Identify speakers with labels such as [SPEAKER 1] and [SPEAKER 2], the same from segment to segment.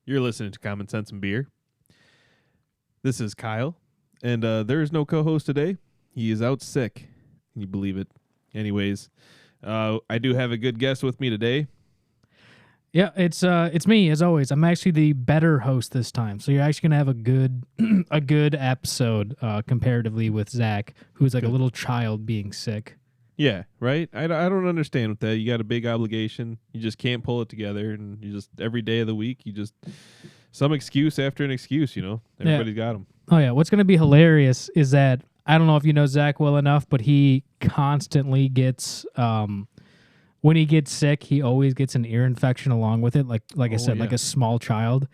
[SPEAKER 1] You're listening to Common Sense and Beer. This is Kyle, and there is no co-host today. He is out sick. Can you believe it? Anyways, I do have a good guest with me today.
[SPEAKER 2] Yeah, it's me as always. I'm actually the better host this time, so you're actually gonna have a good episode comparatively with Zach, who's like a little child being sick.
[SPEAKER 1] Yeah, right? I don't understand with that. You got a big obligation. You just can't pull it together, and you just, every day of the week, you just, some excuse after an excuse, you know? Everybody's got them.
[SPEAKER 2] Oh, yeah. What's going to be hilarious is that, I don't know if you know Zach well enough, but he constantly gets, when he gets sick, he always gets an ear infection along with it, like I said, like a small child.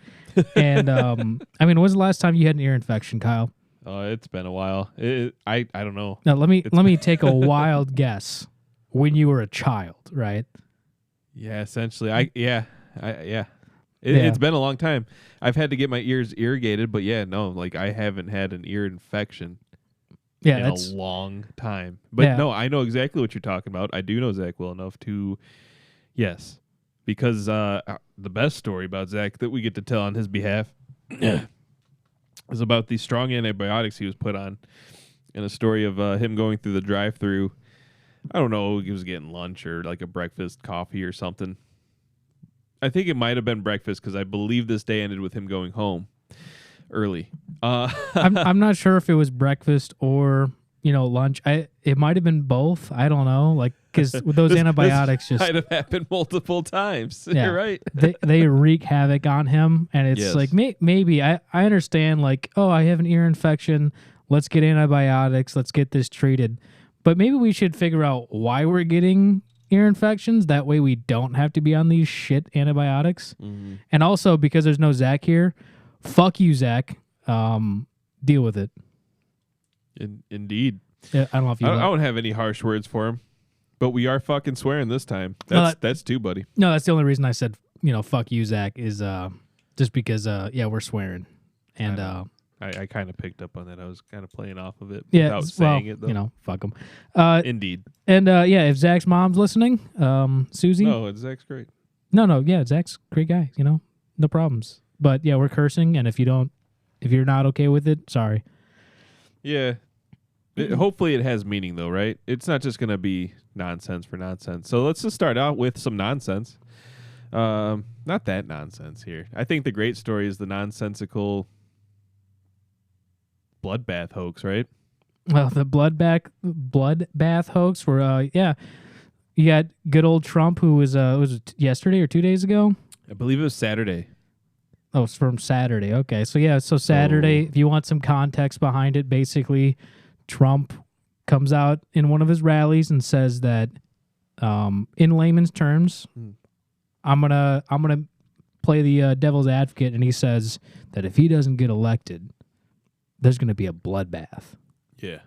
[SPEAKER 2] And, I mean, when was the last time you had an ear infection, Kyle?
[SPEAKER 1] Oh, it's been a while. I don't know.
[SPEAKER 2] Now let me take a wild guess. When you were a child, right?
[SPEAKER 1] Yeah, essentially. It's been a long time. I've had to get my ears irrigated, but like I haven't had an ear infection in a long time. But no, I know exactly what you're talking about. I do know Zach well enough to, yes, because the best story about Zach that we get to tell on his behalf is about the strong antibiotics he was put on, and a story of him going through the drive-thru. I don't know, he was getting lunch or like a breakfast coffee or something. I think it might have been breakfast because I believe this day ended with him going home early.
[SPEAKER 2] I'm not sure if it was breakfast or lunch. It might have been both. I don't know, like because with those antibiotics,
[SPEAKER 1] this might have happened multiple times.
[SPEAKER 2] Yeah,
[SPEAKER 1] you're right.
[SPEAKER 2] they wreak havoc on him, and it's like maybe I understand, like, oh, I have an ear infection. Let's get antibiotics. Let's get this treated. But maybe we should figure out why we're getting ear infections. That way we don't have to be on these shit antibiotics. Mm-hmm. And also, because there's no Zach here, fuck you, Zach. Deal with it.
[SPEAKER 1] Indeed.
[SPEAKER 2] Yeah, I don't know if you
[SPEAKER 1] I don't have any harsh words for him, but we are fucking swearing this time. That's two, buddy.
[SPEAKER 2] No, that's the only reason I said, fuck you, Zach, is just because, we're swearing. And
[SPEAKER 1] I kind of picked up on that. I was kind of playing off of it
[SPEAKER 2] without
[SPEAKER 1] saying it, though.
[SPEAKER 2] Fuck him.
[SPEAKER 1] Indeed.
[SPEAKER 2] And, if Zach's mom's listening, Susie.
[SPEAKER 1] No, Zach's great.
[SPEAKER 2] No, Zach's a great guy, no problems. But, yeah, we're cursing, and if you're not okay with it, sorry.
[SPEAKER 1] Yeah. Hopefully it has meaning, though, right? It's not just going to be nonsense for nonsense. So let's just start out with some nonsense. Not that nonsense here. I think the great story is the nonsensical bloodbath hoax, right?
[SPEAKER 2] Well, the bloodbath hoax were, you got good old Trump, who was it yesterday or 2 days ago?
[SPEAKER 1] I believe it was Saturday.
[SPEAKER 2] Oh, it's from Saturday. Okay. So Saturday, if you want some context behind it, basically Trump comes out in one of his rallies and says that, in layman's terms, I'm gonna play the devil's advocate, and he says that if he doesn't get elected, there's gonna be a bloodbath.
[SPEAKER 1] Yeah.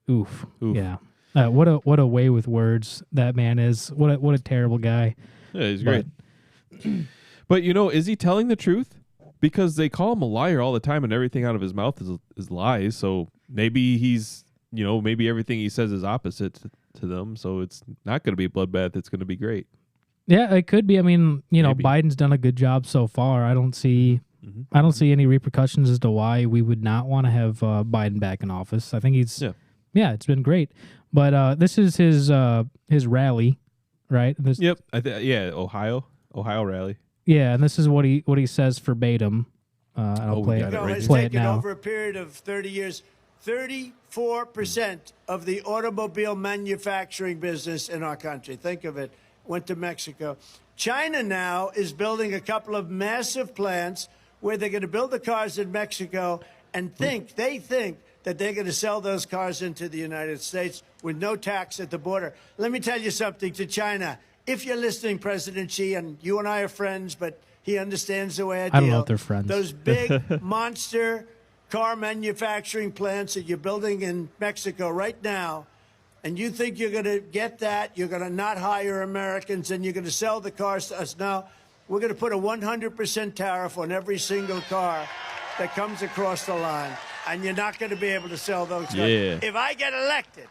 [SPEAKER 2] Oof. Yeah. What a way with words that man is. What a terrible guy.
[SPEAKER 1] Yeah, he's great. But, is he telling the truth? Because they call him a liar all the time, and everything out of his mouth is lies. So maybe he's, maybe everything he says is opposite to them. So it's not going to be a bloodbath. It's going to be great.
[SPEAKER 2] Yeah, it could be. I mean, maybe. Biden's done a good job so far. I don't see any repercussions as to why we would not want to have Biden back in office. I think it's been great. But this is his rally, right?
[SPEAKER 1] Yep. Ohio rally.
[SPEAKER 2] Yeah, and this is what he says verbatim. I'll play it.
[SPEAKER 3] Has
[SPEAKER 2] play
[SPEAKER 3] taken
[SPEAKER 2] it now.
[SPEAKER 3] Over a period of 30 years, 34% of the automobile manufacturing business in our country, think of it, went to Mexico. China now is building a couple of massive plants where they're going to build the cars in Mexico and they think that they're going to sell those cars into the United States with no tax at the border. Let me tell you something to China. If you're listening, President Xi, and you and I are friends, but he understands the way I deal.
[SPEAKER 2] I don't know if they're friends.
[SPEAKER 3] Those big monster car manufacturing plants that you're building in Mexico right now, and you think you're going to get that, you're going to not hire Americans, and you're going to sell the cars to us. Now, we're going to put a 100% tariff on every single car that comes across the line, and you're not going to be able to sell those cars.
[SPEAKER 1] Yeah.
[SPEAKER 3] If I get elected,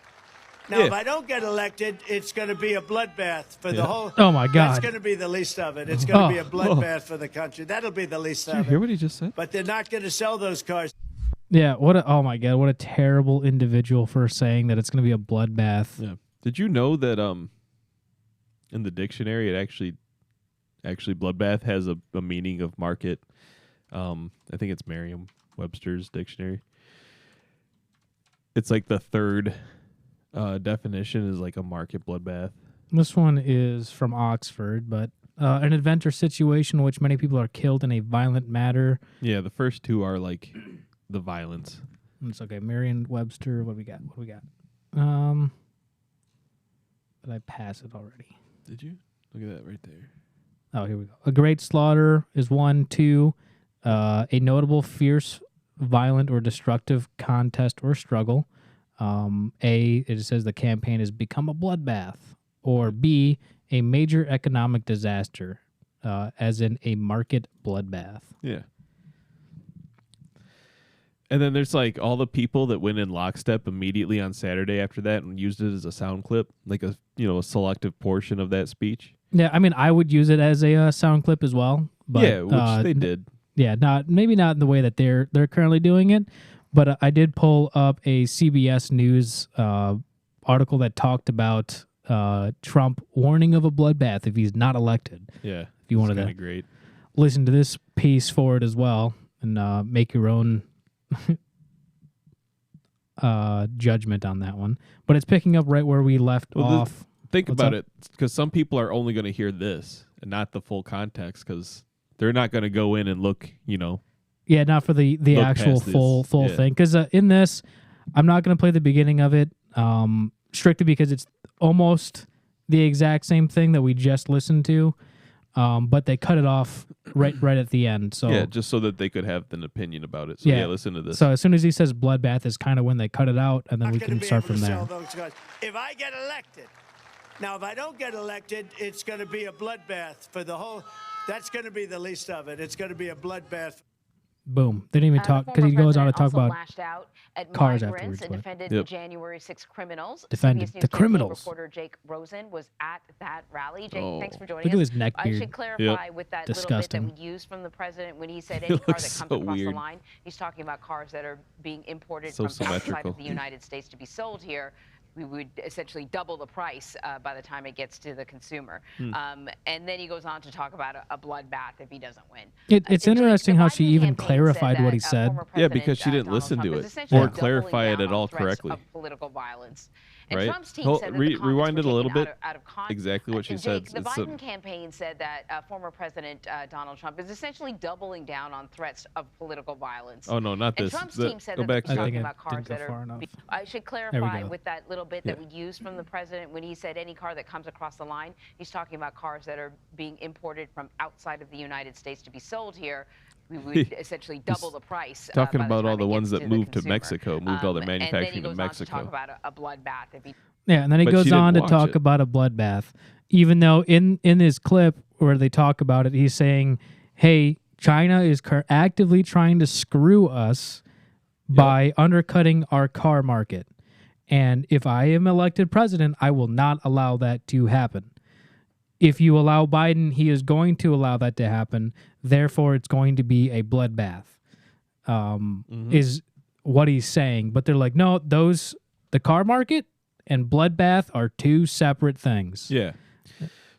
[SPEAKER 3] Now, if I don't get elected, it's going to be a bloodbath for the whole.
[SPEAKER 2] Oh my God!
[SPEAKER 3] That's going to be the least of it. It's going to be a bloodbath for the country. That'll be the least of it.
[SPEAKER 1] Did you hear what he just said?
[SPEAKER 3] But they're not going to sell those cars.
[SPEAKER 2] Yeah. Oh my God! What a terrible individual for saying that it's going to be a bloodbath.
[SPEAKER 1] Yeah. Did you know that in the dictionary it actually bloodbath has a meaning of market? I think it's Merriam-Webster's dictionary. It's like the third definition is like a market bloodbath.
[SPEAKER 2] This one is from Oxford, but an event or situation in which many people are killed in a violent manner.
[SPEAKER 1] Yeah, the first two are like the violence.
[SPEAKER 2] It's okay. Merriam-Webster. What do we got? Did I pass it already?
[SPEAKER 1] Did you? Look at that right there.
[SPEAKER 2] Oh, here we go. A great slaughter is 1, 2. A notable, fierce, violent, or destructive contest or struggle. It says the campaign has become a bloodbath. Or B, a major economic disaster, as in a market bloodbath.
[SPEAKER 1] Yeah. And then there's like all the people that went in lockstep immediately on Saturday after that and used it as a sound clip, like a selective portion of that speech.
[SPEAKER 2] Yeah, I mean, I would use it as a sound clip as well. But,
[SPEAKER 1] yeah, which they did.
[SPEAKER 2] Yeah, maybe not in the way that they're currently doing it, but I did pull up a CBS News article that talked about Trump warning of a bloodbath if he's not elected.
[SPEAKER 1] Yeah,
[SPEAKER 2] if you wanted to
[SPEAKER 1] great.
[SPEAKER 2] Listen to this piece for it as well and make your own judgment on that one. But it's picking up right where we left off.
[SPEAKER 1] Think about it, because some people are only going to hear this and not the full context, because they're not going to go in and look,
[SPEAKER 2] Yeah, not for the actual full thing. Because in this, I'm not going to play the beginning of it, strictly because it's almost the exact same thing that we just listened to, but they cut it off right at the end. So
[SPEAKER 1] yeah, just so that they could have an opinion about it. So yeah, listen to this.
[SPEAKER 2] So as soon as he says bloodbath is kind of when they cut it out, and then we can start from there.
[SPEAKER 3] If I get elected, now if I don't get elected, it's going to be a bloodbath for the whole. That's going to be the least of it. It's going to be a bloodbath.
[SPEAKER 2] Boom. They didn't even talk, because he goes on to talk about cars afterwards.
[SPEAKER 4] And defended the January 6 criminals.
[SPEAKER 2] Defended the criminals.
[SPEAKER 4] Reporter Jake Rosen was at that rally. Jake, thanks for joining
[SPEAKER 2] us. Look at his neck beard.
[SPEAKER 4] I should clarify with that little bit that we used from the president when he said any car that comes across the line. He's talking about cars that are being imported from outside of the United States to be sold here. We would essentially double the price by the time it gets to the consumer. And then he goes on to talk about a bloodbath if he doesn't win.
[SPEAKER 2] It's interesting how she even clarified what he said.
[SPEAKER 1] Yeah, because she didn't listen to it or clarify it at all correctly.
[SPEAKER 4] Political violence.
[SPEAKER 1] Right?
[SPEAKER 4] Trump's team said that
[SPEAKER 1] rewind it a little bit.
[SPEAKER 4] Out of
[SPEAKER 1] exactly what she said.
[SPEAKER 4] The Biden campaign said that former President Donald Trump is essentially doubling down on threats of political violence.
[SPEAKER 1] Oh no, not this.
[SPEAKER 4] Trump's team said that he's talking about cars that are. I should clarify with that little bit that we used from the president when he said any car that comes across the line. He's talking about cars that are being imported from outside of the United States to be sold here. We would essentially double the price.
[SPEAKER 1] Talking about all the ones that moved to Mexico, moved all their manufacturing to Mexico.
[SPEAKER 4] And then he goes on to talk about a bloodbath.
[SPEAKER 2] Yeah, and then he goes on to talk about a bloodbath. Even though in this clip where they talk about it, he's saying, hey, China is actively trying to screw us by undercutting our car market. And if I am elected president, I will not allow that to happen. If you allow Biden, he is going to allow that to happen. Therefore, it's going to be a bloodbath, is what he's saying. But they're like, no, the car market and bloodbath are two separate things.
[SPEAKER 1] Yeah.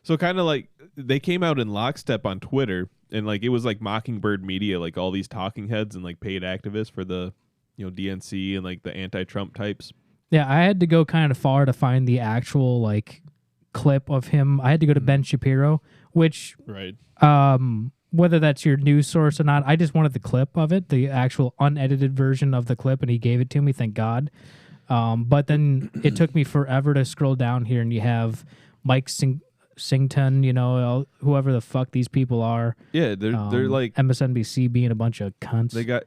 [SPEAKER 1] So kind of like they came out in lockstep on Twitter, and like it was like Mockingbird Media, like all these talking heads and like paid activists for the DNC and like the anti-Trump types.
[SPEAKER 2] Yeah, I had to go kind of far to find the actual like clip of him. I had to go to Ben Shapiro, which whether that's your news source or not, I just wanted the clip of it, the actual unedited version of the clip, and he gave it to me, thank God. But then it took me forever to scroll down here, and you have Mike Sington, whoever the fuck these people are.
[SPEAKER 1] Yeah, they're like
[SPEAKER 2] MSNBC being a bunch of cunts.
[SPEAKER 1] They got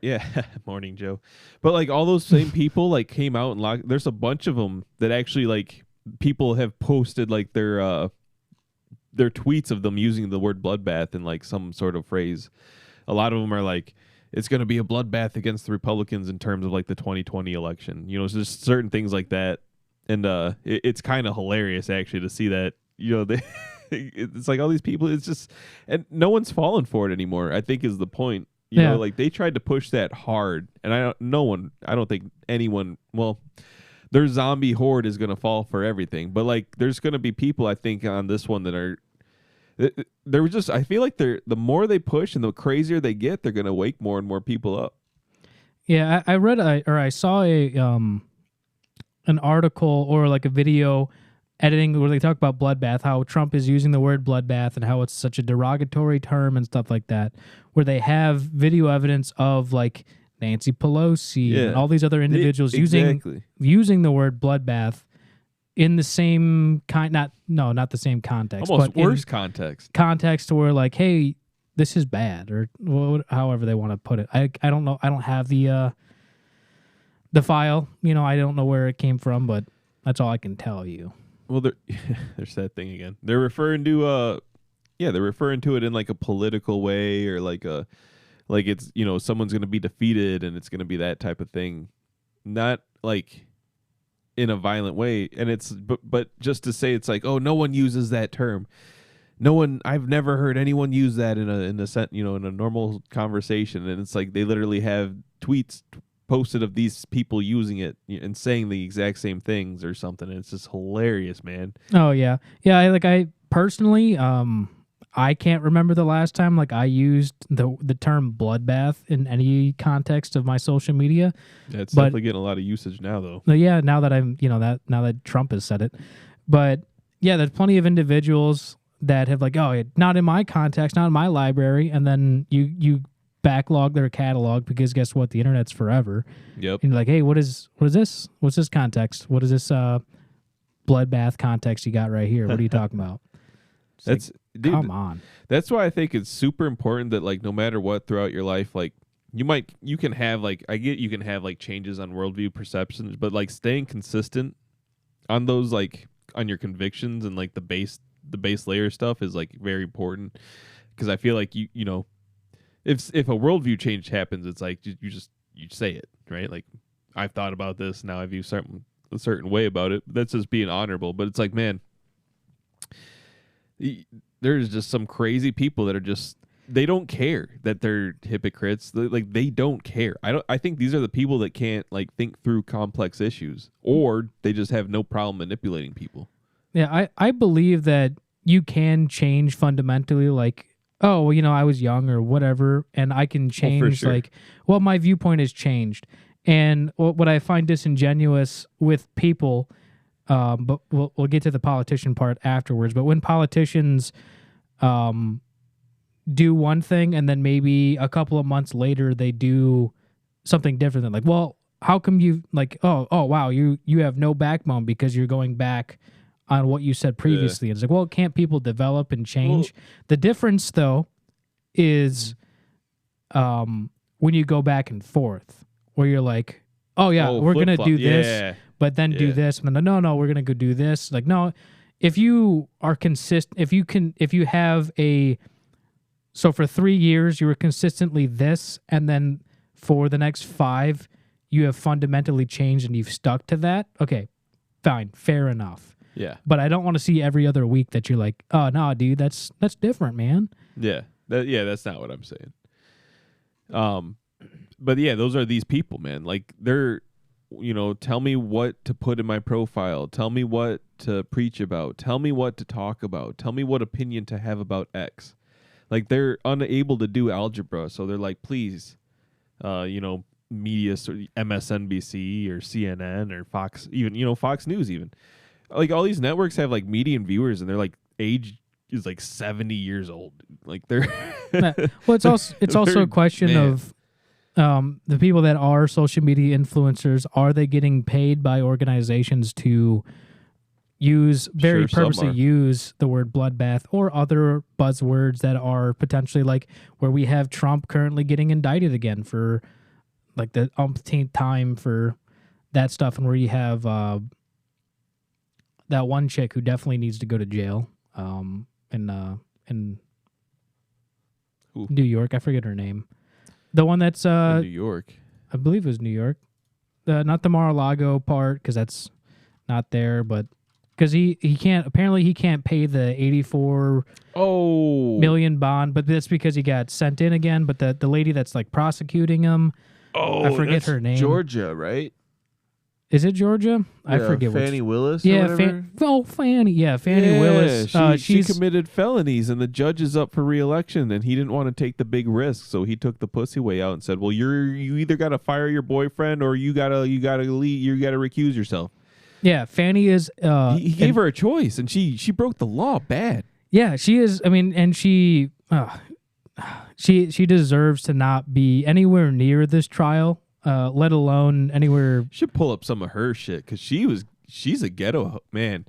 [SPEAKER 1] Morning Joe, but like all those same people like came out and there's a bunch of them that actually like people have posted like their tweets of them using the word bloodbath in like some sort of phrase. A lot of them are like, it's going to be a bloodbath against the Republicans in terms of like the 2020 election. So just certain things like that. And it's kind of hilarious actually to see that, it's like all these people, it's just, and no one's falling for it anymore, I think is the point. You know, like they tried to push that hard, and I don't think anyone, well, their zombie horde is going to fall for everything, but like there's going to be people, I think, on this one that are, they're just, I feel like the more they push and the crazier they get, they're going to wake more and more people up.
[SPEAKER 2] Yeah, I read I saw an article or like a video editing where they talk about bloodbath, how Trump is using the word bloodbath and how it's such a derogatory term and stuff like that, where they have video evidence of like Nancy Pelosi and all these other individuals using the word bloodbath in the same kind, not the same context,
[SPEAKER 1] almost
[SPEAKER 2] but
[SPEAKER 1] worse context
[SPEAKER 2] where like, hey, this is bad, or however they want to put it. I don't know. I don't have the file. I don't know where it came from, but that's all I can tell you.
[SPEAKER 1] Well, there's that thing again. They're referring to they're referring to it in like a political way, or like it's, someone's going to be defeated and it's going to be that type of thing, not like in a violent way. And it's but just to say it's like, oh, no one uses that term. I've never heard anyone use that in a normal conversation. And it's like they literally have tweets posted of these people using it and saying the exact same things or something. And it's just hilarious, man.
[SPEAKER 2] Oh yeah. Yeah. I personally, I can't remember the last time like I used the term bloodbath in any context of my social media.
[SPEAKER 1] Yeah, it's definitely getting a lot of usage now though.
[SPEAKER 2] Yeah. Now that now that Trump has said it, but yeah, there's plenty of individuals that have like, oh, not in my context, not in my library. And then you backlog their catalog because guess what? The internet's forever.
[SPEAKER 1] Yep.
[SPEAKER 2] And you're like, hey, what is this? What's this context? What is this bloodbath context you got right here? What are you talking about? Come on.
[SPEAKER 1] That's why I think it's super important that like no matter what throughout your life, like you can have like, I get you can have like changes on worldview perceptions, but like staying consistent on those, like on your convictions and like the base layer stuff is like very important, because I feel like you if a worldview change happens, it's like you say it, right? Like, I've thought about this, now I view a certain way about it. That's just being honorable. But it's like, man, there's just some crazy people that are just, they don't care that they're hypocrites. They don't care. I think these are the people that can't like think through complex issues, or they just have no problem manipulating people.
[SPEAKER 2] Yeah, I believe that you can change fundamentally, like, oh, well, I was young or whatever, and I can change, like, well, my viewpoint has changed. And what I find disingenuous with people, but we'll get to the politician part afterwards, but when politicians do one thing and then maybe a couple of months later they do something different, than like, well, how come you, like, oh wow, you have no backbone because you're going back on what you said previously. It's like, well, can't people develop and change? Well, the difference, though, is when you go back and forth, where you're like, oh, yeah, we're going to do this, but then do this. And then, no, we're going to go do this. Like, no, if you are consistent, if you have so for 3 years, you were consistently this, and then for the next 5, you have fundamentally changed and you've stuck to that. Okay, fine, fair enough.
[SPEAKER 1] Yeah.
[SPEAKER 2] But I don't want to see every other week that you're like, oh, no, dude, that's different, man.
[SPEAKER 1] Yeah. That's not what I'm saying. But yeah, those are these people, man. Like, they're, tell me what to put in my profile. Tell me what to preach about. Tell me what to talk about. Tell me what opinion to have about X. Like, they're unable to do algebra, so they're like, please, media, MSNBC or CNN or Fox, even, Fox News even. Like, all these networks have like median viewers, and they're like age is like 70 years old. Like, they're
[SPEAKER 2] well, it's also a question of the people that are social media influencers. Are they getting paid by organizations to purposely use the word bloodbath or other buzzwords that are potentially, like, where we have Trump currently getting indicted again for like the umpteenth time for that stuff, and where you have that one chick who definitely needs to go to jail in New York. I forget her name. The one that's
[SPEAKER 1] in New York.
[SPEAKER 2] I believe it was New York. Not the Mar-a-Lago part, because that's not there, but because he can't pay the 84 million bond, but that's because he got sent in again. But the lady that's like prosecuting him, I forget her name.
[SPEAKER 1] Georgia, right?
[SPEAKER 2] Is it Georgia?
[SPEAKER 1] Yeah,
[SPEAKER 2] I forget.
[SPEAKER 1] Fannie Willis.
[SPEAKER 2] Yeah, Fannie. Yeah, Fannie Willis.
[SPEAKER 1] She committed felonies, and the judge is up for re-election, and he didn't want to take the big risk, so he took the pussy way out and said, "Well, you either got to fire your boyfriend or you gotta leave. You gotta recuse yourself."
[SPEAKER 2] Yeah, Fannie is.
[SPEAKER 1] He gave her a choice, and she broke the law bad.
[SPEAKER 2] Yeah, she is. I mean, and she deserves to not be anywhere near this trial. Let alone anywhere.
[SPEAKER 1] Should pull up some of her shit because she's a ghetto man.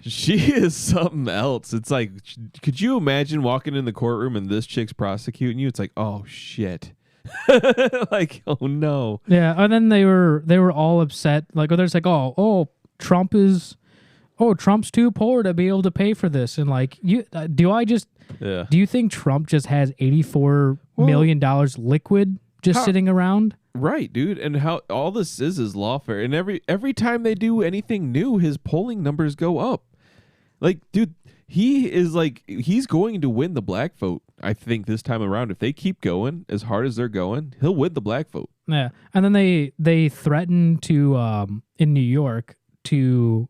[SPEAKER 1] She is something else. It's like, could you imagine walking in the courtroom and this chick's prosecuting you? It's like, oh shit, like, oh no.
[SPEAKER 2] Yeah, and then they were all upset. Like, there's like, Trump's too poor to be able to pay for this, and like, do you think Trump just has $84 million liquid sitting around?
[SPEAKER 1] Right, dude. And how all this is lawfare. And every time they do anything new, his polling numbers go up. Like, dude, he's going to win the black vote, I think, this time around. If they keep going as hard as they're going, he'll win the black vote.
[SPEAKER 2] Yeah. And then they threatened to in New York to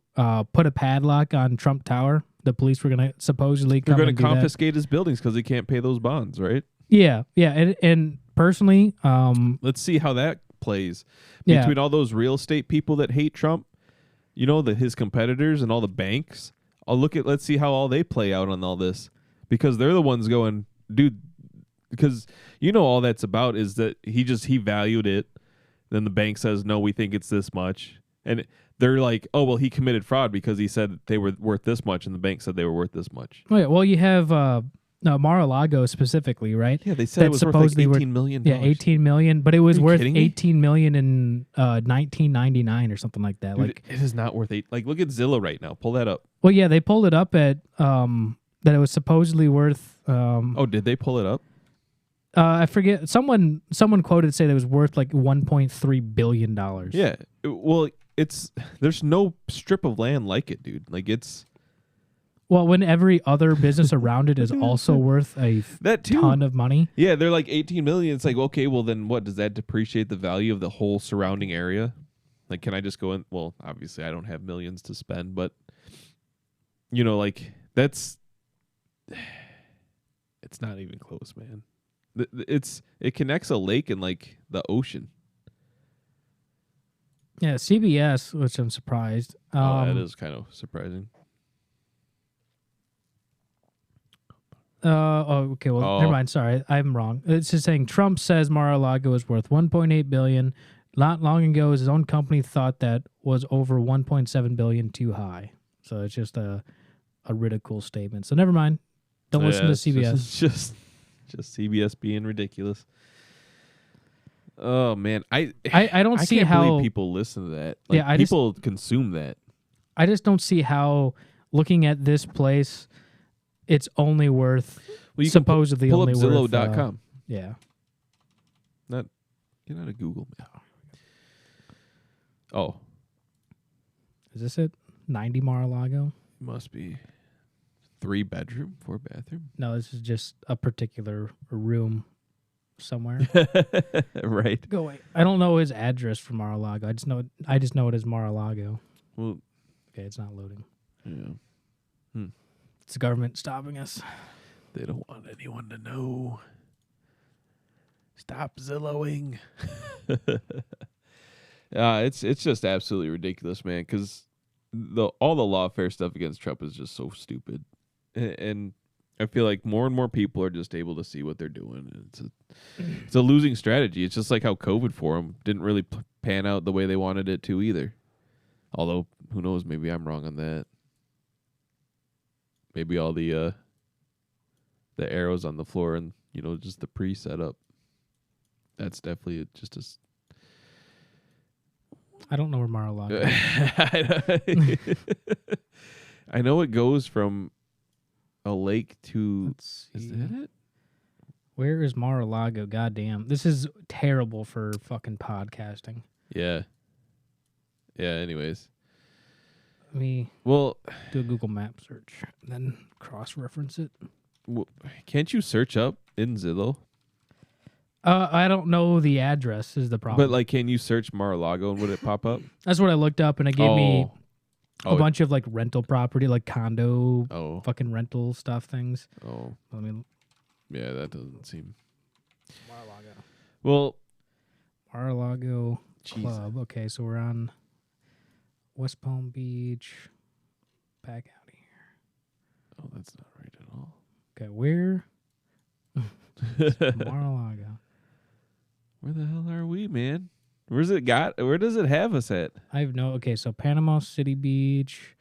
[SPEAKER 2] put a padlock on Trump Tower. The police were gonna supposedly come.
[SPEAKER 1] They're gonna confiscate his buildings because he can't pay those bonds, right?
[SPEAKER 2] Yeah. And personally,
[SPEAKER 1] let's see how that plays between all those real estate people that hate Trump, his competitors and all the banks. Let's see how all they play out on all this, because they're the ones going, dude, because all that's about is that he valued it. Then the bank says, no, we think it's this much. And they're like, oh, well, he committed fraud because he said they were worth this much. And the bank said they were worth this much.
[SPEAKER 2] Oh, yeah, well, you have, Mar-a-Lago specifically, right?
[SPEAKER 1] Yeah, they said it was worth like $18 million.
[SPEAKER 2] Yeah, $18 million, but it was worth $18 million in 1999 or something like that.
[SPEAKER 1] Dude,
[SPEAKER 2] like,
[SPEAKER 1] it is not worth like, look at Zillow right now. Pull that up.
[SPEAKER 2] Well, yeah, they pulled it up at that it was supposedly worth.
[SPEAKER 1] Did they pull it up?
[SPEAKER 2] I forget. Someone quoted say that it was worth like $1.3 billion.
[SPEAKER 1] Yeah, well, there's no strip of land like it, dude. Like it's.
[SPEAKER 2] Well, when every other business around it is also worth a ton of money.
[SPEAKER 1] Yeah, they're like 18 million. It's like, okay, well then what? Does that depreciate the value of the whole surrounding area? Like, can I just go in? Well, obviously I don't have millions to spend, but like it's not even close, man. It connects a lake and like the ocean.
[SPEAKER 2] Yeah, CBS, which I'm surprised.
[SPEAKER 1] That is kind of surprising.
[SPEAKER 2] Okay. Well, never mind. Sorry, I'm wrong. It's just saying Trump says Mar-a-Lago is worth $1.8 billion. Not long ago, his own company thought that was over $1.7 billion too high. So it's just a ridicule statement. So never mind. Don't listen to CBS.
[SPEAKER 1] It's just CBS being ridiculous. Oh man, I
[SPEAKER 2] don't see
[SPEAKER 1] can't
[SPEAKER 2] how
[SPEAKER 1] believe people listen to that. Like, people consume that.
[SPEAKER 2] I just don't see how, looking at this place, it's only worth supposedly
[SPEAKER 1] pull
[SPEAKER 2] only
[SPEAKER 1] up
[SPEAKER 2] worth
[SPEAKER 1] Zillow.com.
[SPEAKER 2] Yeah.
[SPEAKER 1] Get out of Google. Oh.
[SPEAKER 2] Is this it? 90 Mar-a-Lago?
[SPEAKER 1] Must be 3 bedroom, 4 bathroom.
[SPEAKER 2] No, this is just a particular room somewhere.
[SPEAKER 1] Right.
[SPEAKER 2] Go away. I don't know his address for Mar-a-Lago. I just know it as Mar-a-Lago.
[SPEAKER 1] Well,
[SPEAKER 2] okay, it's not loading.
[SPEAKER 1] Yeah.
[SPEAKER 2] It's the government stopping us.
[SPEAKER 1] They don't want anyone to know. Stop Zillowing. It's just absolutely ridiculous, man, because all the lawfare stuff against Trump is just so stupid. And I feel like more and more people are just able to see what they're doing. It's a losing strategy. It's just like how COVID for them didn't really pan out the way they wanted it to either. Although, who knows, maybe I'm wrong on that. Maybe all the arrows on the floor and, just the pre-setup. That's definitely just a...
[SPEAKER 2] I don't know where Mar-a-Lago is.
[SPEAKER 1] I know it goes from a lake to... Is that it?
[SPEAKER 2] Where is Mar-a-Lago? Goddamn. This is terrible for fucking podcasting.
[SPEAKER 1] Yeah. Yeah, anyways.
[SPEAKER 2] Let me do a Google Map search and then cross-reference it.
[SPEAKER 1] Well, can't you search up in Zillow?
[SPEAKER 2] I don't know the address is the problem.
[SPEAKER 1] But like, can you search Mar-a-Lago and would it pop up?
[SPEAKER 2] That's what I looked up, and it gave me a bunch of like rental property, like condo, fucking rental stuff things.
[SPEAKER 1] Oh, yeah, that doesn't seem.
[SPEAKER 2] Mar-a-Lago.
[SPEAKER 1] Well,
[SPEAKER 2] Mar-a-Lago Club. Okay, so we're on West Palm Beach. Back out of here.
[SPEAKER 1] Oh, that's not right at all.
[SPEAKER 2] Okay, where? Mar-a-Lago.
[SPEAKER 1] Where the hell are we, man? Where does it have us at?
[SPEAKER 2] I have no. Okay, so Panama City Beach.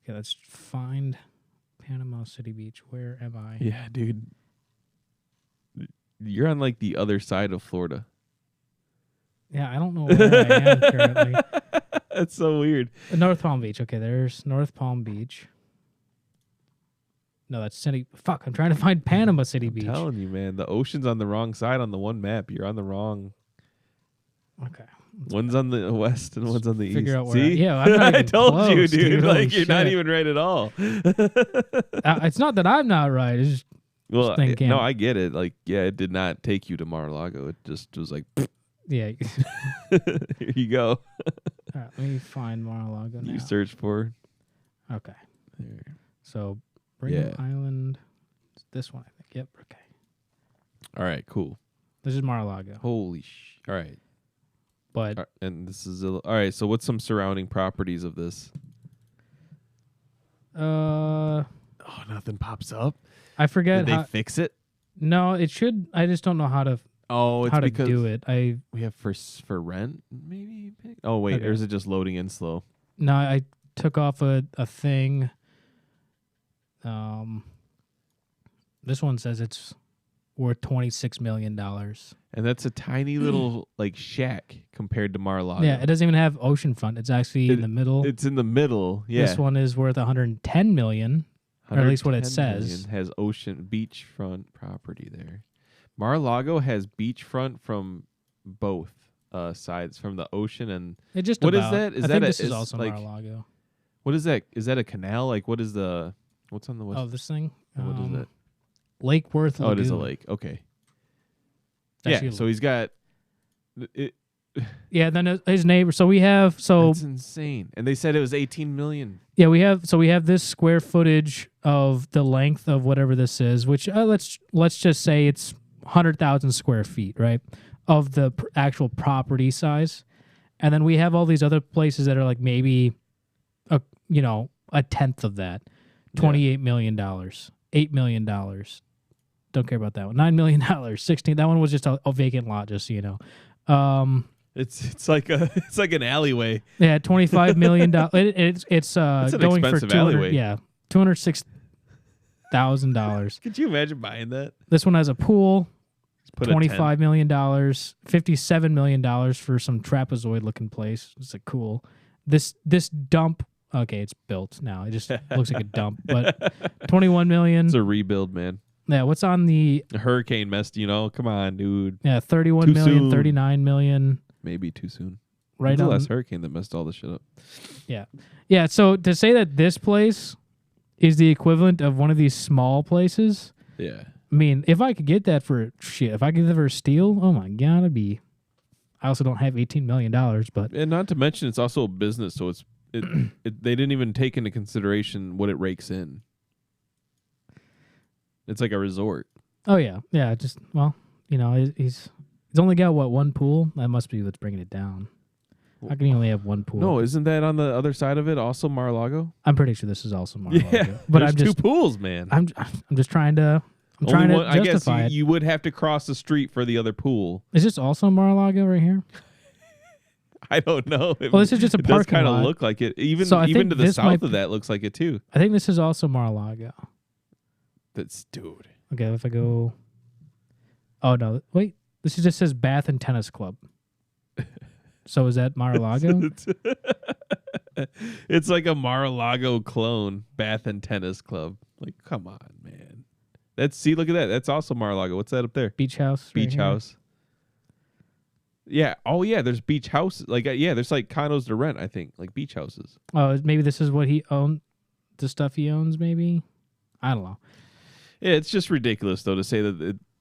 [SPEAKER 2] Okay, let's find Panama City Beach. Where am I?
[SPEAKER 1] Yeah, dude. You're on like the other side of Florida.
[SPEAKER 2] Yeah, I don't know where I am currently.
[SPEAKER 1] That's so weird.
[SPEAKER 2] North Palm Beach. Okay, there's North Palm Beach. No, that's City. Fuck, I'm trying to find Panama City Beach.
[SPEAKER 1] I'm telling you, man. The ocean's on the wrong side on the one map. You're on the wrong.
[SPEAKER 2] Okay.
[SPEAKER 1] One's on the west and one's on the east.
[SPEAKER 2] Out where
[SPEAKER 1] See?
[SPEAKER 2] Yeah, I'm not even
[SPEAKER 1] I told
[SPEAKER 2] close,
[SPEAKER 1] you, dude. Like, you're
[SPEAKER 2] shit.
[SPEAKER 1] not even right at all.
[SPEAKER 2] It's not that I'm not right. It's just thinking.
[SPEAKER 1] No, I get it. Like, yeah, it did not take you to Mar-a-Lago. It just was like,
[SPEAKER 2] yeah.
[SPEAKER 1] Here you go.
[SPEAKER 2] All right, let me find Mar-a-Lago now.
[SPEAKER 1] You search for.
[SPEAKER 2] Okay.
[SPEAKER 1] There.
[SPEAKER 2] So, Brigham Island. It's this one, I think. Yep. Okay.
[SPEAKER 1] All right. Cool.
[SPEAKER 2] This is Mar-a-Lago.
[SPEAKER 1] Holy All right.
[SPEAKER 2] But
[SPEAKER 1] and this is all right. So, what's some surrounding properties of this? Nothing pops up.
[SPEAKER 2] I forget.
[SPEAKER 1] Did they fix it?
[SPEAKER 2] No, it should. I just don't know how to.
[SPEAKER 1] It's
[SPEAKER 2] how to
[SPEAKER 1] because
[SPEAKER 2] do it.
[SPEAKER 1] We have for rent maybe. Oh wait, or is it just loading in slow?
[SPEAKER 2] No, I took off a thing. This one says it's worth $26 million.
[SPEAKER 1] And that's a tiny little like shack compared to Mar-a-Lago.
[SPEAKER 2] Yeah, it doesn't even have oceanfront. It's actually in the middle.
[SPEAKER 1] It's in the middle. Yeah.
[SPEAKER 2] This one is worth $110 million, or at least what it says.
[SPEAKER 1] Has beachfront property there. Mar-a-Lago has beachfront from both sides, from the ocean and.
[SPEAKER 2] It just
[SPEAKER 1] what
[SPEAKER 2] about.
[SPEAKER 1] is that?
[SPEAKER 2] I think this is also like, Mar-a-Lago.
[SPEAKER 1] What is that? Is that a canal? Like what's on the west?
[SPEAKER 2] Oh, this thing.
[SPEAKER 1] What is that?
[SPEAKER 2] Lake Worth Lagoon.
[SPEAKER 1] Oh, it is a lake. Okay. Yeah, so he's got it.
[SPEAKER 2] Yeah, then his neighbor. So we have
[SPEAKER 1] That's insane. And they said it was 18 million.
[SPEAKER 2] Yeah, we have this square footage of the length of whatever this is, which let's just say it's 100,000 square feet, right, of the actual property size, and then we have all these other places that are like maybe a tenth of that, $28 million, $8 million. Don't care about that one. $9 million, 16. That one was just a vacant lot, just so you know.
[SPEAKER 1] It's like an alleyway.
[SPEAKER 2] Yeah, $25 million. It's
[SPEAKER 1] an
[SPEAKER 2] going for
[SPEAKER 1] expensive alleyway.
[SPEAKER 2] Yeah, $206,000.
[SPEAKER 1] Could you imagine buying that?
[SPEAKER 2] This one has a pool. $25 million, $57 million for some trapezoid looking place. It's like cool. This dump. Okay, it's built now. It just looks like a dump. But $21 million.
[SPEAKER 1] It's a rebuild, man.
[SPEAKER 2] Yeah, what's on the
[SPEAKER 1] hurricane messed? Come on, dude.
[SPEAKER 2] Yeah, $31 million, $39 million.
[SPEAKER 1] Maybe too soon.
[SPEAKER 2] Right
[SPEAKER 1] on the last
[SPEAKER 2] on.
[SPEAKER 1] hurricane that messed all this shit up.
[SPEAKER 2] Yeah, yeah. So to say that this place is the equivalent of one of these small places.
[SPEAKER 1] Yeah.
[SPEAKER 2] I mean, if I could get that for if I could get that for a steal, oh my god, it'd be. I also don't have $18 million, but
[SPEAKER 1] and not to mention it's also a business, so they didn't even take into consideration what it rakes in. It's like a resort.
[SPEAKER 2] Oh yeah, yeah. Just he's only got one pool. That must be what's bringing it down. How can he only have one pool?
[SPEAKER 1] No, isn't that on the other side of it also Mar-a-Lago?
[SPEAKER 2] I'm pretty sure this is also Mar-a-Lago.
[SPEAKER 1] Yeah,
[SPEAKER 2] but
[SPEAKER 1] there's two pools, man.
[SPEAKER 2] I'm just trying to. I'm trying to justify
[SPEAKER 1] I guess you would have to cross the street for the other pool.
[SPEAKER 2] Is this also Mar-a-Lago right here?
[SPEAKER 1] I don't know.
[SPEAKER 2] Well, this is just a parking lot. It does kind of
[SPEAKER 1] look like it. Even to the south of that looks like it too.
[SPEAKER 2] I think this is also Mar-a-Lago.
[SPEAKER 1] Dude.
[SPEAKER 2] Okay, if I go. Oh no! Wait, this just says Bath and Tennis Club. So is that Mar-a-Lago?
[SPEAKER 1] It's like a Mar-a-Lago clone, Bath and Tennis Club. Like, come on, man. Look at that. That's also Mar-a-Lago. What's that up there?
[SPEAKER 2] Beach House.
[SPEAKER 1] Beach House. Yeah. Oh, yeah. There's beach houses. Like, yeah, there's like condos to rent, I think, like beach houses.
[SPEAKER 2] Oh, maybe this is what he owned, the stuff he owns, maybe? I don't know.
[SPEAKER 1] Yeah, it's just ridiculous, though, to say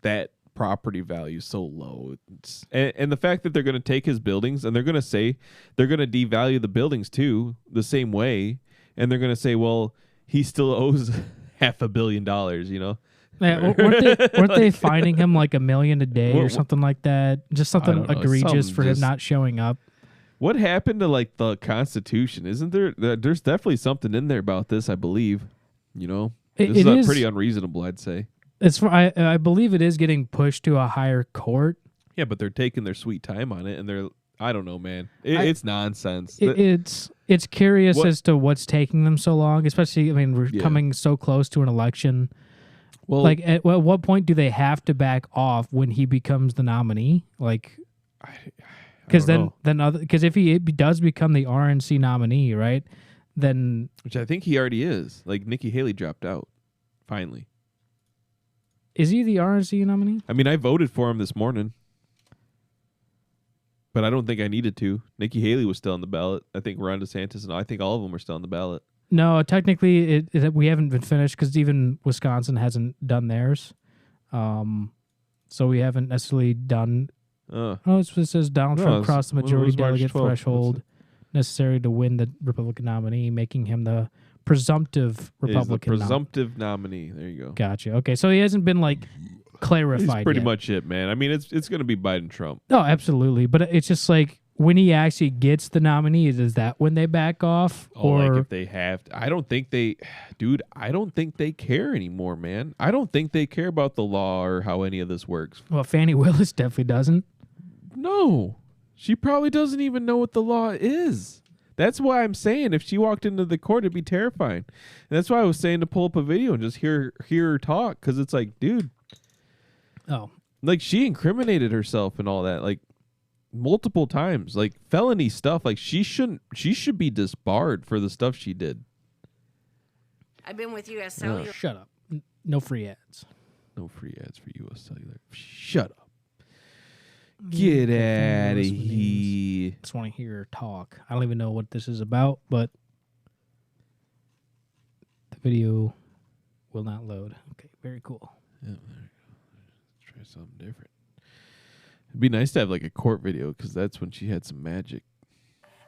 [SPEAKER 1] that property value is so low. And the fact that they're going to take his buildings and they're going to say they're going to devalue the buildings, too, the same way. And they're going to say, well, he still owes $500 million, you know?
[SPEAKER 2] Yeah, weren't they fining him like $1 million a day or something like that? Just something egregious for him not showing up.
[SPEAKER 1] What happened to like the Constitution? Isn't there? There's definitely something in there about this, I believe. You know, this is pretty unreasonable, I'd say.
[SPEAKER 2] I believe it is getting pushed to a higher court.
[SPEAKER 1] Yeah, but they're taking their sweet time on it, and I don't know, man. It's nonsense.
[SPEAKER 2] It's curious as to what's taking them so long, especially, I mean, we're coming so close to an election. Well, like, at what point do they have to back off when he becomes the nominee? Like, because if he does become the RNC nominee, right? Then,
[SPEAKER 1] which I think he already is. Like, Nikki Haley dropped out finally.
[SPEAKER 2] Is he the RNC nominee?
[SPEAKER 1] I mean, I voted for him this morning, but I don't think I needed to. Nikki Haley was still on the ballot. I think Ron DeSantis and I think all of them are still on the ballot.
[SPEAKER 2] No, technically, we haven't been finished because even Wisconsin hasn't done theirs. So we haven't necessarily done. It says Donald Trump crossed the majority delegate threshold necessary to win the Republican nominee, making him the presumptive Republican
[SPEAKER 1] nominee. There you go.
[SPEAKER 2] Gotcha. Okay, so he hasn't been like clarified.
[SPEAKER 1] That's pretty much it, man. I mean, it's going to be Biden Trump.
[SPEAKER 2] Oh, absolutely. But it's just like, when he actually gets the nominee, is that when they back off?
[SPEAKER 1] Or like if they have to. I don't think they care anymore, man. I don't think they care about the law or how any of this works.
[SPEAKER 2] Well, Fani Willis definitely doesn't.
[SPEAKER 1] No. She probably doesn't even know what the law is. That's why I'm saying if she walked into the court, it'd be terrifying. And that's why I was saying to pull up a video and just hear her talk, because it's like, dude.
[SPEAKER 2] Oh.
[SPEAKER 1] Like, she incriminated herself and all that. Like, multiple times, like felony stuff. Like she should be disbarred for the stuff she did.
[SPEAKER 5] I've been with U.S. Cellular.
[SPEAKER 2] Shut up. No free ads.
[SPEAKER 1] No free ads for U.S. Cellular. Shut up. Get out of here.
[SPEAKER 2] Just want to hear her talk. I don't even know what this is about, but the video will not load. Okay, very cool.
[SPEAKER 1] Yeah, there you go. Let's try something different. It'd be nice to have like a court video, because that's when she had some magic.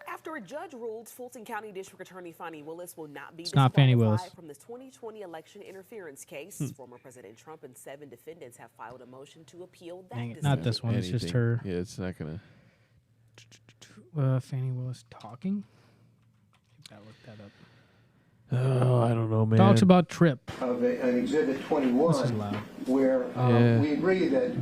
[SPEAKER 6] After a judge ruled Fulton County District Attorney Fani Willis will not be
[SPEAKER 2] disqualified
[SPEAKER 6] from the 2020 election interference case, former President Trump and 7 defendants have filed a motion to appeal that decision.
[SPEAKER 2] Not this one. It's just her.
[SPEAKER 1] Yeah, it's not gonna.
[SPEAKER 2] Fani Willis talking. I looked that up.
[SPEAKER 1] Oh, I don't know, man.
[SPEAKER 2] Talks about trip.
[SPEAKER 7] Of an Exhibit 21,
[SPEAKER 2] this is loud.
[SPEAKER 7] Where we agree that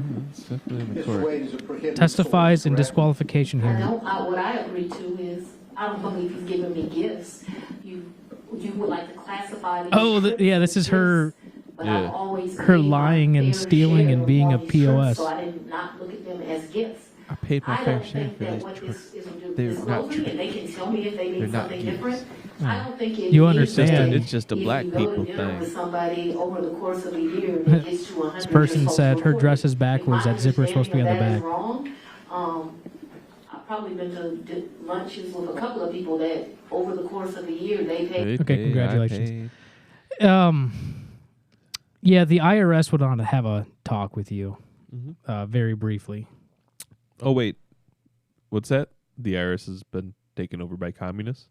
[SPEAKER 7] Mr. Wade is a prohibited
[SPEAKER 2] testifies in disqualification hearing.
[SPEAKER 8] What I agree to is I don't believe he's giving me gifts. You would like to classify these.
[SPEAKER 2] Oh, this is her. Her lying and stealing and being a POS.
[SPEAKER 8] So I did not look at them as gifts.
[SPEAKER 1] I paid my fair share for these trips. They're not trips.
[SPEAKER 8] They can tell me if they need something different. I don't think
[SPEAKER 2] you understand.
[SPEAKER 1] It's just a black people thing.
[SPEAKER 8] With somebody over the course of a year, it gets to 100.
[SPEAKER 2] This person said her dress is backwards. That zipper is supposed to be on the back.
[SPEAKER 8] Wrong. I've probably been to lunches with a couple of people that over the course of a year they paid.
[SPEAKER 2] Okay, congratulations. Yeah, the IRS would want to have a talk with you, very briefly.
[SPEAKER 1] Oh wait, what's that? The IRS has been taken over by communists.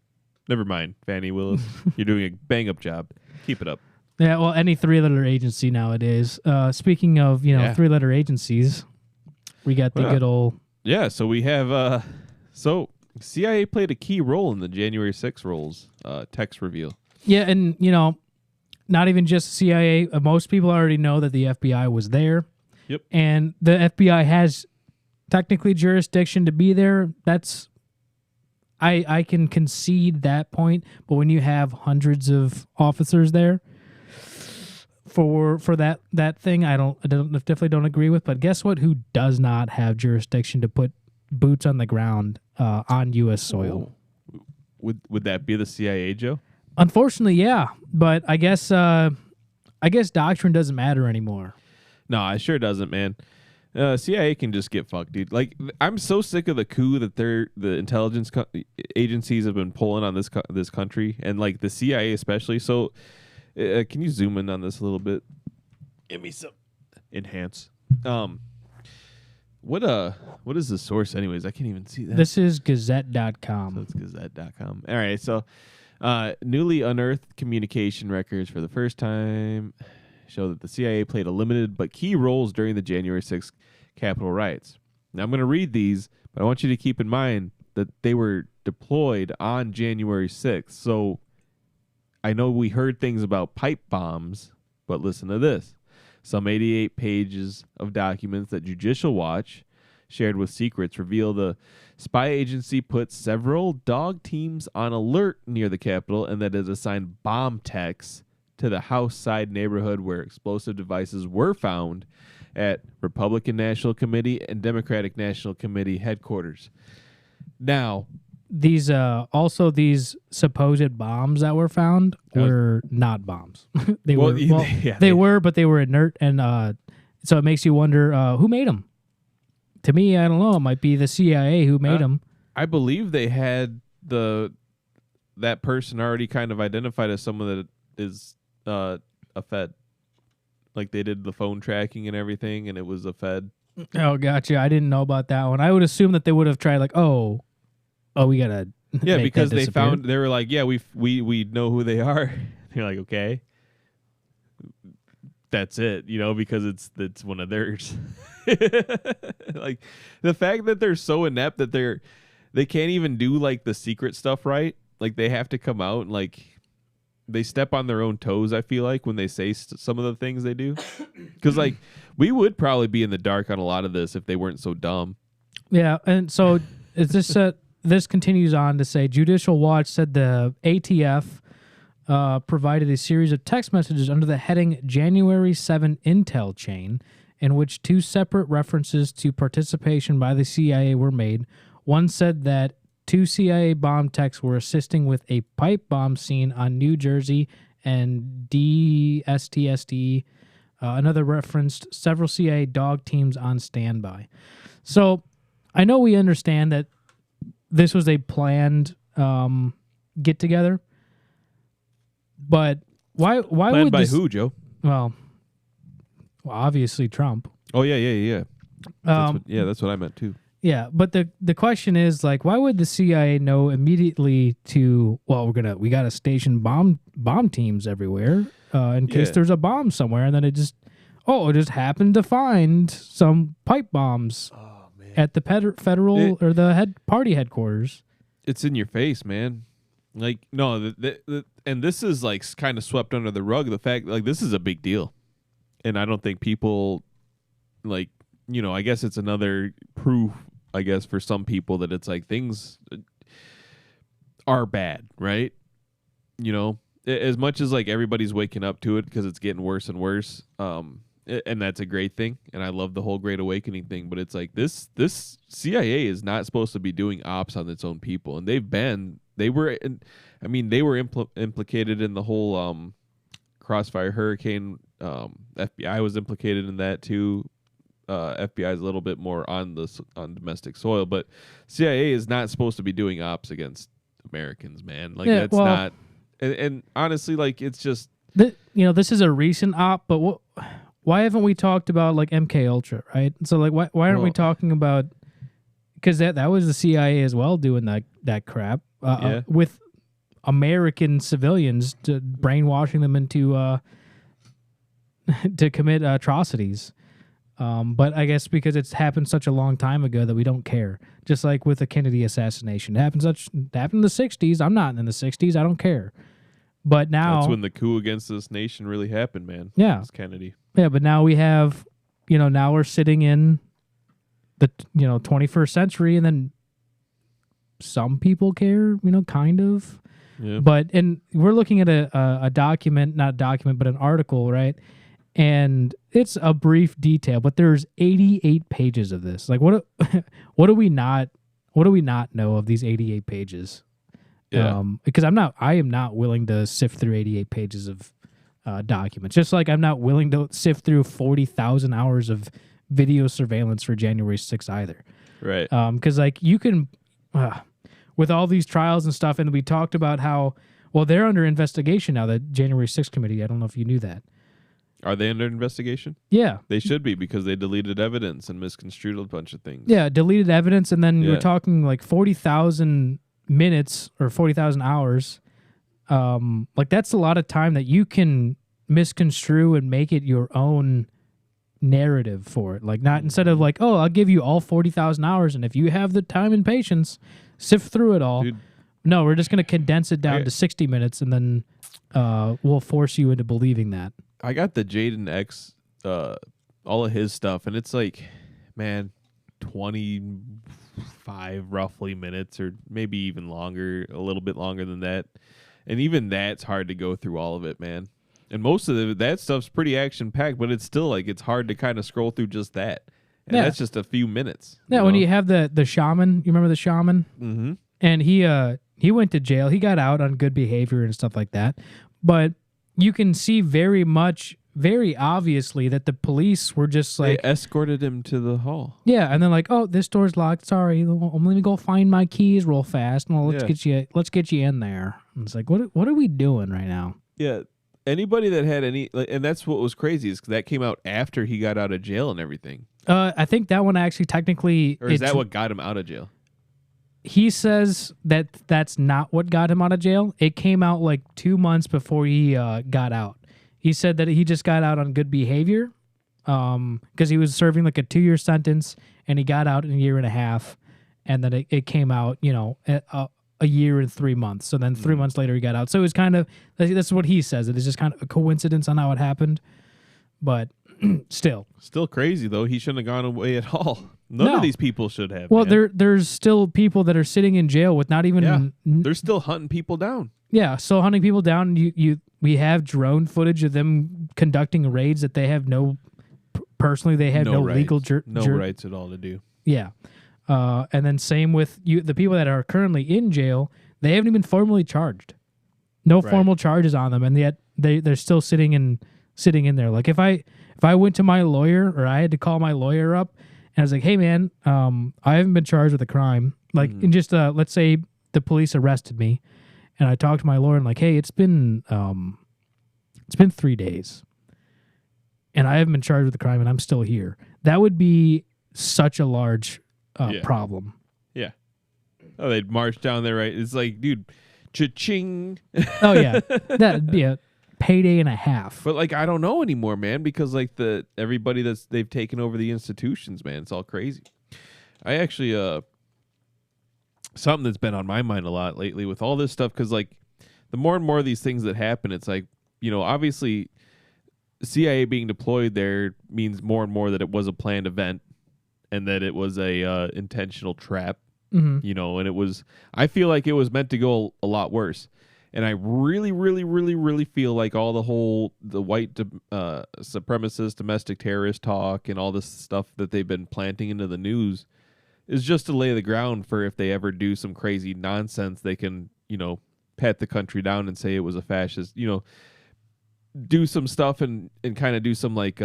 [SPEAKER 1] Never mind, Fani Willis. You're doing a bang-up job. Keep it up.
[SPEAKER 2] Yeah, well, any three-letter agency nowadays. Speaking of, three-letter agencies, we got the good old...
[SPEAKER 1] Yeah, so we have... So CIA played a key role in the January 6 rolls text reveal.
[SPEAKER 2] Yeah, and, not even just CIA. Most people already know that the FBI was there.
[SPEAKER 1] Yep.
[SPEAKER 2] And the FBI has technically jurisdiction to be there. That's... I can concede that point, but when you have hundreds of officers there for that thing, I definitely don't agree with. But guess what? Who does not have jurisdiction to put boots on the ground on U.S. soil?
[SPEAKER 1] Oh. Would that be the CIA, Joe?
[SPEAKER 2] Unfortunately, yeah. But I guess doctrine doesn't matter anymore.
[SPEAKER 1] No, it sure doesn't, man. CIA can just get fucked, dude. Like, I'm so sick of the coup that the intelligence agencies have been pulling on this country, and like the CIA especially. So, can you zoom in on this a little bit? Give me some enhance. What is the source anyways? I can't even see that.
[SPEAKER 2] This is Gazette.com.
[SPEAKER 1] So it's Gazette.com. All right, so newly unearthed communication records for the first time show that the CIA played a limited but key roles during the January 6th Capitol riots. Now, I'm going to read these, but I want you to keep in mind that they were deployed on January 6th. So I know we heard things about pipe bombs, but listen to this. Some 88 pages of documents that Judicial Watch shared with Secrets reveal the spy agency put several dog teams on alert near the Capitol and that it assigned bomb techs to the house side neighborhood where explosive devices were found at Republican National Committee and Democratic National Committee headquarters. Now,
[SPEAKER 2] these supposed bombs that were found were not bombs. They were, but they were inert, and so it makes you wonder who made them. To me, I don't know. It might be the CIA who made them.
[SPEAKER 1] I believe they had that person already kind of identified as someone that is a Fed. Like they did the phone tracking and everything, and it was a Fed.
[SPEAKER 2] Oh, gotcha. I didn't know about that one. I would assume that they would have tried like, oh, we gotta.
[SPEAKER 1] Yeah, because they were like, yeah, we know who they are. They're like, okay, that's it, because it's one of theirs. Like the fact that they're so inept that they can't even do like the secret stuff right. Like they have to come out and like they step on their own toes. I feel like when they say some of the things they do, because like we would probably be in the dark on a lot of this if they weren't so dumb.
[SPEAKER 2] Yeah, and so is this this continues on to say Judicial Watch said the ATF provided a series of text messages under the heading January 7 Intel Chain, in which two separate references to participation by the CIA were made. One said that 2 CIA bomb techs were assisting with a pipe bomb scene on New Jersey and DSTSD. Another referenced several CIA dog teams on standby. So I know we understand that this was a planned get-together, but why
[SPEAKER 1] planned
[SPEAKER 2] would
[SPEAKER 1] by
[SPEAKER 2] this...
[SPEAKER 1] who, Joe?
[SPEAKER 2] Well, obviously Trump.
[SPEAKER 1] Oh, yeah. That's what I meant, too.
[SPEAKER 2] Yeah, but the question is like, why would the CIA know immediately to? Well, we got to station bomb teams everywhere in case there's a bomb somewhere, and then it just happened to find some pipe bombs at the federal or the party headquarters.
[SPEAKER 1] It's in your face, man. Like no, and this is like kind of swept under the rug. The fact like this is a big deal, and I don't think people like. I guess it's another proof, I guess, for some people that it's like things are bad, right? As much as like everybody's waking up to it because it's getting worse and worse, and that's a great thing. And I love the whole Great Awakening thing, but it's like this CIA is not supposed to be doing ops on its own people, and they were implicated in the whole Crossfire Hurricane. FBI was implicated in that too. FBI is a little bit more on domestic soil, but CIA is not supposed to be doing ops against Americans, man. Like not. And honestly, like it's just
[SPEAKER 2] this is a recent op, but why haven't we talked about like MK Ultra, right? So like why aren't we talking about? Because that was the CIA as well doing that crap with American civilians, brainwashing them into to commit atrocities. But I guess because it's happened such a long time ago that we don't care. Just like with the Kennedy assassination. It happened in the 60s. I'm not in the 60s. I don't care. But now...
[SPEAKER 1] That's when the coup against this nation really happened, man.
[SPEAKER 2] Yeah.
[SPEAKER 1] It's Kennedy.
[SPEAKER 2] Yeah, but now we have... now we're sitting in the 21st century, and then some people care, kind of.
[SPEAKER 1] Yeah.
[SPEAKER 2] But... And we're looking at a document, not a document, but an article, right? And it's a brief detail, but there's 88 pages of this. Like, what do we not know of these 88 pages?
[SPEAKER 1] Yeah.
[SPEAKER 2] Because I am not willing to sift through 88 pages of documents. Just like I'm not willing to sift through 40,000 hours of video surveillance for January 6th either.
[SPEAKER 1] Right.
[SPEAKER 2] Because like you can, with all these trials and stuff, and we talked about how, well, they're under investigation now, the January 6th committee. I don't know if you knew that.
[SPEAKER 1] Are they under investigation?
[SPEAKER 2] Yeah.
[SPEAKER 1] They should be, because they deleted evidence and misconstrued a bunch of things.
[SPEAKER 2] Yeah, deleted evidence, and then we're talking like 40,000 minutes or 40,000 hours. Like that's a lot of time that you can misconstrue and make it your own narrative for it. Like not instead of like, oh, I'll give you all 40,000 hours, and if you have the time and patience, sift through it all.
[SPEAKER 1] Dude,
[SPEAKER 2] no, we're just going to condense it down to 60 minutes, and then we'll force you into believing that.
[SPEAKER 1] I got the Jaden X, all of his stuff, and it's like, man, 25 roughly minutes, or maybe even longer, a little bit longer than that. And even that's hard to go through all of it, man. And most of that stuff's pretty action-packed, but it's still like it's hard to kind of scroll through just that. And that's just a few minutes.
[SPEAKER 2] Yeah, when you have the shaman, you remember the shaman?
[SPEAKER 1] Mm-hmm.
[SPEAKER 2] And he went to jail. He got out on good behavior and stuff like that. But you can see very obviously that the police were just like...
[SPEAKER 1] They escorted him to the hall.
[SPEAKER 2] Yeah, and then like, oh, this door's locked. Sorry, let me go find my keys real fast. Well, let's get you in there. And it's like, what are we doing right now?
[SPEAKER 1] Yeah, anybody that had any... And that's what was crazy, is that came out after he got out of jail and everything.
[SPEAKER 2] I think that one actually technically...
[SPEAKER 1] Or is that what got him out of jail?
[SPEAKER 2] He says that that's not what got him out of jail. It came out like 2 months before he got out. He said that he just got out on good behavior because he was serving like a 2-year sentence, and he got out in a year and a half, and then it came out, a year and 3 months. So then 3 months later he got out. So it was kind of, that's what he says. It is just kind of a coincidence on how it happened. But still
[SPEAKER 1] crazy though. He shouldn't have gone away at all. None of these people should have.
[SPEAKER 2] Well, there's still people that are sitting in jail with not even.
[SPEAKER 1] Yeah, they're still hunting people down.
[SPEAKER 2] Yeah, still hunting people down. We have drone footage of them conducting raids that they have personally they have no legal
[SPEAKER 1] rights at all to do.
[SPEAKER 2] Yeah, and then same with the people that are currently in jail. They haven't even formally charged. No formal charges on them, and yet they're still sitting in there. Like if I went to my lawyer, or I had to call my lawyer up, and I was like, hey man, I haven't been charged with a crime. Like in just let's say the police arrested me, and I talked to my lawyer and like, hey, it's been 3 days, and I haven't been charged with a crime, and I'm still here. That would be such a large problem.
[SPEAKER 1] Yeah. Oh, they'd march down there, right? It's like, dude, cha-ching.
[SPEAKER 2] Oh yeah, that'd be a payday and a half.
[SPEAKER 1] But like, I don't know anymore, man, because like everybody they've taken over the institutions, man, it's all crazy. I actually something that's been on my mind a lot lately with all this stuff, because like the more and more of these things that happen, it's like, obviously CIA being deployed there means more and more that it was a planned event, and that it was a intentional trap. And it was, I feel like it was meant to go a lot worse. And I really, really, really, really feel like all the white supremacist, domestic terrorist talk and all this stuff that they've been planting into the news is just to lay the ground for if they ever do some crazy nonsense, they can, pat the country down and say it was a fascist, do some stuff and kind of do some like,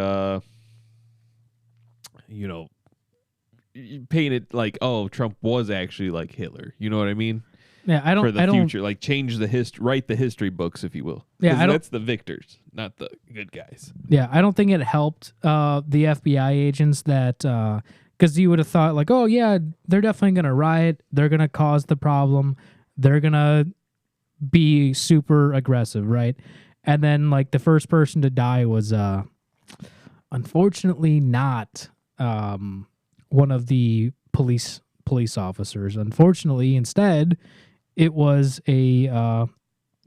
[SPEAKER 1] paint it like, oh, Trump was actually like Hitler. You know what I mean?
[SPEAKER 2] Yeah, I don't.
[SPEAKER 1] For the future, like change the history, write the history books, if you will.
[SPEAKER 2] Yeah,
[SPEAKER 1] that's the victors, not the good guys.
[SPEAKER 2] Yeah, I don't think it helped the FBI agents that because you would have thought like, oh yeah, they're definitely gonna riot, they're gonna cause the problem, they're gonna be super aggressive, right? And then like the first person to die was unfortunately not one of the police officers. Unfortunately, instead, it was a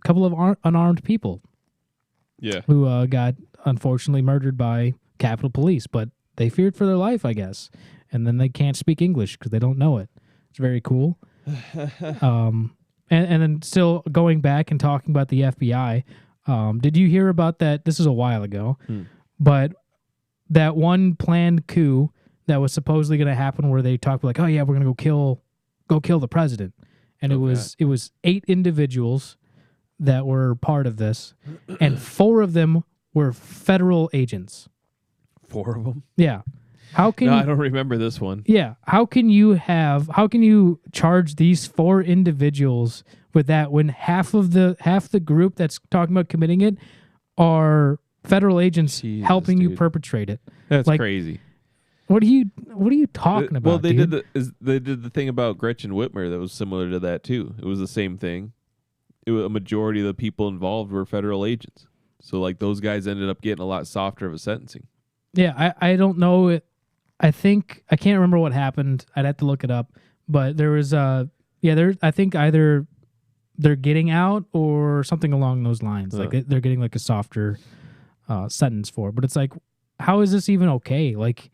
[SPEAKER 2] couple of unarmed people.
[SPEAKER 1] Yeah,
[SPEAKER 2] who got unfortunately murdered by Capitol Police, but they feared for their life, I guess. And then they can't speak English because they don't know it. It's very cool. And then still going back and talking about the FBI, did you hear about that? This is a while ago, but that one planned coup that was supposedly going to happen where they talked like, oh yeah, we're going to go kill the president. And it was 8 individuals that were part of this, and 4 of them were federal agents.
[SPEAKER 1] 4 of them?
[SPEAKER 2] Yeah. How can
[SPEAKER 1] I don't remember this one.
[SPEAKER 2] Yeah. How can you charge these 4 individuals with that when half the group that's talking about committing it are federal agents helping you perpetrate it?
[SPEAKER 1] That's crazy.
[SPEAKER 2] What are you talking about?
[SPEAKER 1] Well, they did the thing about Gretchen Whitmer that was similar to that too. It was the same thing. A majority of the people involved were federal agents. So like those guys ended up getting a lot softer of a sentencing.
[SPEAKER 2] Yeah, I don't know. I think I can't remember what happened. I'd have to look it up. But there was I think either they're getting out or something along those lines. Like they're getting like a softer sentence for it. But it's like, how is this even okay? Like,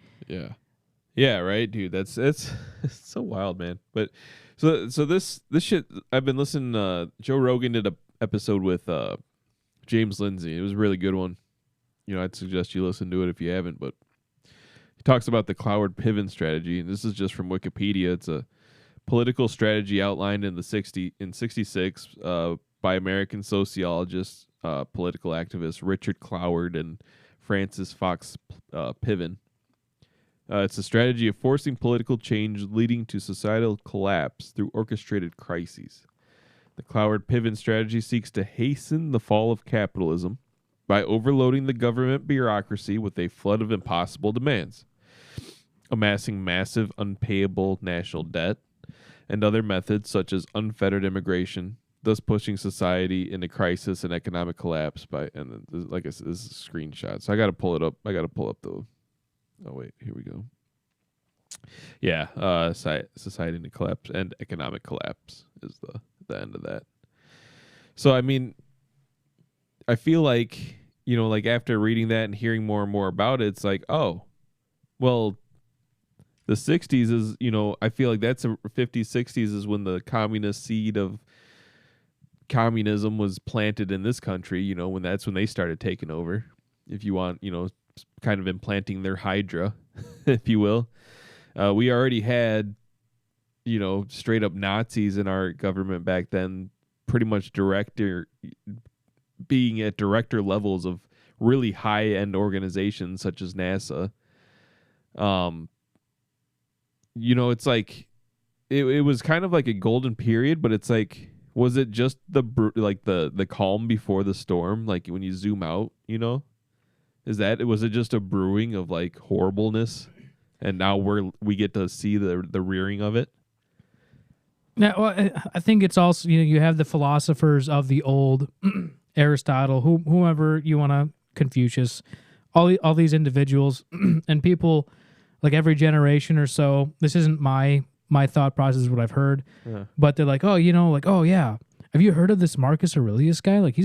[SPEAKER 1] yeah, right, dude. It's so wild, man. But so this shit. I've been listening. Joe Rogan did a episode with James Lindsay. It was a really good one. You know, I'd suggest you listen to it if you haven't. But he talks about the Cloward Piven strategy, and this is just from Wikipedia. It's a political strategy outlined in 66 by American sociologists, political activists Richard Cloward and Francis Fox Piven. It's a strategy of forcing political change leading to societal collapse through orchestrated crises. The Cloward-Piven strategy seeks to hasten the fall of capitalism by overloading the government bureaucracy with a flood of impossible demands, amassing massive unpayable national debt, and other methods such as unfettered immigration, thus pushing society into crisis and economic collapse. And like I said, this is a screenshot, so I got to pull it up. I got to pull up the. Oh wait, here we go. Yeah, society into collapse and economic collapse is the end of that. So I mean, I feel like, you know, like after reading that and hearing more and more about it, it's like, oh, well, the 60s is, you know, I feel like that's 50s, 60s is when the communist seed of communism was planted in this country, you know, when they started taking over, if you want, you know, kind of implanting their hydra, if you will. We already had, you know, straight up Nazis in our government back then, pretty much being at director levels of really high end organizations such as NASA. You know, it's like it was kind of like a golden period, but it's like, was it just the calm before the storm? Like when you zoom out, you know, was it just a brewing of like horribleness, and now we get to see the rearing of it?
[SPEAKER 2] Yeah, well, I think it's also, you know, you have the philosophers of the old, Aristotle, whomever you want to, Confucius, all these individuals and people like every generation or so. This isn't my thought process, is what I've heard, but they're like, oh, you know, like, oh yeah, have you heard of this Marcus Aurelius guy? Like, he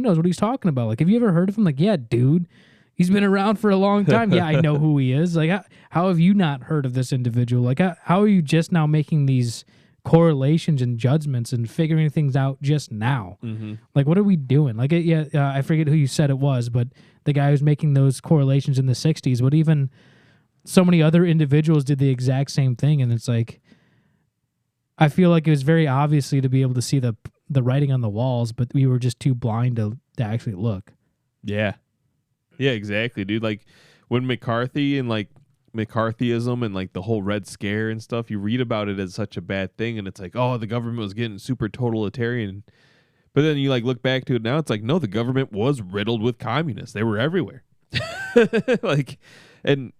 [SPEAKER 2] knows what he's talking about. Like, have you ever heard of him? Like, yeah, dude, he's been around for a long time. Yeah, I know who he is. Like, how have you not heard of this individual? Like, how are you just now making these correlations and judgments and figuring things out just now? Mm-hmm. Like, what are we doing? Like, I forget who you said it was, but the guy who's making those correlations in the 60s, but even so many other individuals did the exact same thing. And it's like, I feel like it was very obviously to be able to see the writing on the walls, but we were just too blind to actually look.
[SPEAKER 1] Yeah. Yeah, exactly, dude. Like when McCarthy and like McCarthyism and like the whole Red Scare and stuff, you read about it as such a bad thing, and it's like, oh, the government was getting super totalitarian. But then you like look back to it now, it's like, no, the government was riddled with communists. They were everywhere. Like, and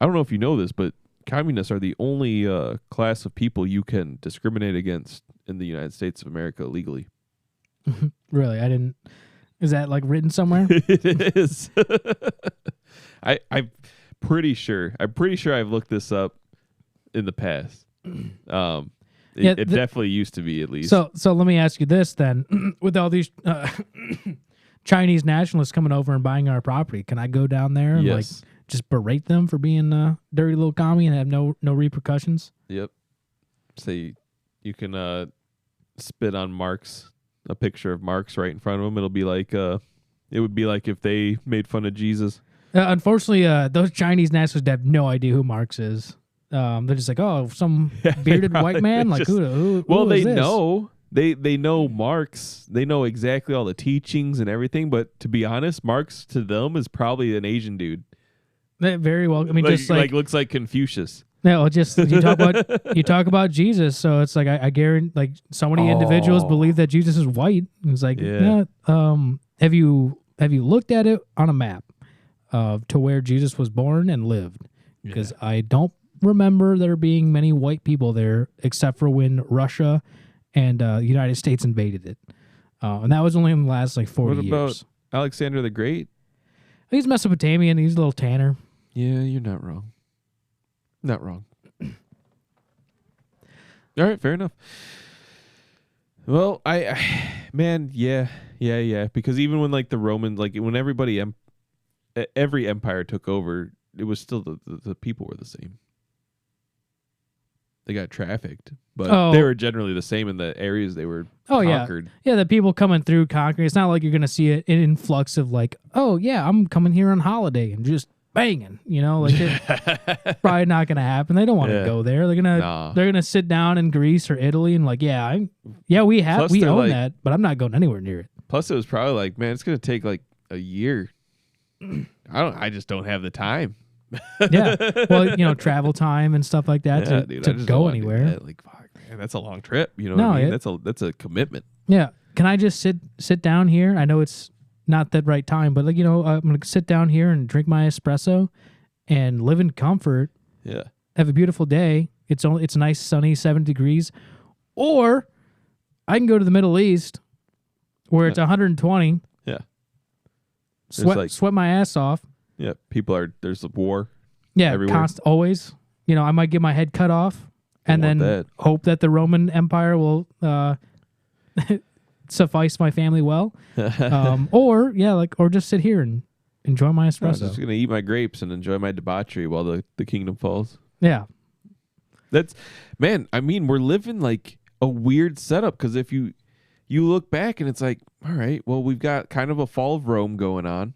[SPEAKER 1] I don't know if you know this, but communists are the only class of people you can discriminate against in the United States of America legally.
[SPEAKER 2] Really? I didn't. Is that like written somewhere?
[SPEAKER 1] It is. I'm pretty sure. I've looked this up in the past. It definitely used to be, at least.
[SPEAKER 2] So let me ask you this then: with all these Chinese nationalists coming over and buying our property, can I go down there and like just berate them for being a dirty little commie and have no repercussions?
[SPEAKER 1] Yep. So you can spit on Marx, a picture of Marx right in front of them. It'll be like it would be like if they made fun of Jesus.
[SPEAKER 2] Unfortunately, those Chinese nationalists have no idea who Marx is. They're just like, oh, some bearded white man. Like, who
[SPEAKER 1] well,
[SPEAKER 2] they
[SPEAKER 1] know. They know Marx. They know exactly all the teachings and everything. But to be honest, Marx to them is probably an Asian dude.
[SPEAKER 2] Very well. I mean,
[SPEAKER 1] like,
[SPEAKER 2] just like
[SPEAKER 1] looks like Confucius.
[SPEAKER 2] No, just you talk about Jesus. So it's like I guarantee, like so many individuals believe that Jesus is white. It's like, have you looked at it on a map to where Jesus was born and lived? Because I don't remember there being many white people there, except for when Russia and the United States invaded it, and that was only in the last like 40 years. What about
[SPEAKER 1] Alexander the Great?
[SPEAKER 2] He's Mesopotamian. He's a little tanner.
[SPEAKER 1] Yeah, you're not wrong. Not wrong. All right, fair enough. Well, man, yeah. Because even when like the Romans, like when every empire took over, it was still the people were the same. They got trafficked, but they were generally the same in the areas they were conquered.
[SPEAKER 2] Yeah, the people coming through conquering. It's not like you're going to see an influx of like, oh yeah, I'm coming here on holiday and just banging, like it's probably not going to happen. They don't want to go there. They're gonna sit down in Greece or Italy and like, we own like, that, but I'm not going anywhere near it.
[SPEAKER 1] Plus, it was probably like, man, it's going to take like a year. I just don't have the time.
[SPEAKER 2] Yeah, well, travel time and stuff like that to go anywhere.
[SPEAKER 1] Like, fuck, man, that's a long trip. You know what I mean? That's a commitment.
[SPEAKER 2] Yeah. Can I just sit down here? I know it's not the right time, but like, I'm gonna sit down here and drink my espresso and live in comfort.
[SPEAKER 1] Yeah.
[SPEAKER 2] Have a beautiful day. It's nice, sunny, 7 degrees. Or I can go to the Middle East where it's 120.
[SPEAKER 1] Yeah.
[SPEAKER 2] Sweat my ass off.
[SPEAKER 1] Yeah. There's a war.
[SPEAKER 2] Yeah.
[SPEAKER 1] Everywhere.
[SPEAKER 2] Always. I might get my head cut off and then hope that the Roman Empire will suffice my family well. Or just sit here and enjoy my espresso.
[SPEAKER 1] I'm just going to eat my grapes and enjoy my debauchery while the kingdom falls.
[SPEAKER 2] Yeah.
[SPEAKER 1] We're living like a weird setup because if you look back and it's like, all right, well, we've got kind of a fall of Rome going on.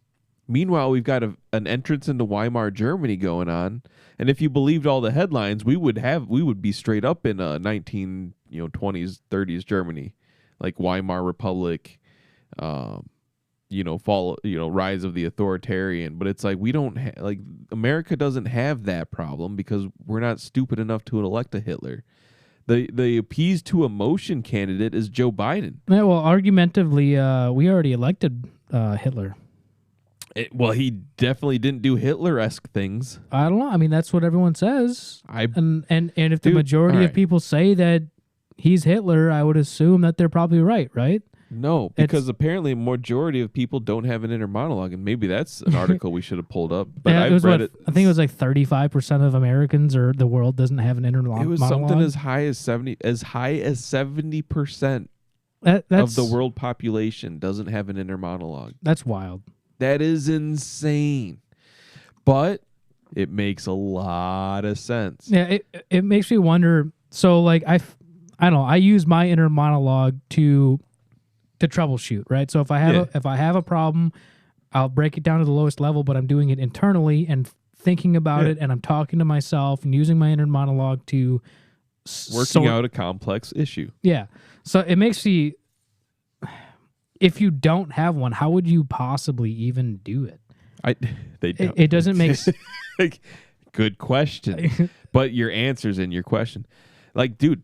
[SPEAKER 1] Meanwhile, we've got an entrance into Weimar Germany going on. And if you believed all the headlines, we would be straight up in 1920s, 30s Germany, like Weimar Republic, fall, rise of the authoritarian. But it's like we don't America doesn't have that problem because we're not stupid enough to elect a Hitler. The appease to emotion candidate is Joe Biden.
[SPEAKER 2] Yeah, well, argumentatively, we already elected Hitler.
[SPEAKER 1] He definitely didn't do Hitler-esque things.
[SPEAKER 2] I don't know. I mean, that's what everyone says. And if the majority of people say that he's Hitler, I would assume that they're probably right?
[SPEAKER 1] No, because apparently a majority of people don't have an inner monologue, and maybe that's an article we should have pulled up. But I've read it. I think
[SPEAKER 2] it was like 35% of Americans or the world doesn't have an inner monologue.
[SPEAKER 1] It was something as high as 70% of the world population doesn't have an inner monologue.
[SPEAKER 2] That's wild.
[SPEAKER 1] That is insane. But it makes a lot of sense.
[SPEAKER 2] Yeah, it makes me wonder. So like I don't know, I use my inner monologue to troubleshoot, right? So if I have a problem, I'll break it down to the lowest level, but I'm doing it internally and thinking about it, and I'm talking to myself and using my inner monologue to
[SPEAKER 1] working out a complex issue.
[SPEAKER 2] Yeah. So it makes me, if you don't have one, how would you possibly even do it?
[SPEAKER 1] It
[SPEAKER 2] doesn't make
[SPEAKER 1] good question. But your answer's in your question. Like, dude,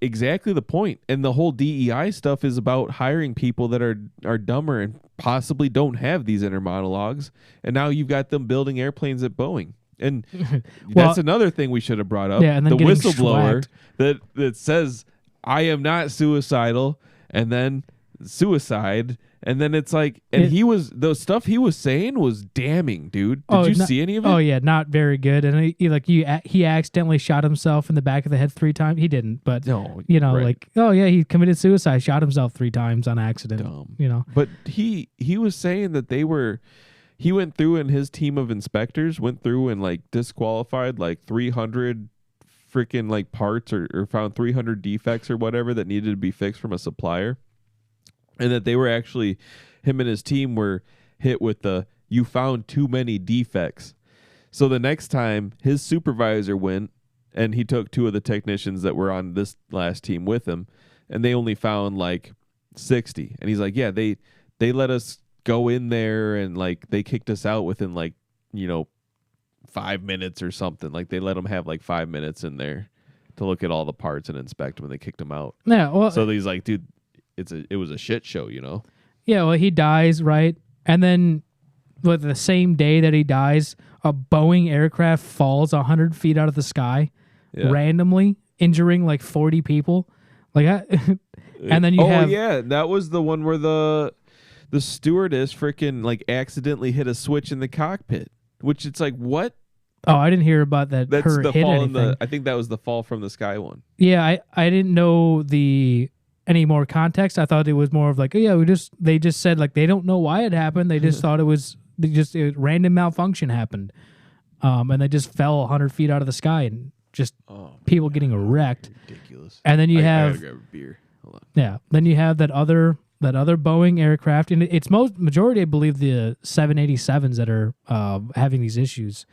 [SPEAKER 1] exactly the point. And the whole DEI stuff is about hiring people that are dumber and possibly don't have these inner monologues. And now you've got them building airplanes at Boeing. And that's another thing we should have brought up.
[SPEAKER 2] Yeah, and then
[SPEAKER 1] the whistleblower that says, I am not suicidal, and then suicide. And then it's like, and the stuff he was saying was damning, dude. Did you see any of it?
[SPEAKER 2] Oh yeah, not very good. And he accidentally shot himself in the back of the head 3 times. He didn't, but he committed suicide, shot himself 3 times on accident.
[SPEAKER 1] Dumb. But he was saying that he went through and his team of inspectors went through and like disqualified like 300 freaking like parts or found 300 defects or whatever that needed to be fixed from a supplier. And that they were actually, him and his team were hit with you found too many defects. So the next time his supervisor went and he took 2 of the technicians that were on this last team with him, and they only found like 60. And he's like, yeah, they let us go in there and like they kicked us out within like, 5 minutes or something. Like they let them have like 5 minutes in there to look at all the parts and inspect when they kicked him out.
[SPEAKER 2] Yeah, well,
[SPEAKER 1] so he's like, dude, it was a shit show, you know?
[SPEAKER 2] Yeah, well, he dies, right? And then with the same day that he dies, a Boeing aircraft falls 100 feet out of the sky randomly, injuring like 40 people. Like, and then you have...
[SPEAKER 1] yeah, that was the one where the stewardess freaking like accidentally hit a switch in the cockpit, which it's like, what?
[SPEAKER 2] Oh, I didn't hear about that.
[SPEAKER 1] That's
[SPEAKER 2] her
[SPEAKER 1] the
[SPEAKER 2] hit
[SPEAKER 1] fall
[SPEAKER 2] anything.
[SPEAKER 1] I think that was the fall from the sky one.
[SPEAKER 2] Yeah, I didn't know any more context. I thought it was more of like, oh yeah, they just said like they don't know why it happened. They just thought it random malfunction happened, and they just fell 100 feet out of the sky and just people getting wrecked.
[SPEAKER 1] Ridiculous.
[SPEAKER 2] And then you have
[SPEAKER 1] I gotta grab a beer. Hold on.
[SPEAKER 2] Yeah, then you have that other Boeing aircraft, and it's majority, I believe, the 787s that are having these issues.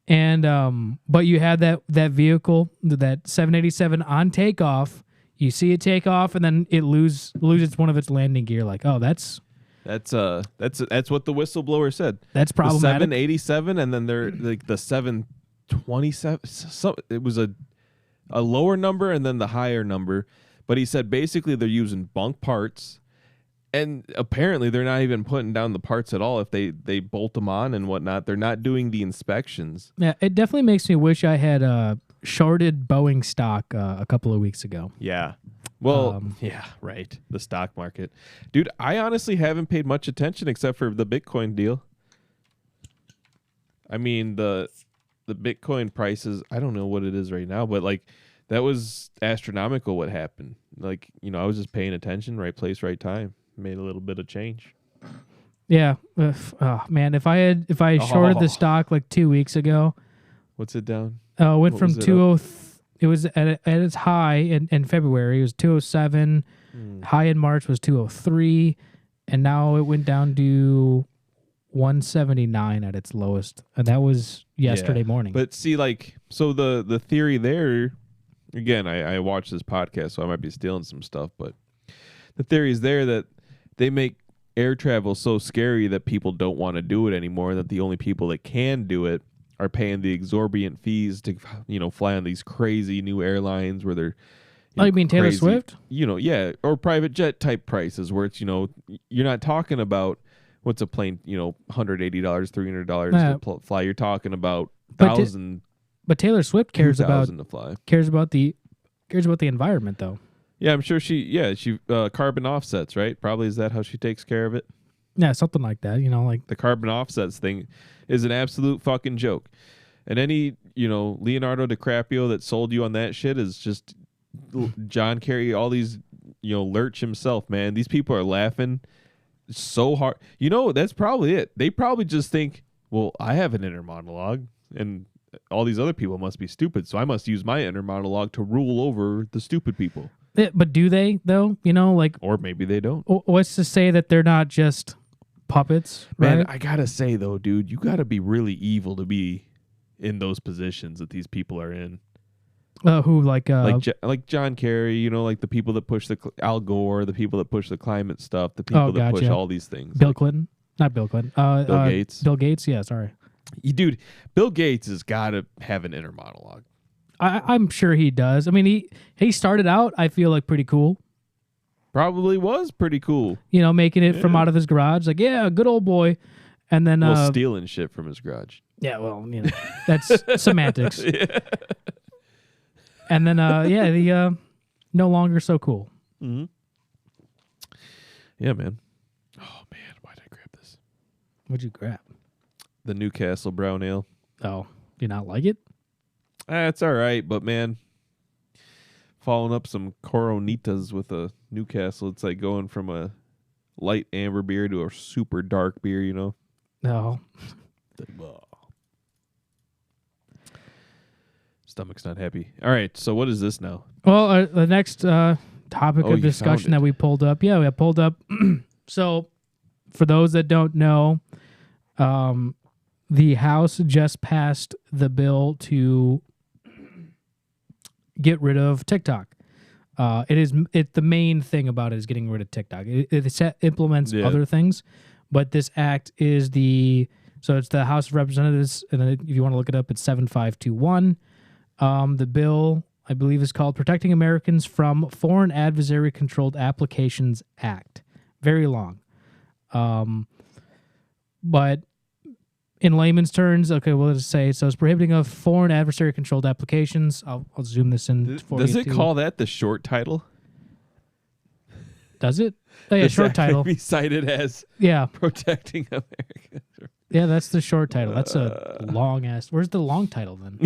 [SPEAKER 2] And but you had that vehicle, that 787 on takeoff. You see it take off, and then it loses one of its landing gear. Like, oh, that's what the whistleblower said. That's problematic.
[SPEAKER 1] The 787, and then they're like the 727. So it was a lower number and then the higher number. But he said basically they're using bunk parts, and apparently they're not even putting down the parts at all. If they bolt them on and whatnot, they're not doing the inspections.
[SPEAKER 2] Yeah, it definitely makes me wish I had shorted Boeing stock a couple of weeks ago.
[SPEAKER 1] Yeah. Well, yeah, right. The stock market. Dude, I honestly haven't paid much attention except for the Bitcoin deal. I mean, the Bitcoin prices, I don't know what it is right now, but like that was astronomical what happened. Like, you know, I was just paying attention, right place, right time. Made a little bit of change.
[SPEAKER 2] Yeah. Man, if I had shorted the stock like 2 weeks ago.
[SPEAKER 1] What's it down?
[SPEAKER 2] It went from 203. It was at its high in February. It was 207. High in March was 203, and now it went down to 179 at its lowest, and that was yesterday morning.
[SPEAKER 1] But see, like, so the theory there, again, I watched this podcast, so I might be stealing some stuff, but the theory is there that they make air travel so scary that people don't want to do it anymore, and that the only people that can do it are paying the exorbitant fees to, you know, fly on these crazy new airlines where they're...
[SPEAKER 2] You mean Taylor Swift?
[SPEAKER 1] You know, yeah, or private jet type prices where it's, you know, you're not talking about what's a plane, you know, $180, $300 to fly. You're talking about $1,000.
[SPEAKER 2] But Taylor Swift cares about
[SPEAKER 1] to fly.
[SPEAKER 2] Cares about the environment, though.
[SPEAKER 1] Yeah, I'm sure she carbon offsets, right? Probably is that how she takes care of it?
[SPEAKER 2] Yeah, something like that. You know, like
[SPEAKER 1] the carbon offsets thing is an absolute fucking joke. And any, you know, Leonardo DiCaprio that sold you on that shit is just John Kerry, all these, you know, Lurch himself, man. These people are laughing so hard. You know, that's probably it. They probably just think, well, I have an inner monologue, and all these other people must be stupid, so I must use my inner monologue to rule over the stupid people.
[SPEAKER 2] But do they, though? You know, like...
[SPEAKER 1] Or maybe they don't.
[SPEAKER 2] What's to say that they're not just puppets, right?
[SPEAKER 1] Man, I gotta say, though, dude, you gotta be really evil to be in those positions that these people are in.
[SPEAKER 2] Who, like
[SPEAKER 1] John Kerry, you know, like the people that push Al Gore, the people that push the climate stuff, the people that push all these things.
[SPEAKER 2] Bill Clinton? Not Bill Clinton.
[SPEAKER 1] Bill Gates.
[SPEAKER 2] Bill Gates, yeah, sorry.
[SPEAKER 1] Dude, Bill Gates has got to have an inner monologue.
[SPEAKER 2] I'm sure he does. I mean, he started out, I feel like, pretty cool.
[SPEAKER 1] Probably was pretty cool.
[SPEAKER 2] You know, making it from out of his garage. Like, yeah, good old boy. And then...
[SPEAKER 1] stealing shit from his garage.
[SPEAKER 2] Yeah, well, you know, that's semantics. Yeah. And then, the no longer so cool.
[SPEAKER 1] Mm-hmm. Yeah, man. Oh, man, why did I grab this?
[SPEAKER 2] What'd you grab?
[SPEAKER 1] The Newcastle Brown Ale.
[SPEAKER 2] Oh, do you not like it?
[SPEAKER 1] It's all right, but man, following up some Coronitas with a Newcastle, it's like going from a light amber beer to a super dark beer, you know?
[SPEAKER 2] No.
[SPEAKER 1] Stomach's not happy. All right, so what is this now?
[SPEAKER 2] Well, the next topic of discussion that we pulled up. Yeah, we have pulled up. So, for those that don't know, the House just passed the bill to get rid of TikTok. The main thing about it is getting rid of TikTok. It implements other things, but this act is the So it's the House of Representatives, and then if you want to look it up, it's 7521. The bill, I believe, is called Protecting Americans from Foreign Adversary-Controlled Applications Act. Very long. But in layman's terms, okay, well, let's say, so it's prohibiting of foreign adversary-controlled applications. I'll zoom this in for you.
[SPEAKER 1] Does it call that the short title?
[SPEAKER 2] Does it? Oh, yeah, short title.
[SPEAKER 1] Be cited as Protecting America.
[SPEAKER 2] Yeah, that's the short title. That's a long ass. Where's the long title then?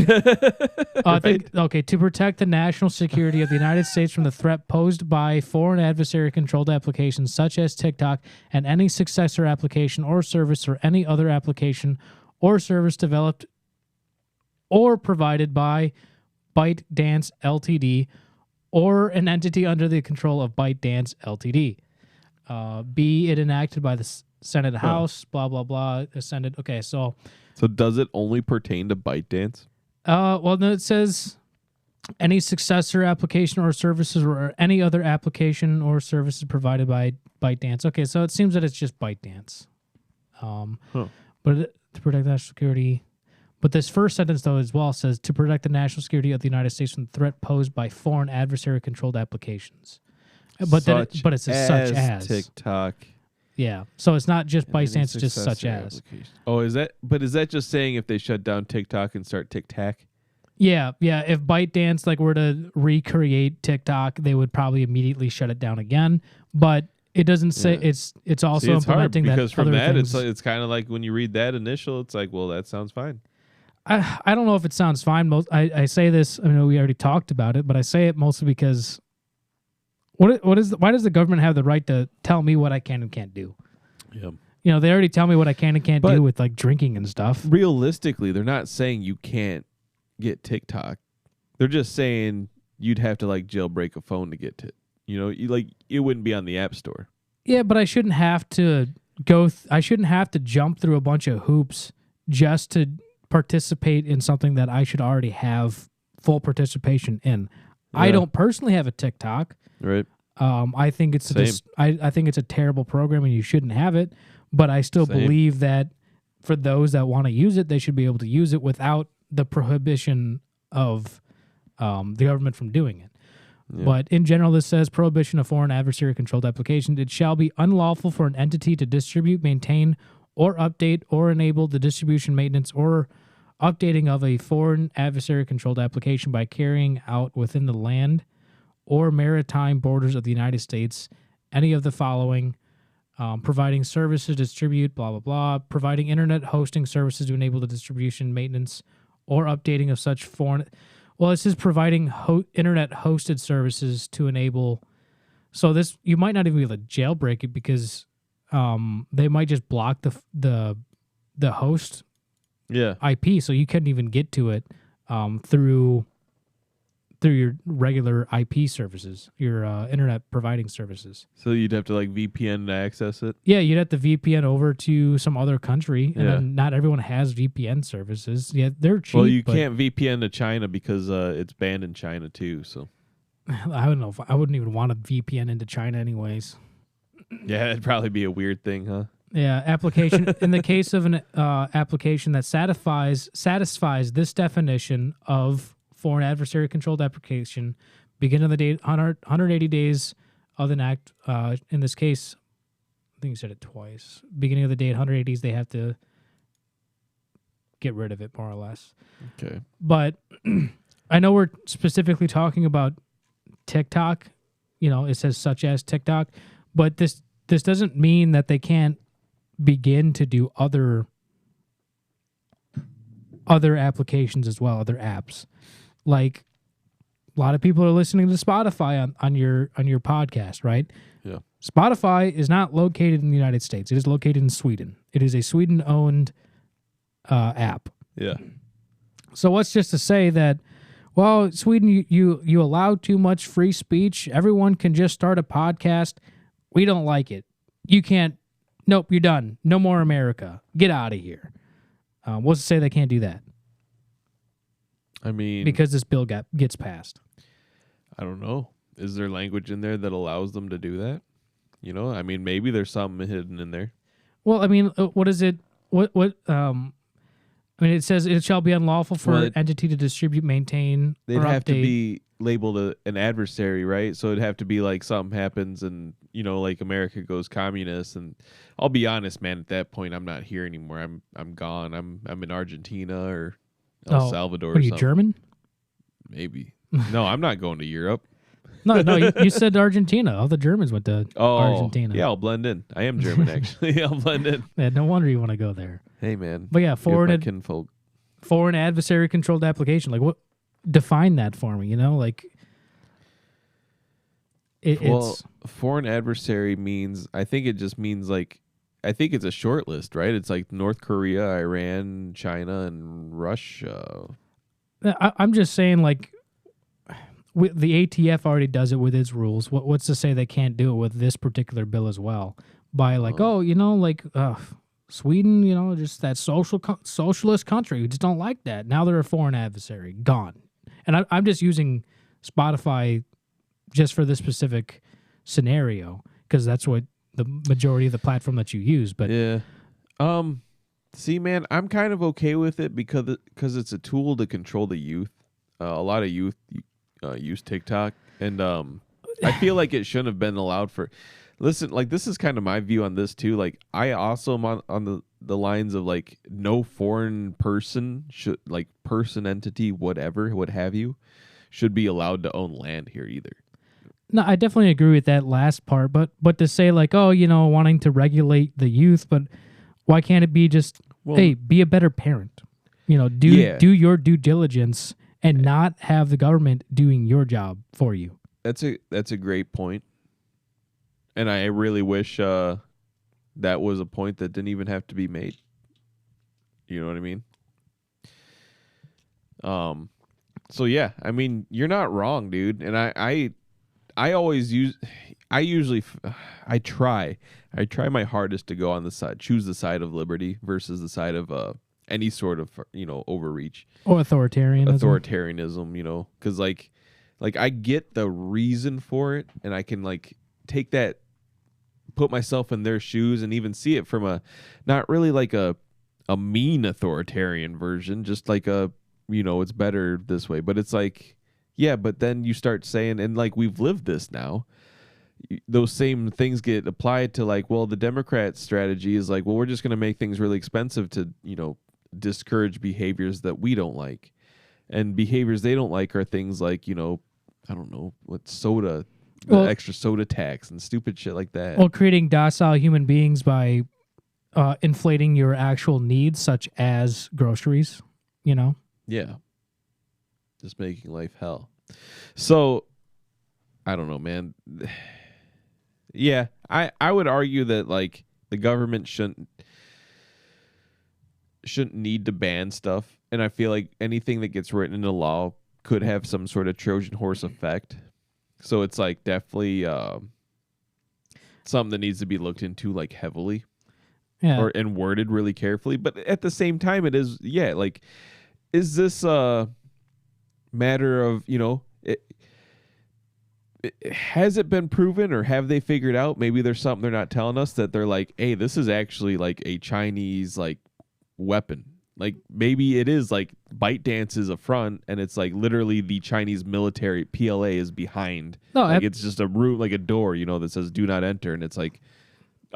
[SPEAKER 2] I think to protect the national security of the United States from the threat posed by foreign adversary-controlled applications such as TikTok and any successor application or service or any other application or service developed or provided by ByteDance Ltd. Or an entity under the control of ByteDance Ltd. Be it enacted by the Senate House, blah, blah, blah, Senate. Okay, so
[SPEAKER 1] does it only pertain to ByteDance?
[SPEAKER 2] Well, no, it says any successor application or services or any other application or services provided by ByteDance. Okay, so it seems that it's just ByteDance. But to protect national security. But this first sentence, though, as well says to protect the national security of the United States from the threat posed by foreign adversary-controlled applications. But it says such as
[SPEAKER 1] TikTok.
[SPEAKER 2] Yeah, so it's not just ByteDance, it's just such as.
[SPEAKER 1] Oh, is that just saying if they shut down TikTok and start TikTok?
[SPEAKER 2] Yeah. If ByteDance were to recreate TikTok, they would probably immediately shut it down again. But it doesn't say it's also implementing
[SPEAKER 1] hard
[SPEAKER 2] because
[SPEAKER 1] from
[SPEAKER 2] other
[SPEAKER 1] that
[SPEAKER 2] things.
[SPEAKER 1] it's kind of like when you read that initial, it's like, well, that sounds fine.
[SPEAKER 2] I don't know if it sounds fine. I say this. I mean, we already talked about it, but I say it mostly because why does the government have the right to tell me what I can and can't do? Yeah, they already tell me what I can and can't do with drinking and stuff.
[SPEAKER 1] Realistically, they're not saying you can't get TikTok. They're just saying you'd have to jailbreak a phone to get to. It wouldn't be on the App Store.
[SPEAKER 2] Yeah, but I shouldn't have to I shouldn't have to jump through a bunch of hoops just to participate in something that I should already have full participation in. Yeah. I don't personally have a TikTok.
[SPEAKER 1] Right.
[SPEAKER 2] I think it's I think it's a terrible program and you shouldn't have it. But I still believe that for those that want to use it, they should be able to use it without the prohibition of the government from doing it. Yeah. But in general, this says prohibition of foreign adversary-controlled applications. It shall be unlawful for an entity to distribute, maintain, or update or enable the distribution, maintenance, or updating of a foreign adversary-controlled application by carrying out within the land or maritime borders of the United States any of the following: providing services, distribute, blah, blah, blah, providing internet hosting services to enable the distribution, maintenance, or updating of such foreign... Well, this is providing internet hosted services to enable... So this, you might not even be able to jailbreak it because they might just block the host IP, so you couldn't even get to it through your regular IP services, your internet providing services.
[SPEAKER 1] So you'd have to VPN to access it?
[SPEAKER 2] Yeah, you'd have to VPN over to some other country, and then not everyone has VPN services. Yeah, they're cheap.
[SPEAKER 1] Well, you can't VPN to China because it's banned in China too. So
[SPEAKER 2] I don't know. I wouldn't even want to VPN into China anyways.
[SPEAKER 1] Yeah, it'd probably be a weird thing, huh?
[SPEAKER 2] Yeah, application in the case of an application that satisfies this definition of foreign adversary-controlled application, beginning of the date 180 days of an act. In this case, I think you said it twice. Beginning of the date 180 days, they have to get rid of it, more or less.
[SPEAKER 1] Okay.
[SPEAKER 2] But I know we're specifically talking about TikTok. It says such as TikTok, but this doesn't mean that they can't begin to do other applications as well, other apps. Like a lot of people are listening to Spotify on your podcast, right?
[SPEAKER 1] Yeah.
[SPEAKER 2] Spotify is not located in the United States. It is located in Sweden. It is a Sweden-owned app.
[SPEAKER 1] Yeah.
[SPEAKER 2] So what's just to say that, well, Sweden, you allow too much free speech. Everyone can just start a podcast. We don't like it. You can't. Nope, you're done. No more America. Get out of here. What's to say they can't do that?
[SPEAKER 1] I mean...
[SPEAKER 2] Because this bill gets passed.
[SPEAKER 1] I don't know. Is there language in there that allows them to do that? I mean, maybe there's something hidden in there.
[SPEAKER 2] Well, I mean, what is it? what I mean, it says it shall be unlawful for an entity to distribute, maintain,
[SPEAKER 1] they'd
[SPEAKER 2] or
[SPEAKER 1] have
[SPEAKER 2] update.
[SPEAKER 1] to be labeled an adversary, right? So it'd have to be like something happens and, like America goes communist. And I'll be honest, man, at that point, I'm not here anymore. I'm gone. I'm in Argentina or El Salvador.
[SPEAKER 2] What, are you German?
[SPEAKER 1] Maybe. No, I'm not going to Europe.
[SPEAKER 2] No, you said Argentina. All the Germans went to Argentina.
[SPEAKER 1] Yeah, I'll blend in. I am German, actually. I'll blend in.
[SPEAKER 2] Yeah, no wonder you want to go there.
[SPEAKER 1] Hey, man.
[SPEAKER 2] But yeah, foreign adversary-controlled application. Like, what? Define that for me. Like. It's
[SPEAKER 1] foreign adversary means. I think it just means like. I think it's a short list, right? It's like North Korea, Iran, China, and Russia.
[SPEAKER 2] I'm just saying, like. The ATF already does it with its rules. What's to say they can't do it with this particular bill as well? By like, Sweden, just that socialist country. We just don't like that. Now they're a foreign adversary. Gone. And I'm just using Spotify just for this specific scenario because that's what the majority of the platform that you use. But
[SPEAKER 1] yeah, see, man, I'm kind of okay with it because it's a tool to control the youth. A lot of youth use TikTok, and I feel like it shouldn't have been allowed for. Listen, like this is kind of my view on this too. Like I also am on the lines of like no foreign person should entity, whatever, what have you, should be allowed to own land here either.
[SPEAKER 2] No, I definitely agree with that last part, but to say like, wanting to regulate the youth, but why can't it be just, hey, be a better parent? Do your due diligence and not have the government doing your job for you.
[SPEAKER 1] That's a great point. And I really wish that was a point that didn't even have to be made. You know what I mean? So yeah, I mean, you're not wrong, dude. And I try my hardest to go on the side, choose the side of liberty versus the side of any sort of overreach
[SPEAKER 2] or
[SPEAKER 1] authoritarianism, because like I get the reason for it, and I can like take that, put myself in their shoes, and even see it from a not really like a mean authoritarian version, just like a it's better this way, but it's like, yeah, but then you start saying, and like we've lived this now, those same things get applied to like, well, the Democrat strategy is like, well, we're just going to make things really expensive to discourage behaviors that we don't like, and behaviors they don't like are things like I don't know what soda, the extra soda tax and stupid shit like that.
[SPEAKER 2] Well, creating docile human beings by inflating your actual needs, such as groceries.
[SPEAKER 1] Yeah, just making life hell. So I don't know, man. Yeah, I would argue that like the government shouldn't need to ban stuff, and I feel like anything that gets written into law could have some sort of Trojan horse effect. So it's like definitely something that needs to be looked into like heavily, and worded really carefully. But at the same time, it is like, is this a matter of has it been proven, or have they figured out maybe there's something they're not telling us, that they're like, hey, this is actually like a Chinese like weapon. Like maybe it is like ByteDance is a front, and it's like literally the Chinese military PLA is behind. No, like it's just a room, like a door, that says "Do not enter," and it's like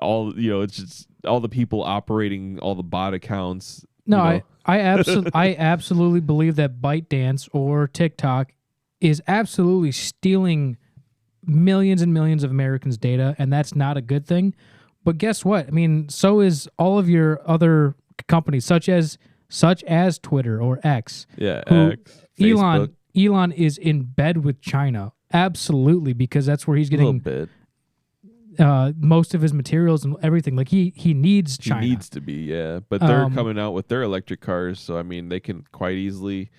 [SPEAKER 1] all it's just all the people operating all the bot accounts.
[SPEAKER 2] No, I absolutely believe that ByteDance or TikTok is absolutely stealing millions and millions of Americans' data, and that's not a good thing. But guess what? I mean, so is all of your other companies, such as Twitter or X.
[SPEAKER 1] Yeah, X. Facebook.
[SPEAKER 2] Elon is in bed with China, absolutely, because that's where he's getting most of his materials and everything. Like he needs China.
[SPEAKER 1] He needs to be, yeah. But they're coming out with their electric cars, so I mean, they can quite easily.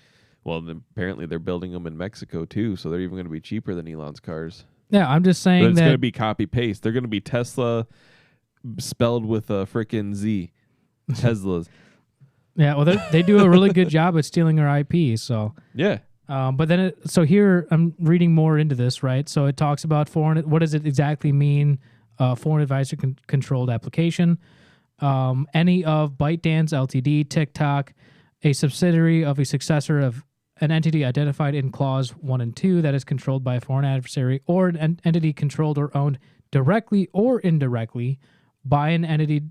[SPEAKER 1] Well, apparently they're building them in Mexico too, so they're even going to be cheaper than Elon's cars.
[SPEAKER 2] Yeah, I'm just saying
[SPEAKER 1] it's going to be copy paste. They're going to be Tesla spelled with a frickin' Z. Teslas.
[SPEAKER 2] Yeah, well, they do a really good job at stealing our IP. So
[SPEAKER 1] yeah.
[SPEAKER 2] But then, so here I'm reading more into this, right? So it talks about foreign. What does it exactly mean? Foreign advisor controlled application. any of ByteDance Ltd, TikTok, a subsidiary of a successor of an entity identified in Clause 1 and 2 that is controlled by a foreign adversary, or an entity controlled or owned directly or indirectly by an entity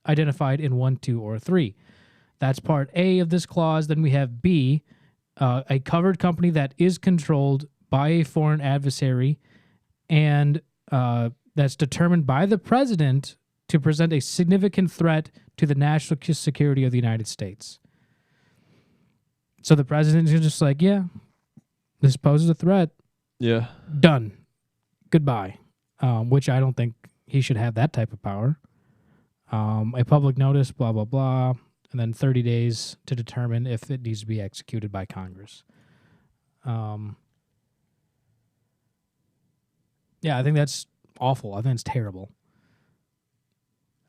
[SPEAKER 2] identified in 1, 2, or 3. That's part A of this clause. Then we have B, a covered company that is controlled by a foreign adversary and that's determined by the president to present a significant threat to the national security of the United States. So the president is just like, yeah, this poses a threat.
[SPEAKER 1] Yeah.
[SPEAKER 2] Done. Goodbye. Which I don't think he should have that type of power. A public notice, blah, blah, blah, and then 30 days to determine if it needs to be executed by Congress. Yeah, I think that's awful. I think it's terrible.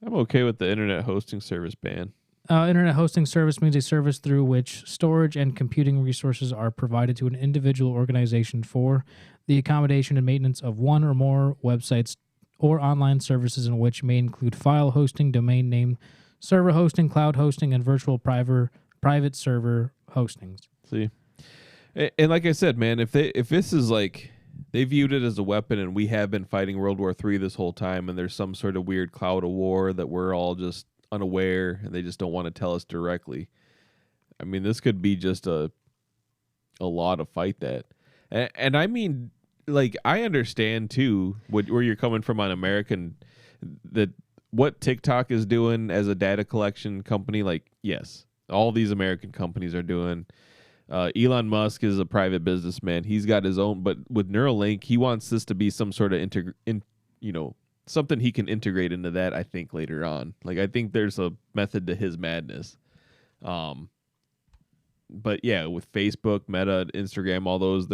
[SPEAKER 1] I'm okay with the internet hosting service ban.
[SPEAKER 2] Internet hosting service means a service through which storage and computing resources are provided to an individual organization for the accommodation and maintenance of one or more websites or online services, in which may include file hosting, domain name, server hosting, cloud hosting, and virtual private server hostings.
[SPEAKER 1] See, and like I said, man, if this is like they viewed it as a weapon, and we have been fighting World War III this whole time, and there's some sort of weird cloud of war that we're all just unaware, and they just don't want to tell us directly. I mean, this could be just a lot to fight that. And I mean, like, I understand too where you're coming from on American, that what TikTok is doing as a data collection company. Like, yes, all these American companies are doing. Elon Musk is a private businessman. He's got his own, but with Neuralink, he wants this to be some sort of something he can integrate into that, I think, later on. Like, I think there's a method to his madness. But yeah, with Facebook, Meta, Instagram, all those,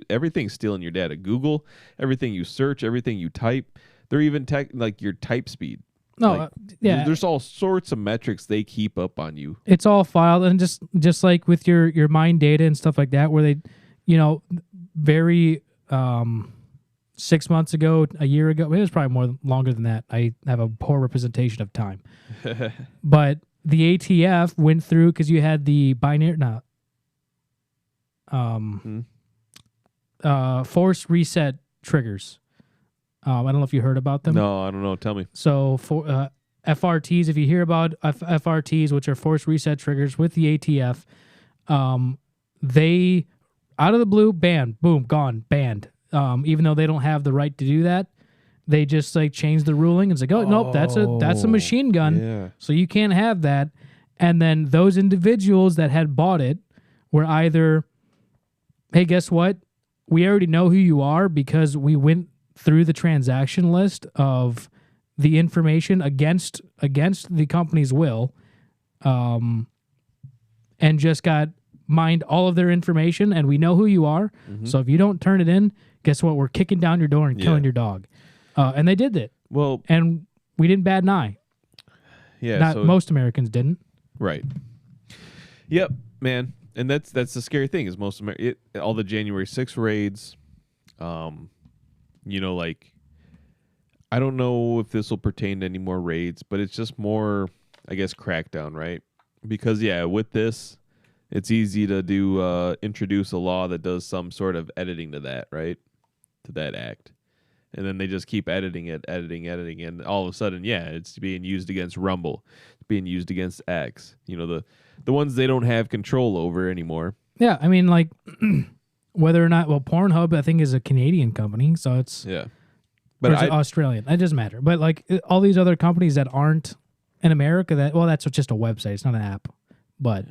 [SPEAKER 1] everything's stealing your data. Google, everything you search, everything you type, they're even like your type speed.
[SPEAKER 2] No, yeah.
[SPEAKER 1] There's all sorts of metrics they keep up on you.
[SPEAKER 2] It's all filed, and just like with your mind data and stuff like that, where they, very 6 months ago, a year ago, it was probably longer than that. I have a poor representation of time. But the ATF went through, because you had the force reset triggers. I don't know if you heard about them.
[SPEAKER 1] No, I don't know. Tell me.
[SPEAKER 2] So for FRTs, if you hear about FRTs, which are force reset triggers with the ATF, they, out of the blue, banned. Boom, gone, banned. Even though they don't have the right to do that, they just like changed the ruling. It's like, nope, that's a machine gun,
[SPEAKER 1] yeah.
[SPEAKER 2] So you can't have that. And then those individuals that had bought it were either, hey, guess what? We already know who you are because we went through the transaction list of the information against the company's will, and just got mined all of their information, and we know who you are. Mm-hmm. So if you don't turn it in, guess what? We're kicking down your door and killing your dog. And they did that.
[SPEAKER 1] Well,
[SPEAKER 2] and we didn't bat an eye.
[SPEAKER 1] Yeah,
[SPEAKER 2] most Americans didn't.
[SPEAKER 1] Right. Yep, man. And that's the scary thing is all the January 6th raids. Like, I don't know if this will pertain to any more raids, but it's just more, I guess, crackdown, right? Because with this, it's easy to introduce a law that does some sort of editing to that, right? To that act. And then they just keep editing, and all of a sudden, it's being used against Rumble. It's being used against X. The ones they don't have control over anymore.
[SPEAKER 2] Yeah, I mean, like, whether or not, Pornhub, I think, is a Canadian company, so it's...
[SPEAKER 1] Yeah.
[SPEAKER 2] But Australian. It doesn't matter. But, like, all these other companies that aren't in America, that's just a website. It's not an app. But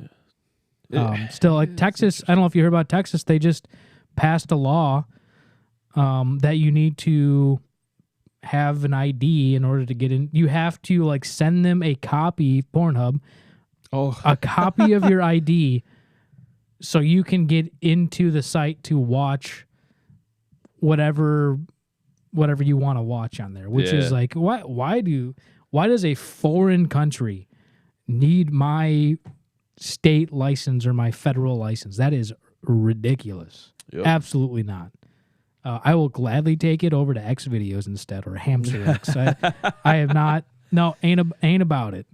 [SPEAKER 2] still, like, Texas, I don't know if you heard about Texas, they just passed a law that you need to have an ID in order to get in. You have to, like, send them a copy, Pornhub, a copy of your ID, so you can get into the site to watch whatever you want to watch on there. Which is like, why does a foreign country need my state license or my federal license? That is ridiculous. Yep. Absolutely not. I will gladly take it over to X videos instead, or Hamster X. I have not. No, ain't about it.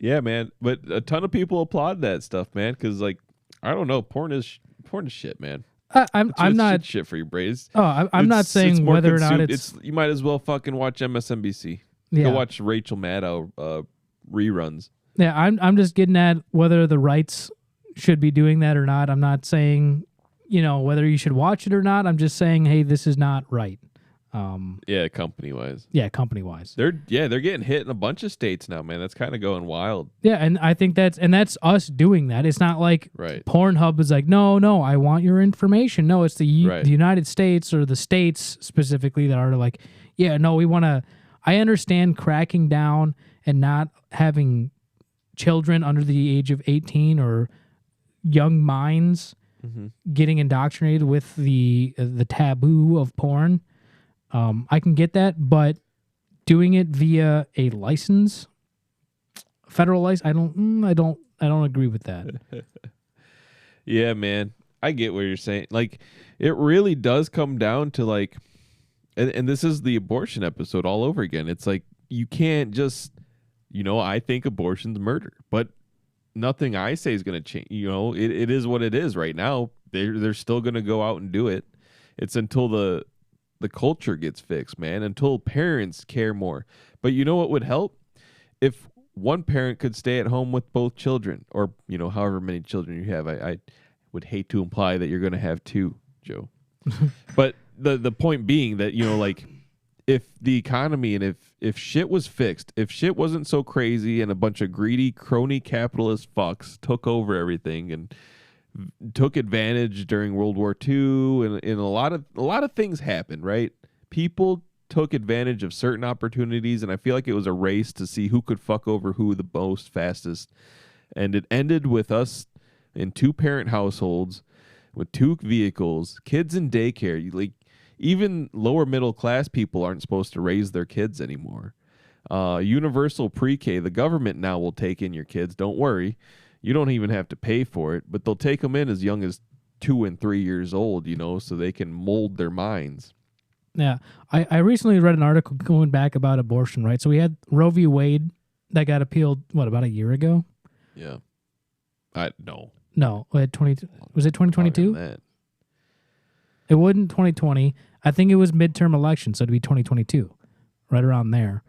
[SPEAKER 1] Yeah, man. But a ton of people applaud that stuff, man, because like I don't know, porn is shit, man.
[SPEAKER 2] I'm not
[SPEAKER 1] shit for your brains.
[SPEAKER 2] Oh, I'm not saying whether or not it's
[SPEAKER 1] you might as well fucking watch MSNBC.
[SPEAKER 2] Yeah.
[SPEAKER 1] Go watch Rachel Maddow reruns.
[SPEAKER 2] Yeah, I'm just getting at whether the rights should be doing that or not. I'm not saying, whether you should watch it or not. I'm just saying, hey, this is not right.
[SPEAKER 1] Company wise.
[SPEAKER 2] Yeah, company wise.
[SPEAKER 1] They're getting hit in a bunch of states now, man. That's kind of going wild.
[SPEAKER 2] Yeah, and I think that's us doing that. It's not like Pornhub is like, no, I want your information. No, it's the United States or the states specifically that are like, yeah, no, we want to. I understand cracking down and not having children under the age of 18 or young minds getting indoctrinated with the taboo of porn. I can get that, but doing it via a license, federal license, I don't agree with that.
[SPEAKER 1] Yeah, man, I get what you're saying. Like, it really does come down to like, and this is the abortion episode all over again. It's like you can't just, I think abortion's murder, but nothing I say is going to change. It is what it is right now. They're still going to go out and do it. It's until the culture gets fixed, man, until parents care more. But you know what would help? If one parent could stay at home with both children, or, however many children you have. I would hate to imply that you're going to have two, Joe. But the point being that, like, if the economy and if shit was fixed, if shit wasn't so crazy and a bunch of greedy crony capitalist fucks took over everything and took advantage during World War II, and a lot of things happened, right? People took advantage of certain opportunities, and I feel like it was a race to see who could fuck over who the most fastest. And it ended with us in 2-parent households with 2 vehicles, kids in daycare. Like, even lower middle class people aren't supposed to raise their kids anymore. Universal pre-K, the government now will take in your kids. Don't worry. You don't even have to pay for it, but they'll take them in as young as 2 and 3 years old, so they can mold their minds.
[SPEAKER 2] Yeah. I recently read an article going back about abortion, right? So we had Roe v. Wade that got appealed, about a year ago?
[SPEAKER 1] Yeah. No.
[SPEAKER 2] No. Was it 2022? It wasn't 2020. I think it was midterm election, so it'd be 2022, right around there.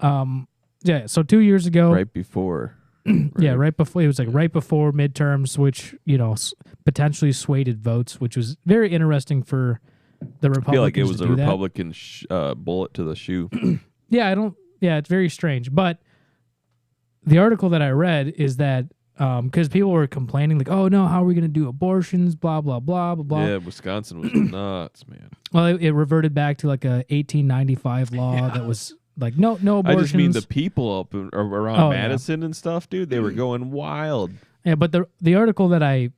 [SPEAKER 2] Yeah, so 2 years ago.
[SPEAKER 1] Right before.
[SPEAKER 2] Right. Yeah, right before. It was like right before midterms, which, potentially swayed votes, which was very interesting for the Republicans. I feel like it was a
[SPEAKER 1] Republican bullet to the shoe.
[SPEAKER 2] Yeah, it's very strange. But the article that I read is that because people were complaining, like, oh, no, how are we going to do abortions, blah, blah, blah, blah, blah.
[SPEAKER 1] Yeah, Wisconsin was nuts, man.
[SPEAKER 2] Well, it reverted back to like a 1895 law that was like, no abortions. I just mean
[SPEAKER 1] the people up around Madison and stuff, dude. They were going wild.
[SPEAKER 2] Yeah, but the article that I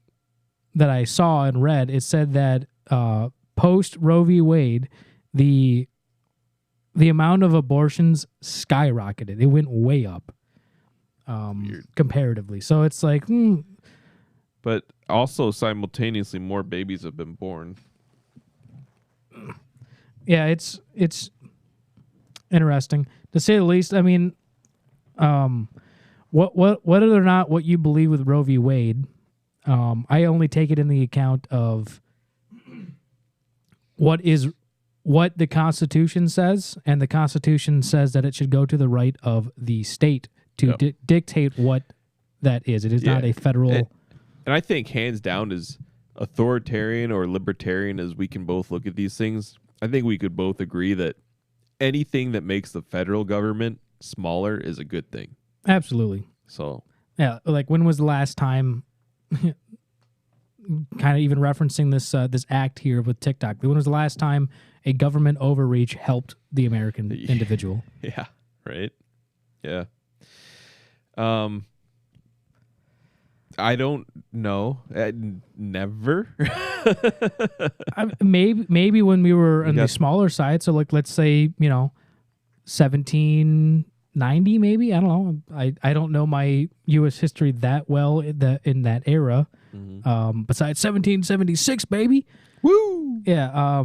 [SPEAKER 2] saw and read, it said that post Roe v. Wade, the amount of abortions skyrocketed. It went way up. Comparatively. So it's like,
[SPEAKER 1] But also simultaneously more babies have been born.
[SPEAKER 2] Yeah, it's interesting to say the least. I mean, whether or not what you believe with Roe v. Wade, I only take it in the account of what the Constitution says, and the Constitution says that it should go to the right of the state to dictate what that is. It is not a federal.
[SPEAKER 1] And I think hands down, as authoritarian or libertarian as we can both look at these things, I think we could both agree that anything that makes the federal government smaller is a good thing.
[SPEAKER 2] Absolutely.
[SPEAKER 1] So
[SPEAKER 2] yeah, like when was the last time? Kind of even referencing this act here with TikTok. When was the last time a government overreach helped the American individual?
[SPEAKER 1] Yeah. Right. Yeah. I don't know. Never.
[SPEAKER 2] Maybe when we were on the smaller side. So like, let's say 1790. Maybe, I don't know. I don't know my U.S. history that well in that era. Mm-hmm. Besides 1776, baby.
[SPEAKER 1] Woo.
[SPEAKER 2] Yeah.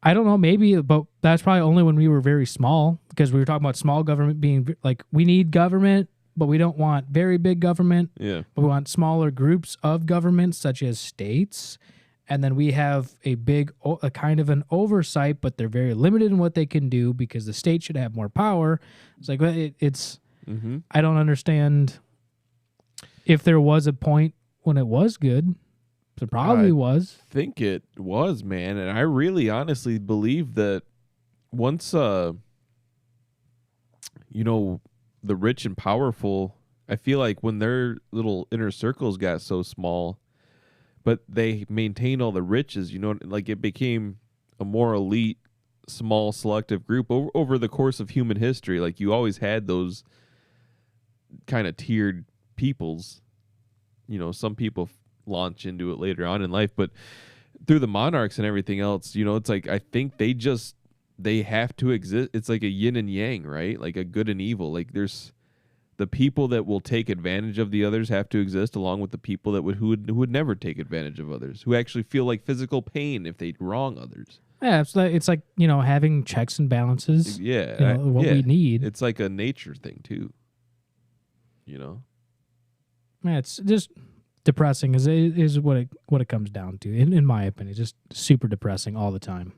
[SPEAKER 2] I don't know. Maybe, but that's probably only when we were very small, because we were talking about small government being like, we need government, but we don't want very big government.
[SPEAKER 1] Yeah.
[SPEAKER 2] But we want smaller groups of government, such as states. And then we have a kind of an oversight, but they're very limited in what they can do because the state should have more power. It's like, I don't understand if there was a point when it was good. There probably was.
[SPEAKER 1] I think it was, man. And I really honestly believe that once, the rich and powerful, I feel like when their little inner circles got so small, but they maintained all the riches, like it became a more elite, small, selective group over the course of human history. Like you always had those kind of tiered peoples. Some people launch into it later on in life, but through the monarchs and everything else, it's like I think they have to exist. It's like a yin and yang, right? Like a good and evil. Like there's the people that will take advantage of the others have to exist, along with the people that who would never take advantage of others, who actually feel like physical pain if they wrong others.
[SPEAKER 2] Yeah, it's like having checks and balances.
[SPEAKER 1] Yeah,
[SPEAKER 2] we need.
[SPEAKER 1] It's like a nature thing too.
[SPEAKER 2] Yeah, it's just depressing. Is what it comes down to, in my opinion. Just super depressing all the time.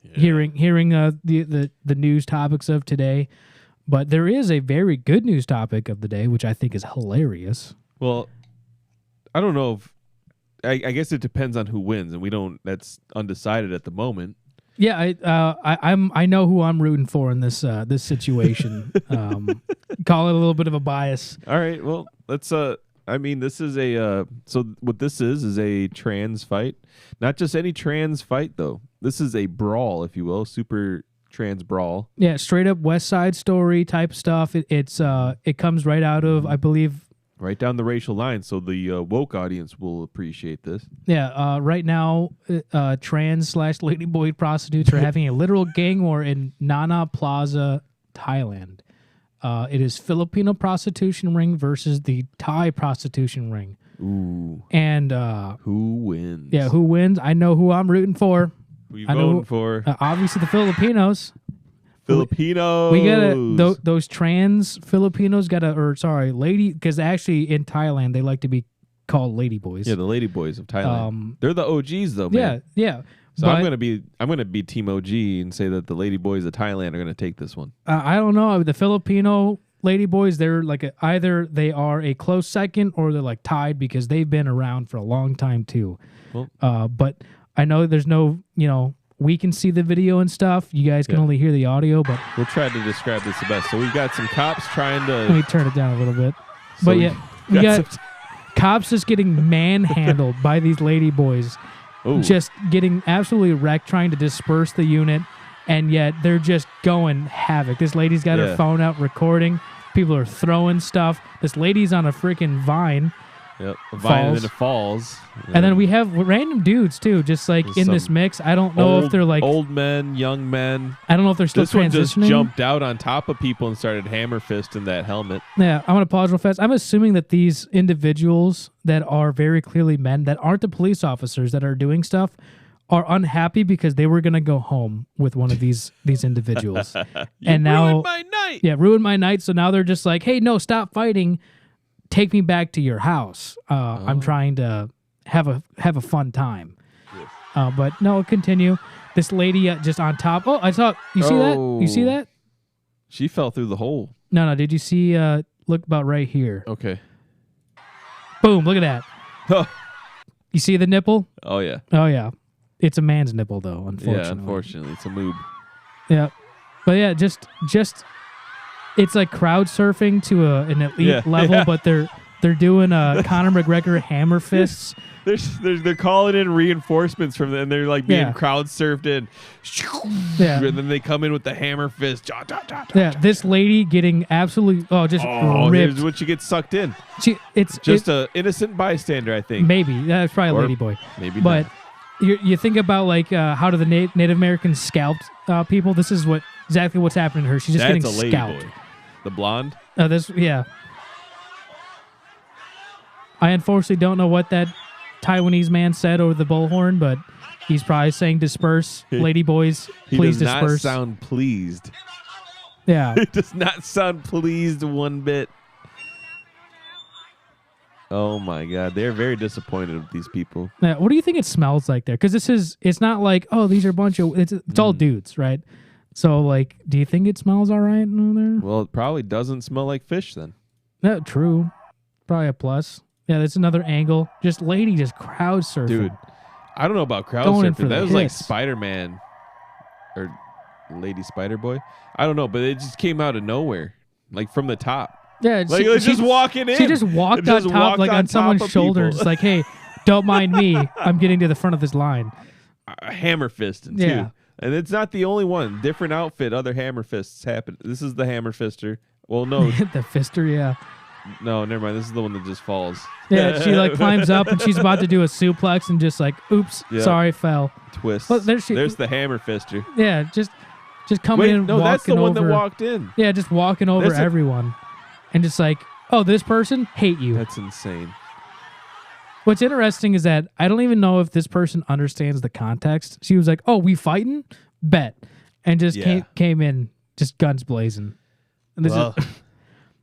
[SPEAKER 2] Yeah. Hearing the news topics of today. But there is a very good news topic of the day, which I think is hilarious.
[SPEAKER 1] Well, I don't know if I guess it depends on who wins, and that's undecided at the moment.
[SPEAKER 2] Yeah, I know who I'm rooting for in this situation. Call it a little bit of a bias.
[SPEAKER 1] All right, well, let's this is so what this is a trans fight. Not just any trans fight though. This is a brawl, if you will, super trans brawl.
[SPEAKER 2] Yeah, straight up West Side Story type stuff. It comes right out of, I believe,
[SPEAKER 1] right down the racial line. So the woke audience will appreciate this.
[SPEAKER 2] Yeah, right now, trans / ladyboy prostitutes are having a literal gang war in Nana Plaza, Thailand. It is Filipino prostitution ring versus the Thai prostitution ring.
[SPEAKER 1] Ooh.
[SPEAKER 2] And
[SPEAKER 1] who wins?
[SPEAKER 2] Yeah, who wins? I know who I'm rooting for.
[SPEAKER 1] Who you voting for?
[SPEAKER 2] Obviously, the Filipinos.
[SPEAKER 1] Filipinos.
[SPEAKER 2] We gotta those trans Filipinos lady, because actually in Thailand they like to be called ladyboys.
[SPEAKER 1] Yeah, the ladyboys of Thailand. They're the OGs though, man.
[SPEAKER 2] Yeah.
[SPEAKER 1] So I'm gonna be Team OG and say that the ladyboys of Thailand are gonna take this one.
[SPEAKER 2] I don't know. The Filipino ladyboys, they're like either they are a close second or they're like tied because they've been around for a long time too.
[SPEAKER 1] Well,
[SPEAKER 2] but I know there's no, we can see the video and stuff. You guys can only hear the audio, but
[SPEAKER 1] we'll try to describe this the best. So we've got some cops trying to.
[SPEAKER 2] Let me turn it down a little bit. But yeah, we got cops just getting manhandled by these ladyboys.
[SPEAKER 1] Ooh.
[SPEAKER 2] Just getting absolutely wrecked, trying to disperse the unit, and yet they're just going havoc. This lady's got her phone out recording. People are throwing stuff. This lady's on a freaking vine.
[SPEAKER 1] Yep, a vine and then it falls.
[SPEAKER 2] And then we have random dudes too, just like in this mix. I don't know if they're like
[SPEAKER 1] old men, young men.
[SPEAKER 2] I don't know if they're still transitioning.
[SPEAKER 1] This one just jumped out on top of people and started hammer fisting that helmet.
[SPEAKER 2] Yeah, I want to pause real fast. I'm assuming that these individuals that are very clearly men, that aren't the police officers that are doing stuff, are unhappy because they were going to go home with one of these individuals.
[SPEAKER 1] And now ruined my night.
[SPEAKER 2] Yeah, ruined my night. So now they're just like, hey, no, stop fighting. Take me back to your house. I'm trying to have a fun time. Yes. But no, continue. This lady just on top. Oh, I saw. You see that? You see that?
[SPEAKER 1] She fell through the hole.
[SPEAKER 2] No. Did you see? Look about right here.
[SPEAKER 1] Okay.
[SPEAKER 2] Boom! Look at that. You see the nipple?
[SPEAKER 1] Oh yeah.
[SPEAKER 2] Oh yeah. It's a man's nipple though. Unfortunately.
[SPEAKER 1] Yeah, unfortunately, it's a moob.
[SPEAKER 2] Yeah, but yeah, just. It's like crowd surfing to an elite level, but they're doing Conor McGregor hammer fists.
[SPEAKER 1] They're calling in reinforcements from them, and they're like being crowd surfed in.
[SPEAKER 2] Yeah.
[SPEAKER 1] And then they come in with the hammer fist.
[SPEAKER 2] This lady getting absolutely ripped.
[SPEAKER 1] Here's what she gets sucked in.
[SPEAKER 2] It's
[SPEAKER 1] just an innocent bystander, I think.
[SPEAKER 2] Maybe that's probably a ladyboy.
[SPEAKER 1] Maybe
[SPEAKER 2] but
[SPEAKER 1] not.
[SPEAKER 2] You think about like how do the Native Americans scalped people? This is exactly what's happening to her. She's just getting scalped.
[SPEAKER 1] The blonde?
[SPEAKER 2] Yeah. I unfortunately don't know what that Taiwanese man said over the bullhorn, but he's probably saying disperse, ladyboys, please disperse. He does not
[SPEAKER 1] sound pleased.
[SPEAKER 2] Yeah.
[SPEAKER 1] He does not sound pleased one bit. Oh my God, they're very disappointed with these people.
[SPEAKER 2] Now, what do you think it smells like there? Because it's not like, oh, these are a bunch of, it's all dudes, right? So, like, do you think it smells all right in there?
[SPEAKER 1] Well, it probably doesn't smell like fish then.
[SPEAKER 2] No, true. Probably a plus. Yeah, that's another angle. Just crowd surfing.
[SPEAKER 1] Dude, I don't know about crowd surfing. That was like Spider-Man or Lady Spider-Boy. I don't know, but it just came out of nowhere, like from the top.
[SPEAKER 2] Yeah,
[SPEAKER 1] like just walking in.
[SPEAKER 2] She just walked on top, like on someone's shoulders. It's like, hey, don't mind me. I'm getting to the front of this line.
[SPEAKER 1] Hammer fisting too. Yeah. And it's not the only one. Different outfit, other hammer fists happen. This is the hammer fister. Well, no.
[SPEAKER 2] The fister, yeah.
[SPEAKER 1] No, never mind. This is the one that just falls.
[SPEAKER 2] Yeah, she like climbs up and she's about to do a suplex and just like, oops, sorry, fell.
[SPEAKER 1] Twist. Well, there's the hammer fister.
[SPEAKER 2] Yeah, just coming in and walking over. No, that's the one
[SPEAKER 1] that walked in.
[SPEAKER 2] Yeah, just walking over everyone. And just like, oh, this person, hate you.
[SPEAKER 1] That's insane.
[SPEAKER 2] What's interesting is that I don't even know if this person understands the context. She was like, oh, we fighting? Bet. And just came in, just guns blazing. And this is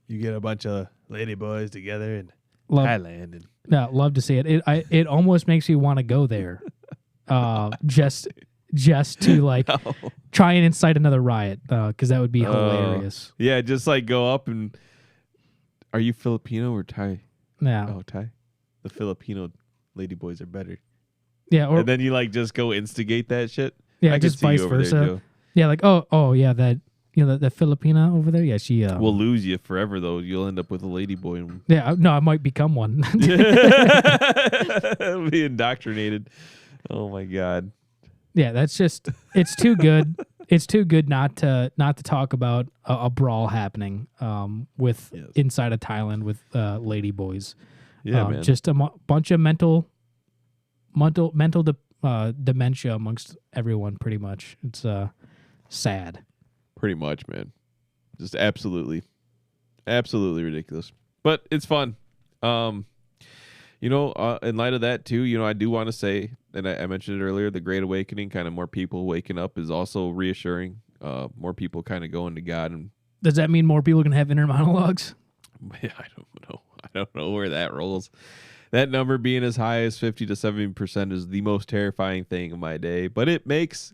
[SPEAKER 1] you get a bunch of ladyboys together in Thailand. And
[SPEAKER 2] yeah, love to see it. It almost makes you want to go there. Just to like try and incite another riot, because that would be hilarious.
[SPEAKER 1] Yeah, just like go up and are you Filipino or Thai?
[SPEAKER 2] Yeah.
[SPEAKER 1] Oh, Thai. The Filipino ladyboys are better.
[SPEAKER 2] Yeah,
[SPEAKER 1] and then you like just go instigate that shit.
[SPEAKER 2] Yeah, just vice versa. Yeah, like oh yeah, that the Filipina over there. Yeah, she
[SPEAKER 1] will lose you forever though. You'll end up with a ladyboy.
[SPEAKER 2] Yeah, no, I might become one.
[SPEAKER 1] Be indoctrinated. Oh my God.
[SPEAKER 2] Yeah, that's just it's too good. It's too good not to talk about a brawl happening with inside of Thailand with ladyboys.
[SPEAKER 1] Yeah, man.
[SPEAKER 2] Just a bunch of mental dementia amongst everyone. Pretty much, it's sad.
[SPEAKER 1] Pretty much, man. Just absolutely ridiculous. But it's fun. In light of that too, I do want to say, and I mentioned it earlier, the Great Awakening, kind of more people waking up is also reassuring. More people kind of going to God. And
[SPEAKER 2] does that mean more people can have inner monologues?
[SPEAKER 1] I don't know. I don't know where that rolls. That number being as high as 50 to 70% is the most terrifying thing of my day. But it makes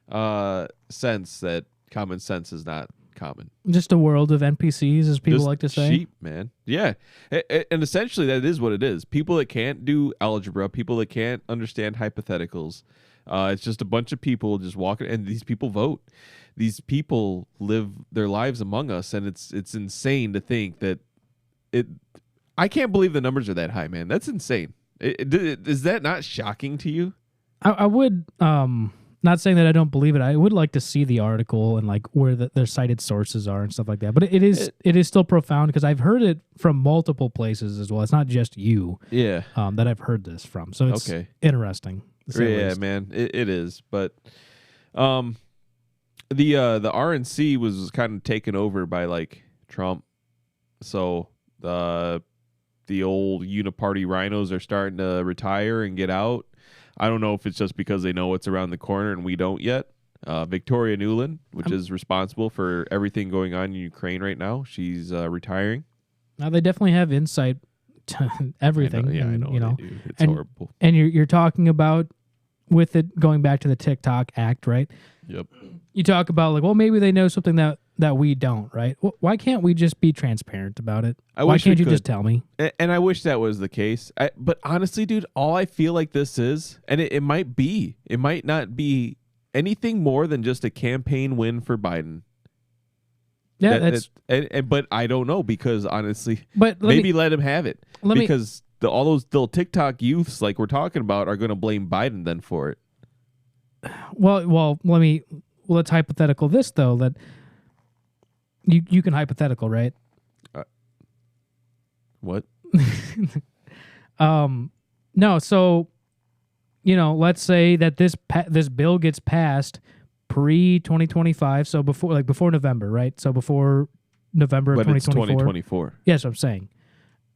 [SPEAKER 1] sense that common sense is not common.
[SPEAKER 2] Just a world of NPCs, as people like to say.
[SPEAKER 1] Sheep, man. Yeah. And essentially that is what it is. People that can't do algebra, people that can't understand hypotheticals. It's just a bunch of people just walking, and these people vote. These people live their lives among us, and it's insane to think that I can't believe the numbers are that high, man. That's insane. Is that not shocking to you?
[SPEAKER 2] I would, not saying that I don't believe it. I would like to see the article and like where their cited sources are and stuff like that. But it is still profound because I've heard it from multiple places as well. It's not just you, that I've heard this from. So it's interesting.
[SPEAKER 1] Yeah, man, it is. But the RNC was kind of taken over by like Trump, so the old uniparty rhinos are starting to retire and get out. I don't know if it's just because they know what's around the corner and we don't yet. Victoria Nuland, which is responsible for everything going on in Ukraine right now, she's retiring.
[SPEAKER 2] Now they definitely have insight to everything.
[SPEAKER 1] I know. They do. It's horrible.
[SPEAKER 2] And you're talking about with it going back to the TikTok act, right?
[SPEAKER 1] Yep.
[SPEAKER 2] You talk about like, well, maybe they know something that we don't, right? Why can't we just be transparent about it? Why can't you just tell me?
[SPEAKER 1] And I wish that was the case. But honestly, dude, all I feel like this is, and it might not be anything more than just a campaign win for Biden.
[SPEAKER 2] Yeah,
[SPEAKER 1] but I don't know, because honestly,
[SPEAKER 2] but
[SPEAKER 1] let him have it, because all those little TikTok youths like we're talking about are going to blame Biden then for it.
[SPEAKER 2] Well, let's hypothetical this though, that you can hypothetical, right?
[SPEAKER 1] What?
[SPEAKER 2] No, so let's say that this bill gets passed pre-2025, so before November, right? So before November of 2024.
[SPEAKER 1] 2024.
[SPEAKER 2] Yes, I'm saying.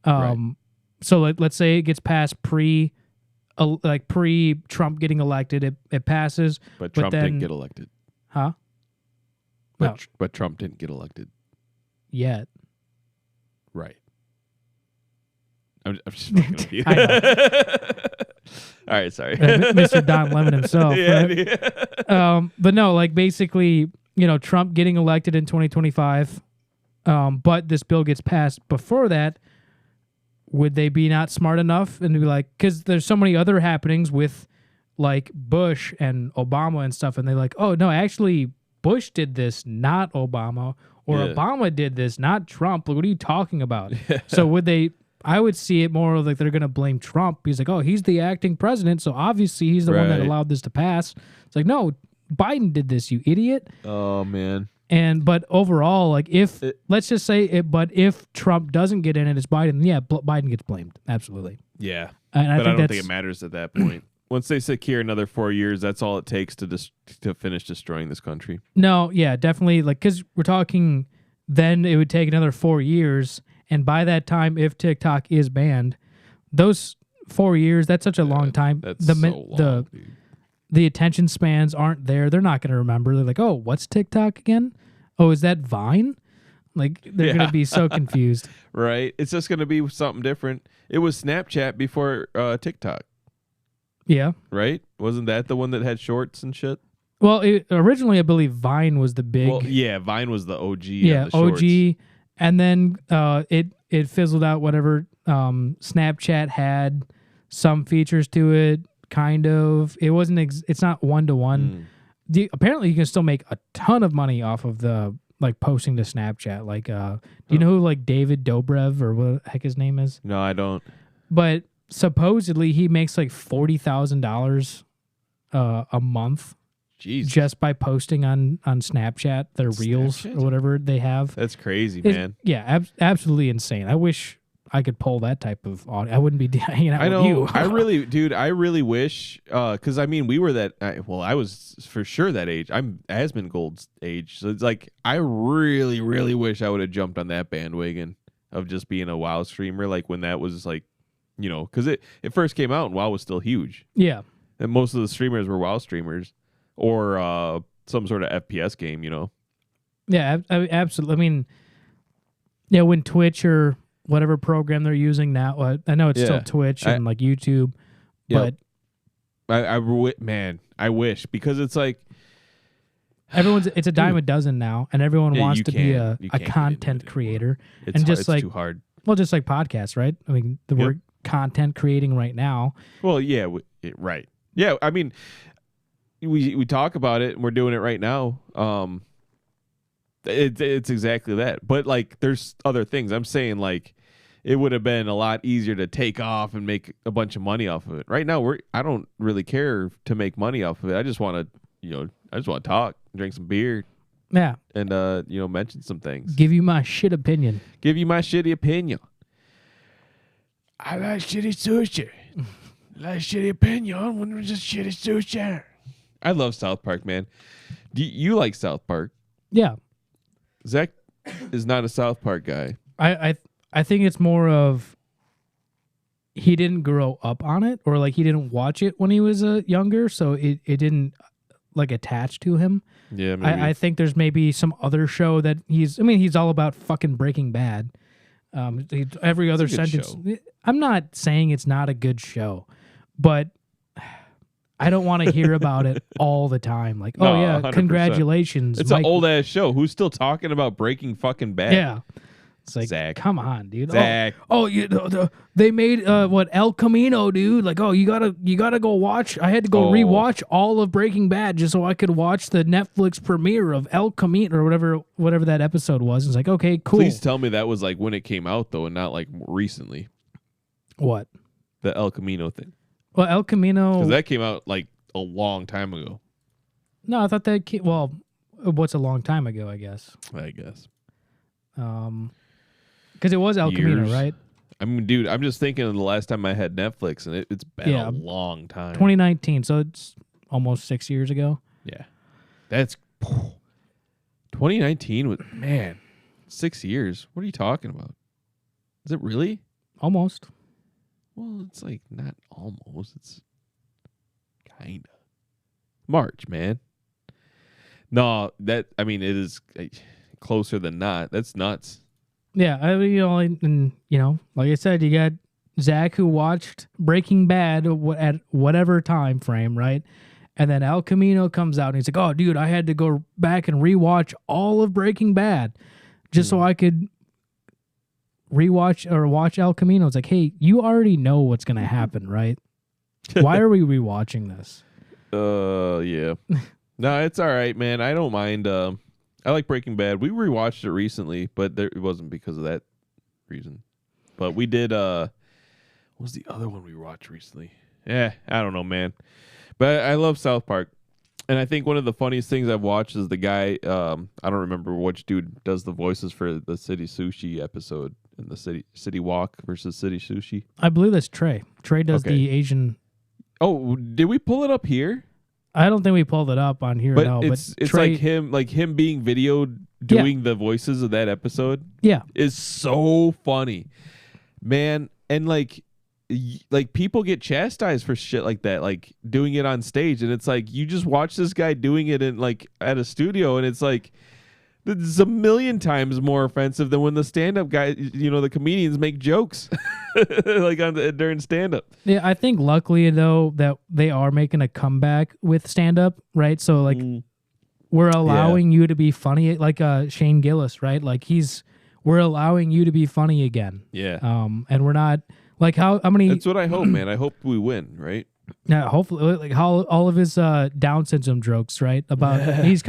[SPEAKER 1] Right.
[SPEAKER 2] So let's say it gets passed pre-Trump getting elected, it passes,
[SPEAKER 1] but Trump didn't get elected.
[SPEAKER 2] Huh?
[SPEAKER 1] But Trump didn't get elected
[SPEAKER 2] yet.
[SPEAKER 1] Right. I'm just fucking with you. All right, sorry.
[SPEAKER 2] Mr. Don Lemon himself.
[SPEAKER 1] Yeah,
[SPEAKER 2] right? But no, like basically, Trump getting elected in 2025, but this bill gets passed before that. Would they be not smart enough and be like, because there's so many other happenings with like Bush and Obama and stuff, and they're like, oh no, actually Bush did this, not Obama, or Obama did this, not Trump. Like, what are you talking about? So would they? I would see it more like they're going to blame Trump. He's like, oh, he's the acting president, so obviously he's the one that allowed this to pass. It's like, no, Biden did this, you idiot.
[SPEAKER 1] Oh man.
[SPEAKER 2] But overall, like let's just say it, but if Trump doesn't get in it, it's Biden. Yeah, Biden gets blamed. Absolutely.
[SPEAKER 1] Yeah.
[SPEAKER 2] And
[SPEAKER 1] but I don't think it matters at that point. Once they secure another 4 years, that's all it takes to finish destroying this country.
[SPEAKER 2] No, yeah, definitely. Like, because we're talking, then it would take another 4 years. And by that time, if TikTok is banned, those 4 years, that's such a long time.
[SPEAKER 1] That's so long,
[SPEAKER 2] the attention spans aren't there. They're not going to remember. They're like, oh, what's TikTok again? Oh, is that Vine? Like, they're going to be so confused.
[SPEAKER 1] Right. It's just going to be something different. It was Snapchat before TikTok.
[SPEAKER 2] Yeah.
[SPEAKER 1] Right? Wasn't that the one that had shorts and shit?
[SPEAKER 2] Well, originally, I believe Vine was the big.
[SPEAKER 1] Well, yeah, Vine was the OG.
[SPEAKER 2] Yeah, OG. And then it fizzled out, whatever. Snapchat had some features to it. Kind of. It wasn't. It's not one-to-one. Apparently, you can still make a ton of money off of the like posting to Snapchat. Like, do you know who like David Dobrev or what the heck his name is?
[SPEAKER 1] No, I don't.
[SPEAKER 2] But supposedly he makes like $40,000 a month.
[SPEAKER 1] Jeez.
[SPEAKER 2] Just by posting on Snapchat, their reels or whatever they have.
[SPEAKER 1] That's crazy, man.
[SPEAKER 2] Yeah, absolutely insane. I wish I could pull that type of audio. I wouldn't be hanging out with you.
[SPEAKER 1] I really wish, because I mean, we were that. I was for sure that age. I'm Asmongold's age, so it's like I really, really wish I would have jumped on that bandwagon of just being a WoW streamer. Like when that was like, because it first came out and WoW was still huge.
[SPEAKER 2] Yeah,
[SPEAKER 1] and most of the streamers were WoW streamers or some sort of FPS game.
[SPEAKER 2] Yeah, absolutely. I mean, yeah, when Twitch or whatever program they're using now. I know it's still Twitch and like YouTube, but
[SPEAKER 1] I wish, because it's like
[SPEAKER 2] it's a dime a dozen now, and everyone wants to be a content creator.
[SPEAKER 1] It's too hard.
[SPEAKER 2] Well, just like podcasts, right? I mean, we're content creating right now.
[SPEAKER 1] Well, yeah, right. Yeah, I mean, we talk about it, and we're doing it right now. It's exactly that. But like, there's other things. I'm saying like, it would have been a lot easier to take off and make a bunch of money off of it. Right now, I don't really care to make money off of it. I just want to, talk, drink some beer.
[SPEAKER 2] Yeah.
[SPEAKER 1] And, mention some things.
[SPEAKER 2] Give you my shit opinion.
[SPEAKER 1] Give you my shitty opinion. I like shitty sushi. Like shitty opinion when it's just shitty sushi. I love South Park, man. Do you like South Park?
[SPEAKER 2] Yeah.
[SPEAKER 1] Zach is not a South Park guy.
[SPEAKER 2] I think it's more of he didn't grow up on it, or like he didn't watch it when he was younger, so it didn't like attach to him.
[SPEAKER 1] Yeah, maybe.
[SPEAKER 2] I think there's maybe some other show that he's all about fucking Breaking Bad. Every other sentence. Show. I'm not saying it's not a good show, but I don't want to hear about it all the time. Like, oh yeah, 100%. Congratulations.
[SPEAKER 1] It's an old ass show. Who's still talking about Breaking fucking Bad?
[SPEAKER 2] Yeah. It's like, Zach. Come on, dude.
[SPEAKER 1] Zach.
[SPEAKER 2] They made El Camino, dude. Like, you gotta go watch. I had to go rewatch all of Breaking Bad just so I could watch the Netflix premiere of El Camino or whatever that episode was. It's like, okay, cool.
[SPEAKER 1] Please tell me that was like when it came out though, and not like recently.
[SPEAKER 2] What?
[SPEAKER 1] The El Camino thing.
[SPEAKER 2] Well, El Camino,
[SPEAKER 1] because that came out like a long time ago.
[SPEAKER 2] No, I thought that came. Well, what's a long time ago? I guess. Because it was El Camino, right?
[SPEAKER 1] I mean, dude, I'm just thinking of the last time I had Netflix, and it's been a long time.
[SPEAKER 2] 2019, so it's almost 6 years ago.
[SPEAKER 1] Yeah. That's 2019 was, man, 6 years. What are you talking about? Is it really?
[SPEAKER 2] Almost.
[SPEAKER 1] Well, it's like not almost. It's kind of March, man. No, it is closer than not. That's nuts.
[SPEAKER 2] Yeah, and like I said, you got Zach, who watched Breaking Bad at whatever time frame, right? And then El Camino comes out and he's like, oh, dude, I had to go back and rewatch all of Breaking Bad just so I could rewatch or watch El Camino. It's like, hey, you already know what's going to happen, right? Why are we rewatching this?
[SPEAKER 1] Yeah. No, it's all right, man. I don't mind. I like Breaking Bad. We rewatched it recently, but it wasn't because of that reason. But we did, what was the other one we watched recently? I don't know, man. But I love South Park. And I think one of the funniest things I've watched is the guy, I don't remember which dude does the voices for the City Sushi episode in the City Walk versus City Sushi.
[SPEAKER 2] I believe that's Trey. Trey does the Asian.
[SPEAKER 1] Oh, did we pull it up here?
[SPEAKER 2] I don't think we pulled it up on here.
[SPEAKER 1] But it's Trey, like him being videoed doing the voices of that episode.
[SPEAKER 2] Yeah,
[SPEAKER 1] is so funny, man. And like people get chastised for shit like that, like doing it on stage, and it's like you just watch this guy doing it in like at a studio, and it's like it's a million times more offensive than when the stand-up guy, the comedians make jokes like during stand-up.
[SPEAKER 2] Yeah, I think luckily though that they are making a comeback with stand-up, right? So like we're allowing you to be funny, like Shane Gillis, right? Like we're allowing you to be funny again.
[SPEAKER 1] Yeah.
[SPEAKER 2] And we're not like how many.
[SPEAKER 1] That's what I hope, man. I hope we win, right?
[SPEAKER 2] Yeah, hopefully, like how all of his Down syndrome jokes, right? About he's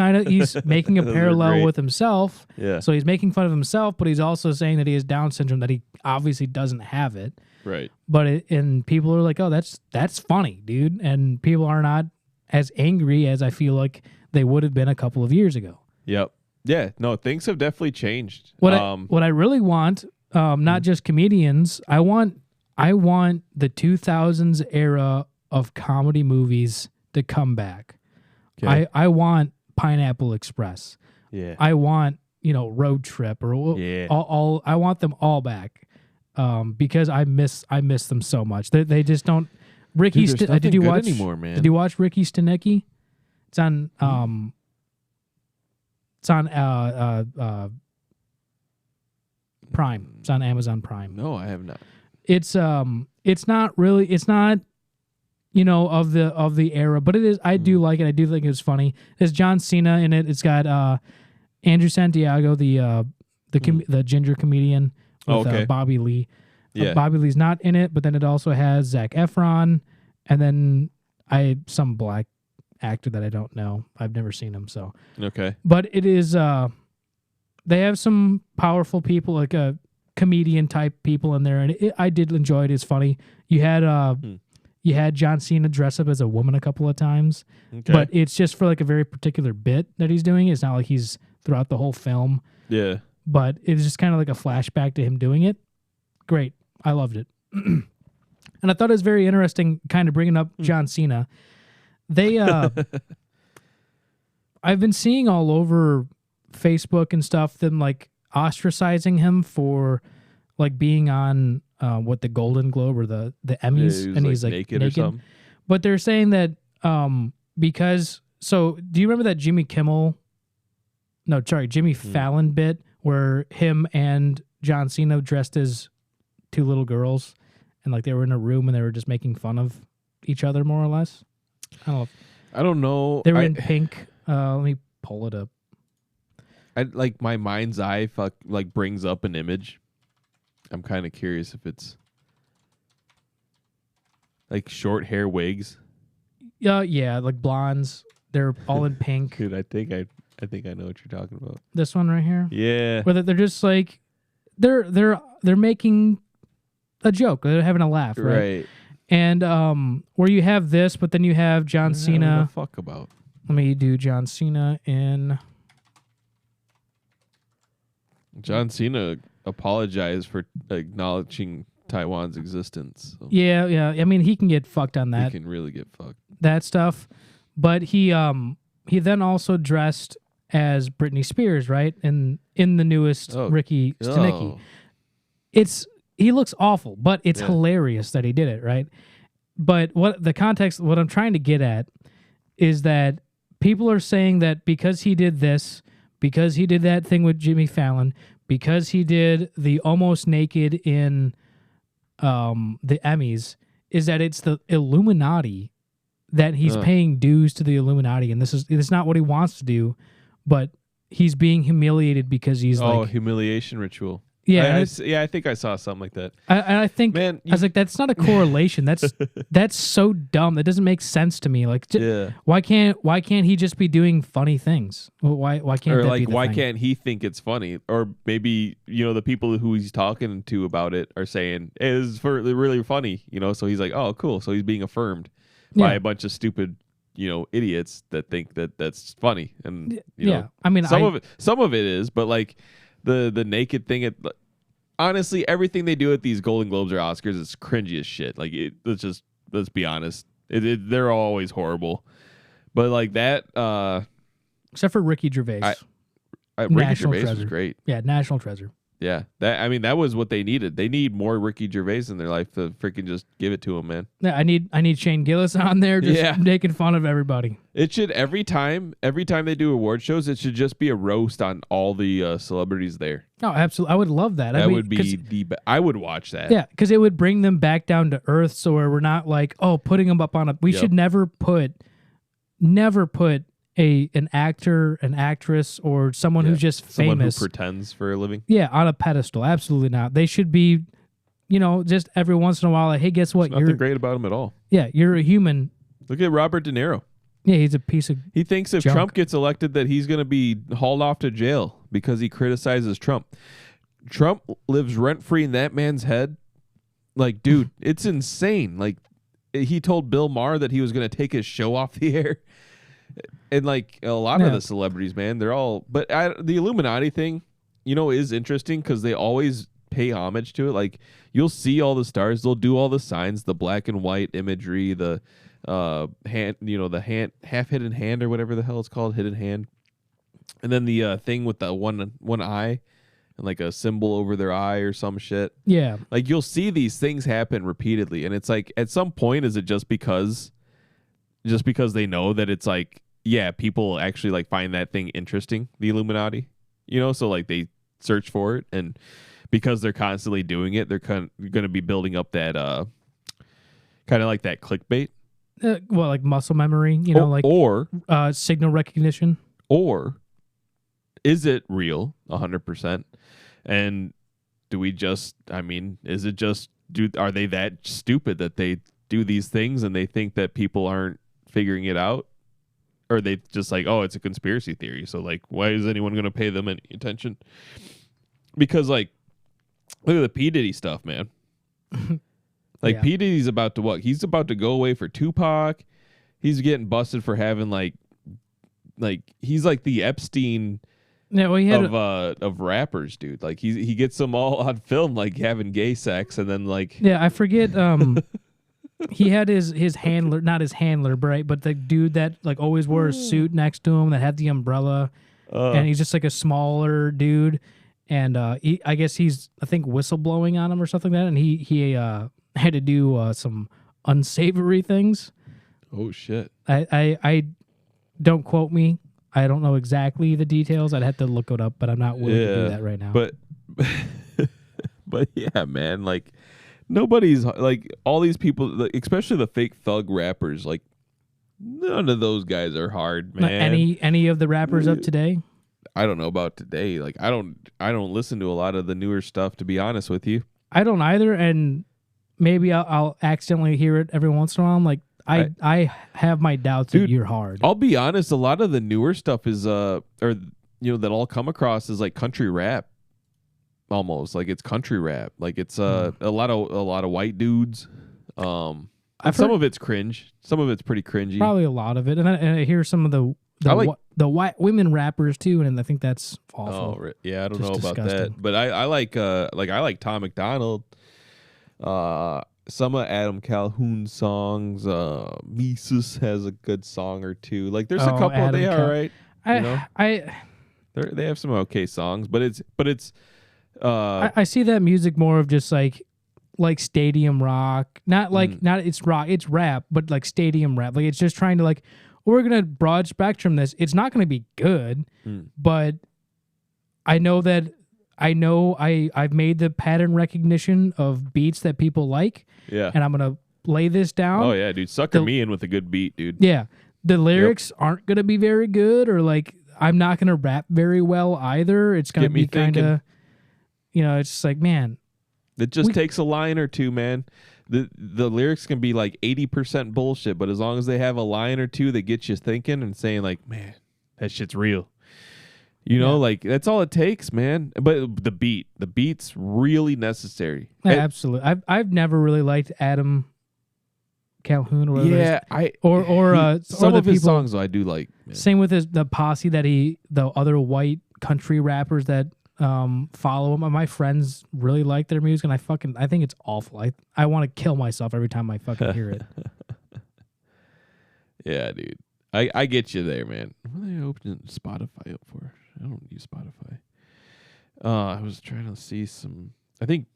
[SPEAKER 2] making a parallel with himself.
[SPEAKER 1] Yeah.
[SPEAKER 2] So he's making fun of himself, but he's also saying that he has Down syndrome, that he obviously doesn't have it.
[SPEAKER 1] Right.
[SPEAKER 2] But and people are like, oh, that's funny, dude, and people are not as angry as I feel like they would have been a couple of years ago.
[SPEAKER 1] Yep. Yeah. No, things have definitely changed.
[SPEAKER 2] What I really want, not just comedians, I want the 2000s era of comedy movies to come back. Okay. I want Pineapple Express.
[SPEAKER 1] Yeah.
[SPEAKER 2] I want, Road Trip or all I want them all back. Because I miss them so much. They just don't. Ricky, did you watch
[SPEAKER 1] anymore, man?
[SPEAKER 2] Did you watch Ricky Stenicki? It's on Prime. It's on Amazon Prime.
[SPEAKER 1] No, I have not.
[SPEAKER 2] It's not of the era, but it is. I do like it. I do think it was funny. There's John Cena in it. It's got Andrew Santiago, the ginger comedian, with Bobby Lee.
[SPEAKER 1] Yeah.
[SPEAKER 2] Bobby Lee's not in it, but then it also has Zac Efron, and then some black actor that I don't know. I've never seen him, so
[SPEAKER 1] okay.
[SPEAKER 2] But it is. They have some powerful people, like a comedian type people in there, and I did enjoy it. It's funny. You had John Cena dress up as a woman a couple of times, but it's just for like a very particular bit that he's doing. It's not like he's throughout the whole film.
[SPEAKER 1] Yeah.
[SPEAKER 2] But it's just kind of like a flashback to him doing it. Great. I loved it. And I thought it was very interesting kind of bringing up John Cena. They, I've been seeing all over Facebook and stuff, them like ostracizing him for like being on the Golden Globe or the Emmys,
[SPEAKER 1] and he's like naked or something.
[SPEAKER 2] But they're saying that because do you remember that Jimmy Fallon bit where him and John Cena dressed as two little girls and like they were in a room and they were just making fun of each other more or less?
[SPEAKER 1] I don't know.
[SPEAKER 2] They were in pink. Let me pull it up.
[SPEAKER 1] I like my mind's eye brings up an image. I'm kind of curious if it's like short hair wigs.
[SPEAKER 2] Yeah, like blondes. They're all in pink.
[SPEAKER 1] Dude, I think I know what you're talking about.
[SPEAKER 2] This one right here.
[SPEAKER 1] Yeah.
[SPEAKER 2] Where they're just like they're making a joke. They're having a laugh, right?
[SPEAKER 1] Right.
[SPEAKER 2] And where you have this, but then you have John Cena.
[SPEAKER 1] What the fuck about?
[SPEAKER 2] Let me do John Cena in.
[SPEAKER 1] John Cena apologized for acknowledging Taiwan's existence. So
[SPEAKER 2] Yeah. I mean, he can get fucked on that.
[SPEAKER 1] He can really get fucked.
[SPEAKER 2] That stuff. But he then also dressed as Britney Spears, right? In the newest Ricky Stenicki. He looks awful, but it's hilarious that he did it, right? But what I'm trying to get at is that people are saying that because he did this, because he did that thing with Jimmy Fallon, because he did the almost naked in the Emmys is that it's the Illuminati that he's paying dues to the Illuminati, and it's not what he wants to do, but he's being humiliated because he's
[SPEAKER 1] humiliation ritual.
[SPEAKER 2] Yeah,
[SPEAKER 1] I think I saw something like that.
[SPEAKER 2] I think, man, I was like, that's not a correlation. That's so dumb. That doesn't make sense to me. Like, why can't he just be doing funny things? Why can't? Or that be the
[SPEAKER 1] why
[SPEAKER 2] thing?
[SPEAKER 1] Can't he think it's funny? Or maybe the people who he's talking to about it are saying it is really funny. So he's like, oh, cool. So he's being affirmed by a bunch of stupid idiots that think that that's funny. And
[SPEAKER 2] I mean,
[SPEAKER 1] some of it is, but like. The naked thing, honestly, everything they do at these Golden Globes or Oscars is cringy as shit. Like, let's be honest. They're always horrible. But like that...
[SPEAKER 2] except for Ricky Gervais.
[SPEAKER 1] Ricky Gervais was great.
[SPEAKER 2] Yeah, national treasure.
[SPEAKER 1] Yeah, that was what they needed. They need more Ricky Gervais in their life to freaking just give it to him, man.
[SPEAKER 2] Yeah, I need Shane Gillis on there just making fun of everybody.
[SPEAKER 1] It should every time they do award shows, it should just be a roast on all the celebrities there.
[SPEAKER 2] Oh, absolutely. I would love that.
[SPEAKER 1] That would be I would watch that.
[SPEAKER 2] Yeah, because it would bring them back down to earth, so where we're not like, putting them up on a. We should never put an actor, an actress, or someone who's just
[SPEAKER 1] someone
[SPEAKER 2] famous.
[SPEAKER 1] Who pretends for a living.
[SPEAKER 2] Yeah, on a pedestal. Absolutely not. They should be, just every once in a while, like, hey, guess what?
[SPEAKER 1] There's nothing great about him at all.
[SPEAKER 2] Yeah, you're a human.
[SPEAKER 1] Look at Robert De Niro.
[SPEAKER 2] Yeah, he's a piece of
[SPEAKER 1] He thinks if
[SPEAKER 2] junk.
[SPEAKER 1] Trump gets elected that he's going to be hauled off to jail because he criticizes Trump. Trump lives rent-free in that man's head. Like, dude, it's insane. Like, he told Bill Maher that he was going to take his show off the air. And like a lot of the celebrities, man, they're all. But the Illuminati thing, is interesting because they always pay homage to it. Like you'll see all the stars, they'll do all the signs, the black and white imagery, the hand, the hand, half hidden hand or whatever the hell it's called, hidden hand, and then the thing with the one eye and like a symbol over their eye or some shit.
[SPEAKER 2] Yeah,
[SPEAKER 1] like you'll see these things happen repeatedly, and it's like at some point, is it just because they know that it's like. Yeah, people actually like find that thing interesting, the Illuminati, so like they search for it, and because they're constantly doing it, they're going to be building up that kind of like that clickbait.
[SPEAKER 2] Well, like muscle memory,
[SPEAKER 1] or
[SPEAKER 2] signal recognition.
[SPEAKER 1] Or is it real 100%? And do we just? I mean, is it just? Are they that stupid that they do these things and they think that people aren't figuring it out? Or they just like, oh, it's a conspiracy theory. So like, why is anyone going to pay them any attention? Because like, look at the P. Diddy stuff, man. Like P. Diddy's about to what? He's about to go away for Tupac. He's getting busted for having like he's like the Epstein of rappers, dude. Like he gets them all on film, like having gay sex, and then like
[SPEAKER 2] I forget. He had his handler, not his handler, right? But the dude that like always wore a suit next to him that had the umbrella, and he's just like a smaller dude, and I guess he's whistleblowing on him or something like that, and he had to do some unsavory things.
[SPEAKER 1] Oh shit!
[SPEAKER 2] I don't quote me. I don't know exactly the details. I'd have to look it up, but I'm not willing to do that right now.
[SPEAKER 1] But yeah, man, like. Nobody's like all these people, especially the fake thug rappers. Like none of those guys are hard, man.
[SPEAKER 2] Any of the rappers of today?
[SPEAKER 1] I don't know about today. Like I don't listen to a lot of the newer stuff, to be honest with you.
[SPEAKER 2] I don't either, and maybe I'll accidentally hear it every once in a while. I'm like, I have my doubts that you're hard.
[SPEAKER 1] I'll be honest. A lot of the newer stuff is that I'll come across is like country rap. Almost like it's country rap, like it's a lot of white dudes. Some of it's cringe, some of it's pretty cringy.
[SPEAKER 2] Probably a lot of it, and I hear some of the white women rappers too, and I think that's awful.
[SPEAKER 1] Oh yeah, I don't know about that, but I like Tom McDonald. Some of Adam Calhoun's songs. Mises has a good song or two. Like there's a couple. They are right. They have some okay songs, but it's.
[SPEAKER 2] I see that music more of just like stadium rock, not it's rock, it's rap, but like stadium rap. Like it's just trying to like, we're gonna broad spectrum this. It's not gonna be good, but I know that I know I've made the pattern recognition of beats that people like.
[SPEAKER 1] Yeah.
[SPEAKER 2] And I'm gonna lay this down.
[SPEAKER 1] Oh yeah, dude. Sucker me in with a good beat, dude.
[SPEAKER 2] Yeah. The lyrics aren't gonna be very good, or like I'm not gonna rap very well either. It's gonna be kind of, it's just like, man.
[SPEAKER 1] It just takes a line or two, man. The lyrics can be like 80% bullshit, but as long as they have a line or two that gets you thinking and saying like, man, that shit's real. Like that's all it takes, man. But the beat's really necessary.
[SPEAKER 2] Yeah, absolutely. I've never really liked Adam Calhoun or
[SPEAKER 1] some of his songs I do like. Man.
[SPEAKER 2] Same with the posse that the other white country rappers that follow him. My friends really like their music, and I think it's awful. I want to kill myself every time I fucking hear it.
[SPEAKER 1] Yeah, dude. I get you there, man. What are they opening Spotify up for? I don't use Spotify. I was trying to see some. I think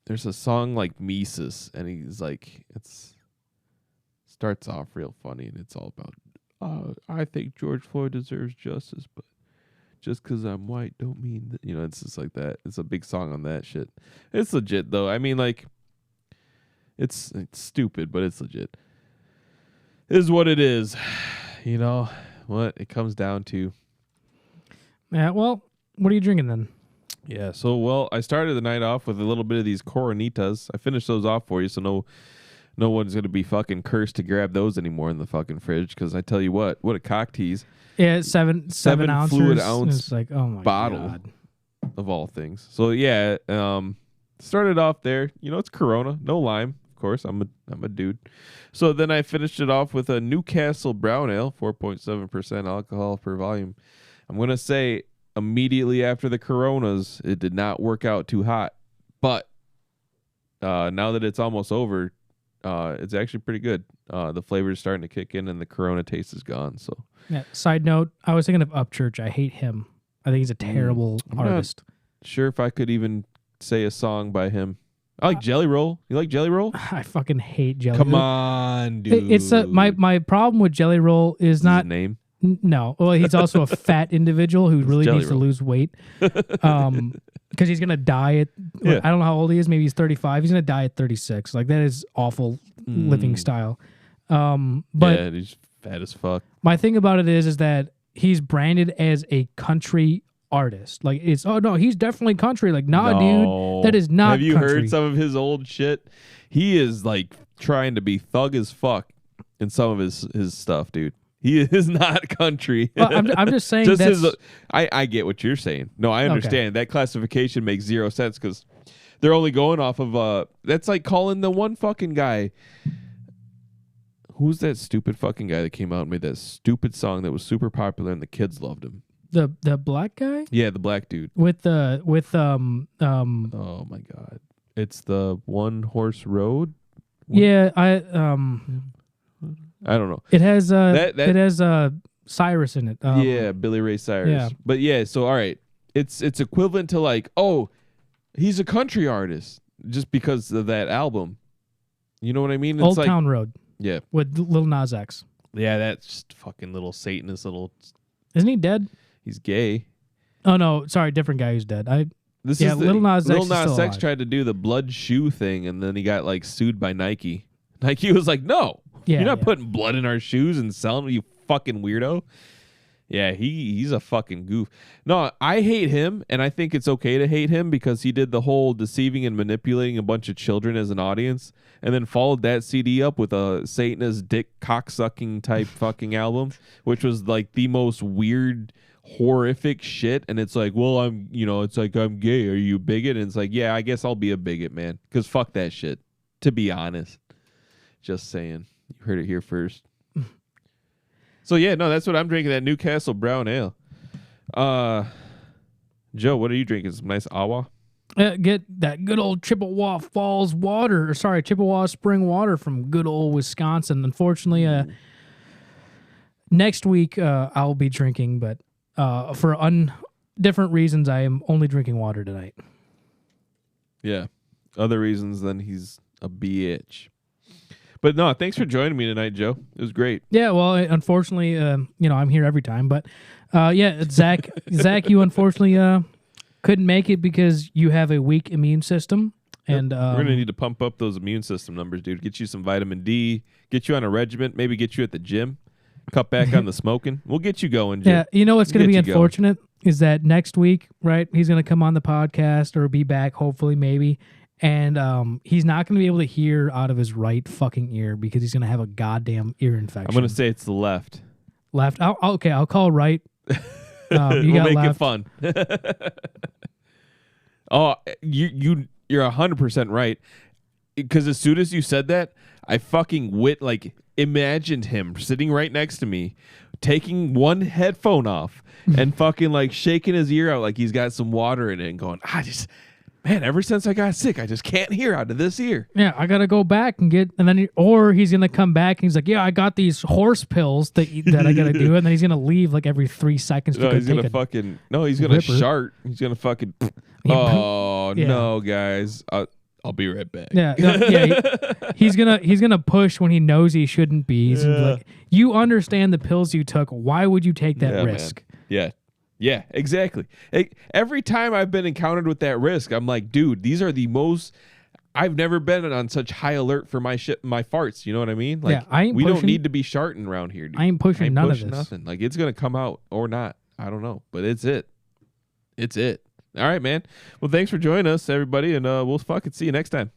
[SPEAKER 1] there's a song like Mises, and he's like, starts off real funny, and it's all about, I think George Floyd deserves justice, but just because I'm white don't mean that, it's just like that. It's a big song on that shit. It's legit, though. I mean, like, it's stupid, but it's legit. It is what it is. What it comes down to.
[SPEAKER 2] Yeah, well, what are you drinking then?
[SPEAKER 1] Yeah, so, I started the night off with a little bit of these Coronitas. I finished those off for you, so no one's going to be fucking cursed to grab those anymore in the fucking fridge, because I tell you what a cock tease.
[SPEAKER 2] Yeah, seven ounces.
[SPEAKER 1] Fluid ounce
[SPEAKER 2] it's like, oh my
[SPEAKER 1] bottle
[SPEAKER 2] God.
[SPEAKER 1] Of all things. So, yeah, started off there. It's Corona, no lime. Of course, I'm a dude. So then I finished it off with a Newcastle Brown Ale, 4.7% alcohol per volume. I'm going to say immediately after the Coronas, it did not work out too hot. But now that it's almost over, it's actually pretty good. The flavor is starting to kick in, and the Corona taste is gone. So,
[SPEAKER 2] yeah. Side note: I was thinking of Upchurch. I hate him. I think he's a terrible artist.
[SPEAKER 1] Not sure if I could even say a song by him. I like Jelly Roll. You like Jelly Roll?
[SPEAKER 2] I fucking hate Jelly Roll.
[SPEAKER 1] Come on, dude.
[SPEAKER 2] It's my problem with Jelly Roll is not
[SPEAKER 1] his name.
[SPEAKER 2] No, well, he's also a fat individual who really needs to lose weight. Because he's gonna die at I don't know how old he is. Maybe he's 35. He's gonna die at 36. Like, that is awful living style. But
[SPEAKER 1] yeah, he's fat as fuck.
[SPEAKER 2] My thing about it is that he's branded as a country artist. Like, it's he's definitely country. Like, dude, that is not.
[SPEAKER 1] Have you
[SPEAKER 2] country.
[SPEAKER 1] heard some of his old shit? He is like trying to be thug as fuck in some of his stuff, dude. He is not country.
[SPEAKER 2] Well, I'm just saying.
[SPEAKER 1] I get what you're saying. No, I understand. That classification makes zero sense because they're only going off of that's like calling the one fucking guy. Who's that stupid fucking guy that came out and made that stupid song that was super popular and the kids loved him?
[SPEAKER 2] The black guy?
[SPEAKER 1] Yeah, the black dude.
[SPEAKER 2] With
[SPEAKER 1] oh my God. It's the One Horse Road?
[SPEAKER 2] Yeah,
[SPEAKER 1] I don't know.
[SPEAKER 2] It has Cyrus in it.
[SPEAKER 1] Yeah, Billy Ray Cyrus. Yeah. But yeah, so all right. It's equivalent to like, oh, he's a country artist just because of that album. You know what I mean? It's
[SPEAKER 2] Old
[SPEAKER 1] like,
[SPEAKER 2] Town Road.
[SPEAKER 1] Yeah.
[SPEAKER 2] With Lil Nas X.
[SPEAKER 1] Yeah, that's just fucking little Satanist little.
[SPEAKER 2] Isn't he dead?
[SPEAKER 1] He's gay.
[SPEAKER 2] Oh no, sorry, different guy who's dead.
[SPEAKER 1] Lil Nas X tried to do the blood shoe thing, and then he got like sued by Nike. Nike was like, no. You're not putting blood in our shoes and selling them, you fucking weirdo. Yeah, he's a fucking goof. No, I hate him, and I think it's okay to hate him because he did the whole deceiving and manipulating a bunch of children as an audience, and then followed that CD up with a Satanist dick cocksucking type fucking album, which was like the most weird, horrific shit. And it's like, well, it's like, I'm gay. Are you a bigot? And it's like, yeah, I guess I'll be a bigot, man, because fuck that shit, to be honest. Just saying. You heard it here first. So, yeah, no, that's what I'm drinking, that Newcastle Brown Ale. Joe, what are you drinking? Some nice Awa?
[SPEAKER 2] Get that good old Chippewa Falls water, Chippewa spring water from good old Wisconsin. Unfortunately, next week I'll be drinking, but for different reasons, I am only drinking water tonight.
[SPEAKER 1] Yeah. Other reasons than he's a bitch. But no, thanks for joining me tonight, Joe. It was great.
[SPEAKER 2] Yeah, well, unfortunately, I'm here every time. But yeah, Zach, you unfortunately couldn't make it because you have a weak immune system. And
[SPEAKER 1] we're gonna need to pump up those immune system numbers, dude. Get you some vitamin D. Get you on a regimen. Maybe get you at the gym. Cut back on the smoking. We'll get you going, Jim.
[SPEAKER 2] Yeah, you know what's going to be unfortunate is that next week, right, he's going to come on the podcast or be back, hopefully, maybe, and he's not going to be able to hear out of his right fucking ear because he's going to have a goddamn ear infection. I'm
[SPEAKER 1] going to say it's the left.
[SPEAKER 2] Left? Okay, I'll call right.
[SPEAKER 1] We'll make it fun. Oh, you're 100% right. Because as soon as you said that, I fucking imagined him sitting right next to me, taking one headphone off and fucking like shaking his ear out like he's got some water in it and going, man, ever since I got sick, I just can't hear out of this ear.
[SPEAKER 2] Yeah, I got to go back and or he's going to come back and he's like, yeah, I got these horse pills that I got to do. And then he's going to leave like every 3 seconds.
[SPEAKER 1] He's going to fucking, he's going to shart. He's going to fucking, no, guys. I'll be right back.
[SPEAKER 2] Yeah, he's gonna push when he knows he shouldn't be. He's like, you understand the pills you took. Why would you take that risk?
[SPEAKER 1] Man. Yeah, exactly. Every time I've been encountered with that risk, I'm like, dude, these are the most. I've never been on such high alert for my farts. You know what I mean? Like, we don't need to be sharting around here, dude.
[SPEAKER 2] I ain't pushing none of this.
[SPEAKER 1] Nothing. Like, it's gonna come out or not. I don't know, but it's it. It's it. All right, man. Well, thanks for joining us, everybody, and we'll fucking see you next time.